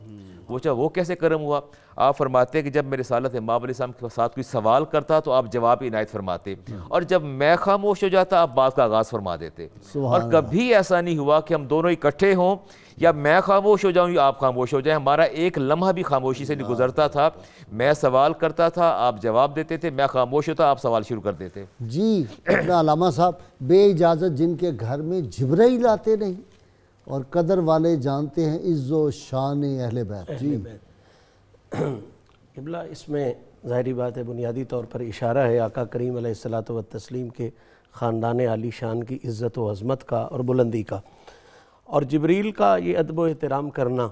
پوچھا وہ کیسے کرم ہوا؟ آپ فرماتے ہیں کہ جب میرے رسالت امام علیہ السلام کے ساتھ کوئی سوال کرتا تو آپ جواب عنایت فرماتے، اور جب میں خاموش ہو جاتا آپ بات کا آغاز فرما دیتے. اور کبھی ایسا نہیں ہوا کہ ہم دونوں اکٹھے ہوں، یا میں خاموش ہو جاؤں یا آپ خاموش ہو جائیں. ہمارا ایک لمحہ بھی خاموشی سے نہیں گزرتا تھا. میں سوال کرتا تھا آپ جواب دیتے تھے، میں خاموش ہوتا آپ سوال شروع کر دیتے. جی اپنا علامہ صاحب، بے اجازت جن کے گھر میں جبرائیل آتے نہیں اور قدر والے جانتے ہیں عز و شان اہل بیت. جی قبلہ اس میں ظاہری بات ہے بنیادی طور پر اشارہ ہے آقا کریم علیہ الصلوۃ والتسلیم کے خاندان عالی شان کی عزت و عظمت کا اور بلندی کا. اور جبریل کا یہ ادب و احترام کرنا،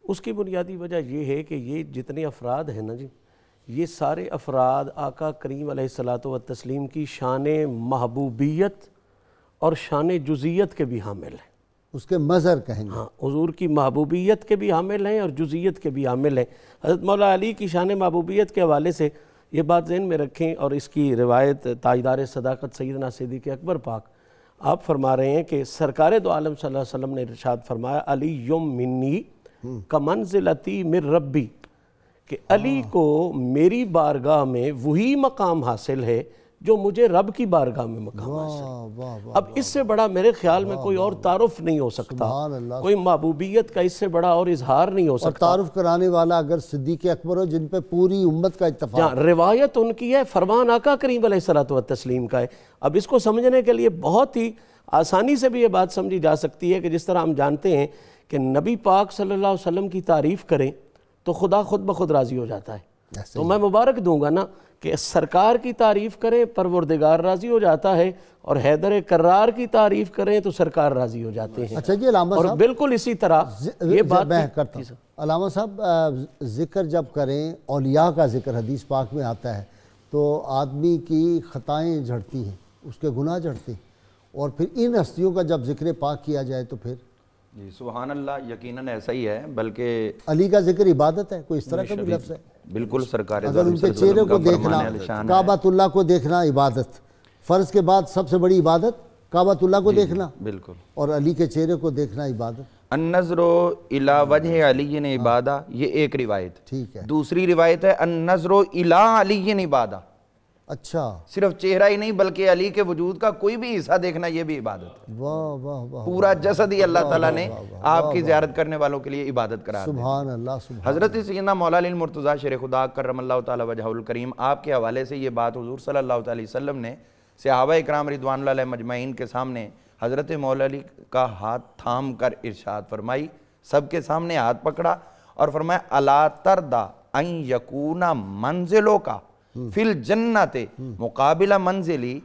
اس کی بنیادی وجہ یہ ہے کہ یہ جتنے افراد ہیں نا جی، یہ سارے افراد آقا کریم علیہ الصلوۃ والتسلیم کی شان محبوبیت اور شان جزیت کے بھی حامل ہیں. اس کے مظہر کہیں گے. ہاں، حضور کی محبوبیت کے بھی حامل ہیں اور جزیت کے بھی حامل ہیں. حضرت مولا علی کی شان محبوبیت کے حوالے سے یہ بات ذہن میں رکھیں، اور اس کی روایت تاجدار صداقت سیدنا صدیق اکبر پاک آپ فرما رہے ہیں کہ سرکار دو عالم صلی اللہ علیہ وسلم نے ارشاد فرمایا علی یم منی کمنزلتی من ربی، کہ علی کو میری بارگاہ میں وہی مقام حاصل ہے جو مجھے رب کی بارگاہ میں مقام حاصل ہے. اب اس سے بڑا میرے خیال میں کوئی اور تعارف نہیں ہو سکتا، کوئی محبوبیت کا اس سے بڑا اور اظہار نہیں ہو اور سکتا. تعارف کرانے والا اگر صدیق اکبر ہو جن پہ پوری امت کا اتفاق. جہاں روایت ان کی ہے، فرمان آقا کریم علیہ الصلوۃ والتسلیم کا ہے. اب اس کو سمجھنے کے لیے بہت ہی آسانی سے بھی یہ بات سمجھی جا سکتی ہے کہ جس طرح ہم جانتے ہیں کہ نبی پاک صلی اللہ علیہ وسلم کی تعریف کریں تو خدا خود بخود راضی ہو جاتا ہے. تو میں مبارک دوں گا نا کہ سرکار کی تعریف کریں پروردگار راضی ہو جاتا ہے، اور حیدر کرار کی تعریف کریں تو سرکار راضی ہو جاتے ہیں. اچھا جی علامہ اور صاحب، بالکل اسی طرح یہ بات میں کرتا ہوں. علامہ صاحب ذکر جب کریں اولیاء کا ذکر حدیث پاک میں آتا ہے تو آدمی کی خطائیں جھڑتی ہیں، اس کے گناہ جھڑتے ہیں، اور پھر ان ہستیوں کا جب ذکر پاک کیا جائے تو پھر جی سبحان اللہ، یقیناً ایسا ہی ہے. بلکہ علی کا ذکر عبادت ہے، کوئی اس طرح کا بھی لفظ ہے؟ بالکل سرکار اگر ان کے چہرے کو دیکھنا، کعبۃ اللہ کو دیکھنا عبادت، فرض کے بعد سب سے بڑی عبادت کعبۃ اللہ کو دیکھنا، بالکل، اور علی کے چہرے کو دیکھنا عبادت. النظر الی وجہ علی عبادہ، یہ ایک روایت. ٹھیک ہے. دوسری روایت ہے النظر الی علی عبادہ. اچھا، صرف چہرہ ہی نہیں بلکہ علی کے وجود کا کوئی بھی حصہ دیکھنا یہ بھی عبادت ہے. واہ واہ واہ. پورا جسد ہی اللہ تعالیٰ نے آپ کی زیارت کرنے والوں کے لیے عبادت قرار دیا. سبحان اللہ. سبحان حضرت سیدنا مولا علی المرتضیٰ شیر خدا کرم اللہ تعالیٰ وجہہ الکریم آپ کے حوالے سے یہ بات حضور صلی اللہ علیہ وسلم نے صحابہ اکرام رضوان اللہ علیہ مجمعین کے سامنے حضرت مولا علی کا ہاتھ تھام کر ارشاد فرمائی. سب کے سامنے ہاتھ پکڑا اور فرمایا الا ترضی ان یکون منزلوں کا فی الجنت مقابل منزلی،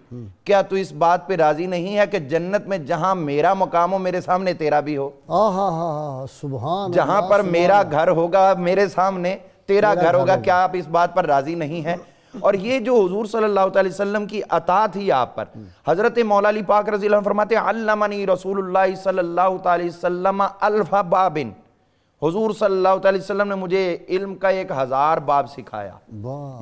کیا تو اس بات پہ راضی نہیں ہے کہ جنت میں جہاں میرا مقام ہو میرے سامنے تیرا بھی ہو؟ سبحان. جہاں پر میرا گھر ہوگا میرے سامنے تیرا گھر ہوگا، کیا آپ اس بات پر راضی نہیں ہیں؟ اور یہ جو حضور صلی اللہ علیہ وسلم کی عطا تھی آپ پر، حضرت مولا علی پاک رضی اللہ عنہ فرماتے ہیں علمنی رسول اللہ صلی اللہ علیہ وسلم الف باب، حضور صلی اللہ علیہ وسلم نے مجھے علم کا 1000 باب سکھایا.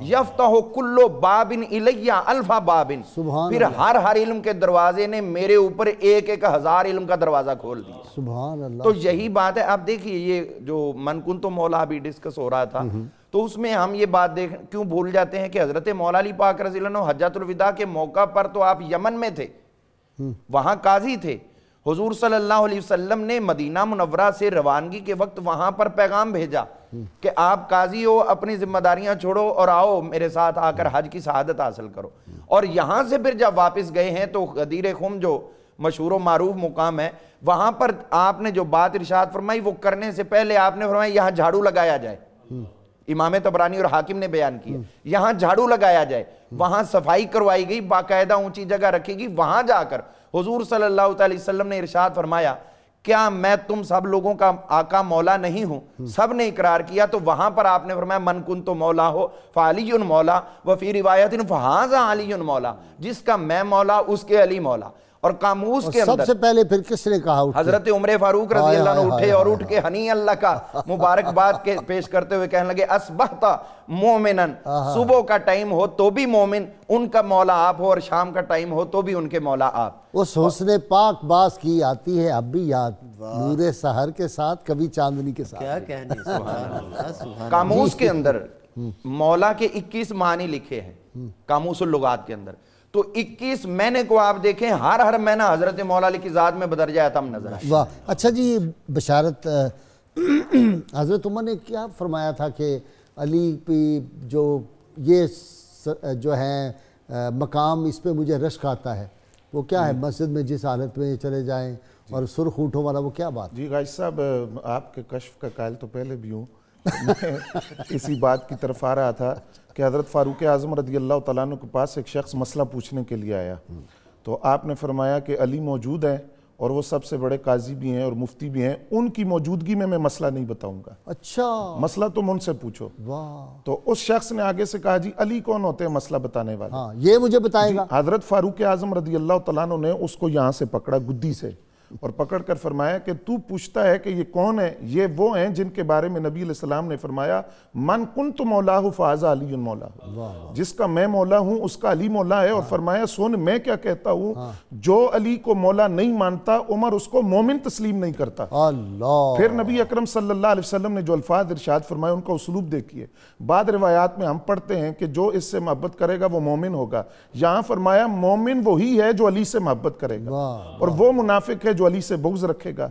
یفتح کل باب الی الف باب، پھر ہر علم کے دروازے نے میرے اوپر 1000 علم کا دروازہ کھول دیا. سبحان اللہ. تو یہی بات ہے. آپ دیکھیے یہ جو من کن تو مولا ابھی ڈسکس ہو رہا تھا، تو اس میں ہم یہ بات کیوں بھول جاتے ہیں کہ حضرت مولا علی پاک رضی اللہ عنہ حجۃ الوداع کے موقع پر تو آپ یمن میں تھے، وہاں قاضی تھے. حضور صلی اللہ علیہ وسلم نے مدینہ منورہ سے روانگی کے وقت وہاں پر پیغام بھیجا کہ آپ قاضی ہو، اپنی ذمہ داریاں چھوڑو اور آؤ میرے ساتھ آ کر حج کی شہادت حاصل کرو. اور یہاں سے پھر جب واپس گئے ہیں تو غدیر خم جو مشہور و معروف مقام ہے، وہاں پر آپ نے جو بات ارشاد فرمائی وہ کرنے سے پہلے آپ نے فرمایا یہاں جھاڑو لگایا جائے. امام طبرانی اور حاکم نے بیان کیا. یہاں جھاڑو لگایا جائے, وہاں صفائی کروائی گئی, باقاعدہ اونچی جگہ رکھی گئی, وہاں جا کر حضور صلی اللہ علیہ وسلم نے ارشاد فرمایا کیا میں تم سب لوگوں کا آقا مولا نہیں ہوں؟ سب نے اقرار کیا. تو وہاں پر آپ نے فرمایا من کنت مولا ہو فعلی مولا وفی روایت فہذا علی مولا, جس کا میں مولا اس کے علی مولا. اور قاموس کے اندر سب سے پہلے پھر کس نے کہا اٹھ کے؟ حضرت عمر فاروق رضی اللہ عنہ اٹھے اور اٹھ کے ہنی اللہ کا مبارکباد پیش کرتے ہوئے کہنے لگے اصبحت مومنن, صبح کا ٹائم ہو تو بھی مومن ان کا مولا آپ ہو, اور شام کا ٹائم ہو تو بھی ان کے مولا آپ. اس حسن پاک باز کی آتی ہے اب بھی یاد, نور سحر کے ساتھ کبھی چاندنی کے ساتھ. کیا کہنے, سبحان اللہ سبحان. قاموس کے اندر مولا کے 21 معنی لکھے ہیں قاموس اللغات کے اندر. تو 21 معنی کو آپ دیکھیں, ہر معنی حضرت مولا علی کی ذات میں بدرجہ عطم نظر آئے. واہ. اچھا جی, بشارت حضرت عمر نے کیا فرمایا تھا کہ علی پہ جو یہ جو ہے مقام, اس پہ مجھے رشک آتا ہے, وہ کیا ہے؟ مسجد میں جس حالت میں چلے جائیں اور سرخ اونٹوں والا, وہ کیا بات؟ جی غازی صاحب, آپ کے کشف کا قائل تو پہلے بھی ہوں. میں اسی بات کی طرف آ رہا تھا کہ حضرت فاروق اعظم رضی اللہ تعالیٰ عنہ کے پاس ایک شخص مسئلہ پوچھنے کے لیے آیا, تو آپ نے فرمایا کہ علی موجود ہیں اور وہ سب سے بڑے قاضی بھی ہیں اور مفتی بھی ہیں, ان کی موجودگی میں مسئلہ نہیں بتاؤں گا. اچھا, مسئلہ تم ان سے پوچھو. واہ. تو اس شخص نے آگے سے کہا جی علی کون ہوتے ہیں مسئلہ بتانے والے؟ ہاں, یہ مجھے بتائے گا. حضرت فاروق اعظم رضی اللہ تعالیٰ عنہ نے اس کو یہاں سے پکڑا, گدی سے, اور پکڑ کر فرمایا کہ تو پوچھتا ہے کہ یہ کون ہے؟ یہ وہ ہیں جن کے بارے میں نبی علیہ السلام نے فرمایا من کنت مولا فہذا علی مولا, جس کا میں مولا ہوں اس کا علی مولا ہے. اور فرمایا سن میں کیا کہتا ہوں, جو علی کو مولا نہیں مانتا عمر اس کو مومن تسلیم نہیں کرتا. اللہ. پھر نبی اکرم صلی اللہ علیہ وسلم نے جو الفاظ ارشاد فرمائے ان کا اسلوب دیکھیے. بعد روایات میں ہم پڑھتے ہیں کہ جو اس سے محبت کرے گا وہ مومن ہوگا. یہاں فرمایا مومن وہی ہے جو علی سے محبت کرے گا, اور وہ منافق ہے جو علی سے بغض رکھے گا.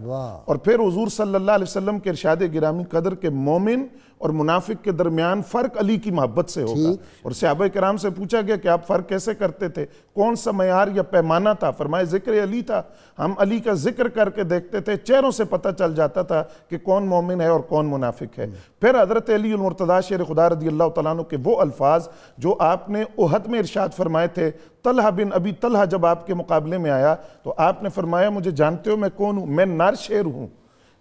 اور پھر حضور صلی اللہ علیہ وسلم کے ارشاد گرامی قدر کے مومن اور منافق کے درمیان فرق علی کی محبت سے ہوگا. اور صحابہ کرام سے پوچھا گیا کہ آپ فرق کیسے کرتے تھے, کون سا معیار یا پیمانہ تھا؟ فرمایا ذکر علی تھا, ہم علی کا ذکر کر کے دیکھتے تھے, چہروں سے پتہ چل جاتا تھا کہ کون مومن ہے اور کون منافق ہے. پھر حضرت علی المرتضیٰ شیر خدا رضی اللہ تعالیٰ عنہ کے وہ الفاظ جو آپ نے احد میں ارشاد فرمائے تھے, طلحہ بن ابی طلحہ جب آپ کے مقابلے میں آیا تو آپ نے فرمایا مجھے جانتے ہو میں کون ہوں؟ میں نر شیر ہوں.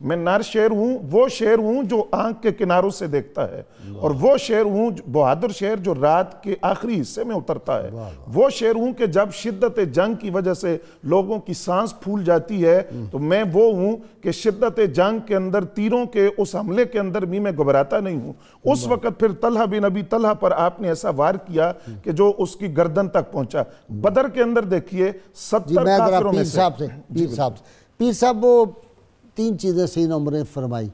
میں نر شیر ہوں, وہ شیر ہوں جو آنکھ کے کناروں سے دیکھتا ہے, اور وہ شیر ہوں بہادر شیر جو رات کے آخری حصے میں اترتا ہے. وہ شیر ہوں کہ جب شدت جنگ کی وجہ سے لوگوں کی سانس پھول جاتی ہے تو میں وہ ہوں کہ شدت جنگ کے اندر تیروں کے اس حملے کے اندر بھی میں گھبراتا نہیں ہوں. اس وقت پھر طلحہ بن ابی طلحہ پر آپ نے ایسا وار کیا کہ جو اس کی گردن تک پہنچا. بدر کے اندر دیکھیے 70 کافروں میں سے. پیر صاحب وہ 3 چیزیں سیدنا عمر نے فرمائی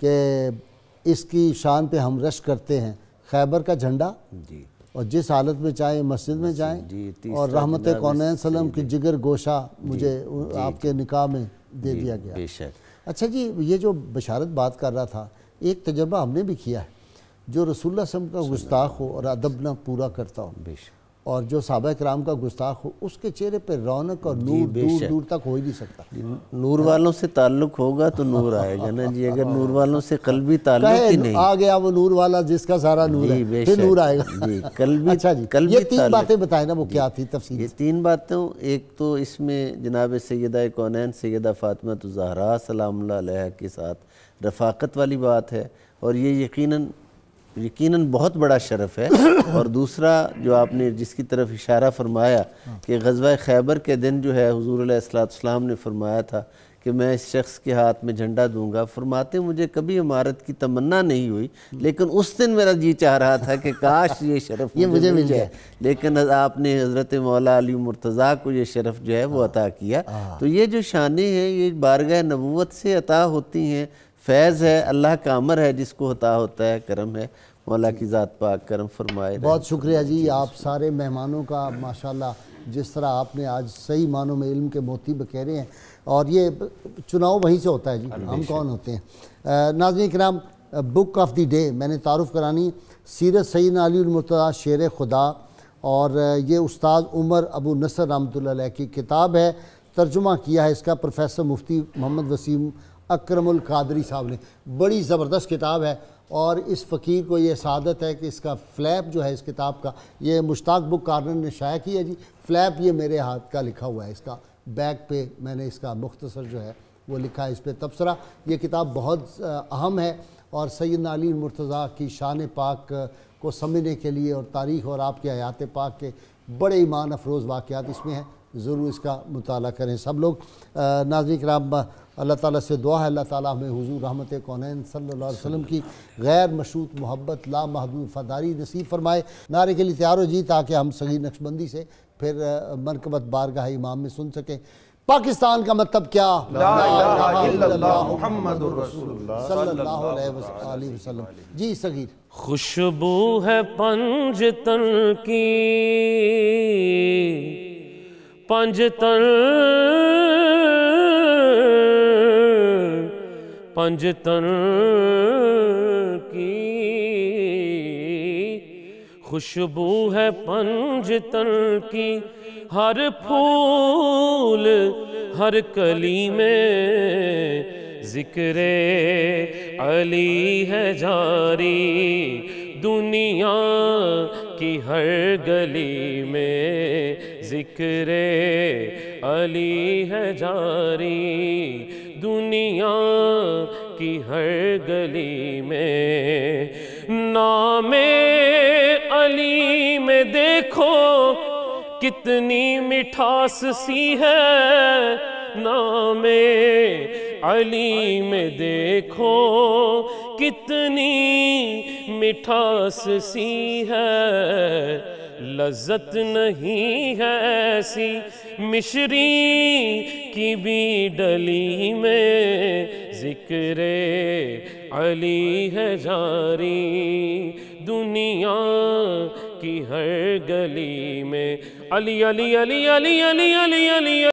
کہ اس کی شان پہ ہم رشک کرتے ہیں, خیبر کا جھنڈا, اور جس حالت میں چاہیں مسجد میں جائیں, اور رحمت کونین سلم کی جگر گوشہ مجھے آپ کے نکاح میں دے دیا گیا. اچھا جی, یہ جو بشارت بات کر رہا تھا, ایک تجربہ ہم نے بھی کیا ہے, جو رسول اللہ صلی اللہ علیہ وسلم کا گستاخ ہو اور ادب نہ پورا کرتا ہو, اور جو صحابہ کرام کا گستاخ ہو, اس کے چہرے پہ رونق اور نور دور دور تک ہو ہی نہیں سکتا. نور والوں سے تعلق ہوگا تو نور آئے گا نا جی, اگر نور والوں سے قلبی تعلق ہی نہیں, آ گیا وہ نور والا جس کا سارا نور ہے, پھر نور آئے گا جی. قلبی, اچھا جی, یہ 3 باتیں بتائیں نا, وہ کیا تھی تفصیل؟ یہ 3 باتیں, ایک تو اس میں جناب سیدہ کونین سیدہ فاطمہ الزہراء سلام اللہ علیہ کے ساتھ رفاقت والی بات ہے, اور یہ یقیناً بہت بڑا شرف ہے. اور دوسرا جو آپ نے جس کی طرف اشارہ فرمایا کہ غزوہ خیبر کے دن جو ہے حضور علیہ السلام نے فرمایا تھا کہ میں اس شخص کے ہاتھ میں جھنڈا دوں گا. فرماتے مجھے کبھی امارت کی تمنا نہیں ہوئی, لیکن اس دن میرا جی چاہ رہا تھا کہ کاش یہ شرف مجھے مل جائے, لیکن آپ نے حضرت مولا علی مرتضیٰ کو یہ شرف جو ہے وہ عطا کیا. تو یہ جو شانیں ہیں یہ بارگاہ نبوت سے عطا ہوتی ہیں, فیض ہے, اللہ کا امر ہے جس کو عطا ہوتا ہے, کرم ہے, مولا کی ذات پاک کرم فرمائے. بہت شکریہ جی آپ سارے مہمانوں کا, ماشاءاللہ جس طرح آپ نے آج صحیح معنوں میں علم کے موتی بکھیرے ہیں, اور یہ چناؤ وہیں سے ہوتا ہے جی, ہم کون ہوتے ہیں. ناظرین کرام, بک آف دی ڈے میں نے تعارف کرانی, سیرت سیدنا علی المرتضیٰ شیر خدا, اور یہ استاد عمر ابو نصر رحمۃ اللہ علیہ کی کتاب ہے, ترجمہ کیا ہے اس کا پروفیسر مفتی محمد وسیم اکرم القادری صاحب نے. بڑی زبردست کتاب ہے, اور اس فقیر کو یہ سعادت ہے کہ اس کا فلیپ جو ہے اس کتاب کا، یہ مشتاق بک کارنر نے شائع کیا جی، فلیپ یہ میرے ہاتھ کا لکھا ہوا ہے، اس کا بیک پہ میں نے اس کا مختصر جو ہے وہ لکھا ہے، اس پہ تبصرہ۔ یہ کتاب بہت اہم ہے اور سیدنا علی مرتضیٰ کی شان پاک کو سمجھنے کے لیے اور تاریخ اور آپ کے حیات پاک کے بڑے ایمان افروز واقعات اس میں ہیں، ضرور اس کا مطالعہ کریں سب لوگ۔ ناظرین کرام، اللہ تعالیٰ سے دعا ہے اللہ تعالیٰ ہمیں حضور رحمت کونین صلی اللہ علیہ وسلم کی غیر مشروط محبت، لا محدود وفاداری نصیب فرمائے۔ نعرے کے لیے تیار ہو جی تاکہ ہم صغیر نقشبندی سے پھر منقبت بارگاہ امام میں سن سکیں۔ پاکستان کا مطلب کیا؟ لا الہ الا اللہ محمد رسول اللہ صلی اللہ علیہ وسلم۔ جی صغیر۔ خوشبو ہے پنجتن کی، پنجتن کی خوشبو ہے پنجتن کی، ہر پھول ہر کلی میں ذکر علی ہے جاری، دنیا کی ہر گلی میں ذکر علی ہے جاری، دنیا کی ہر گلی میں۔ نام علی میں دیکھو کتنی مٹھاس سی ہے، نام علی میں دیکھو کتنی مٹھاس سی ہے، لذت نہیں ہے ایسی مشری کی بھی ڈلی میں، ذکر علی ہے جاری، دنیا کی ہر گلی میں۔ علی علی علی علی علی علی علی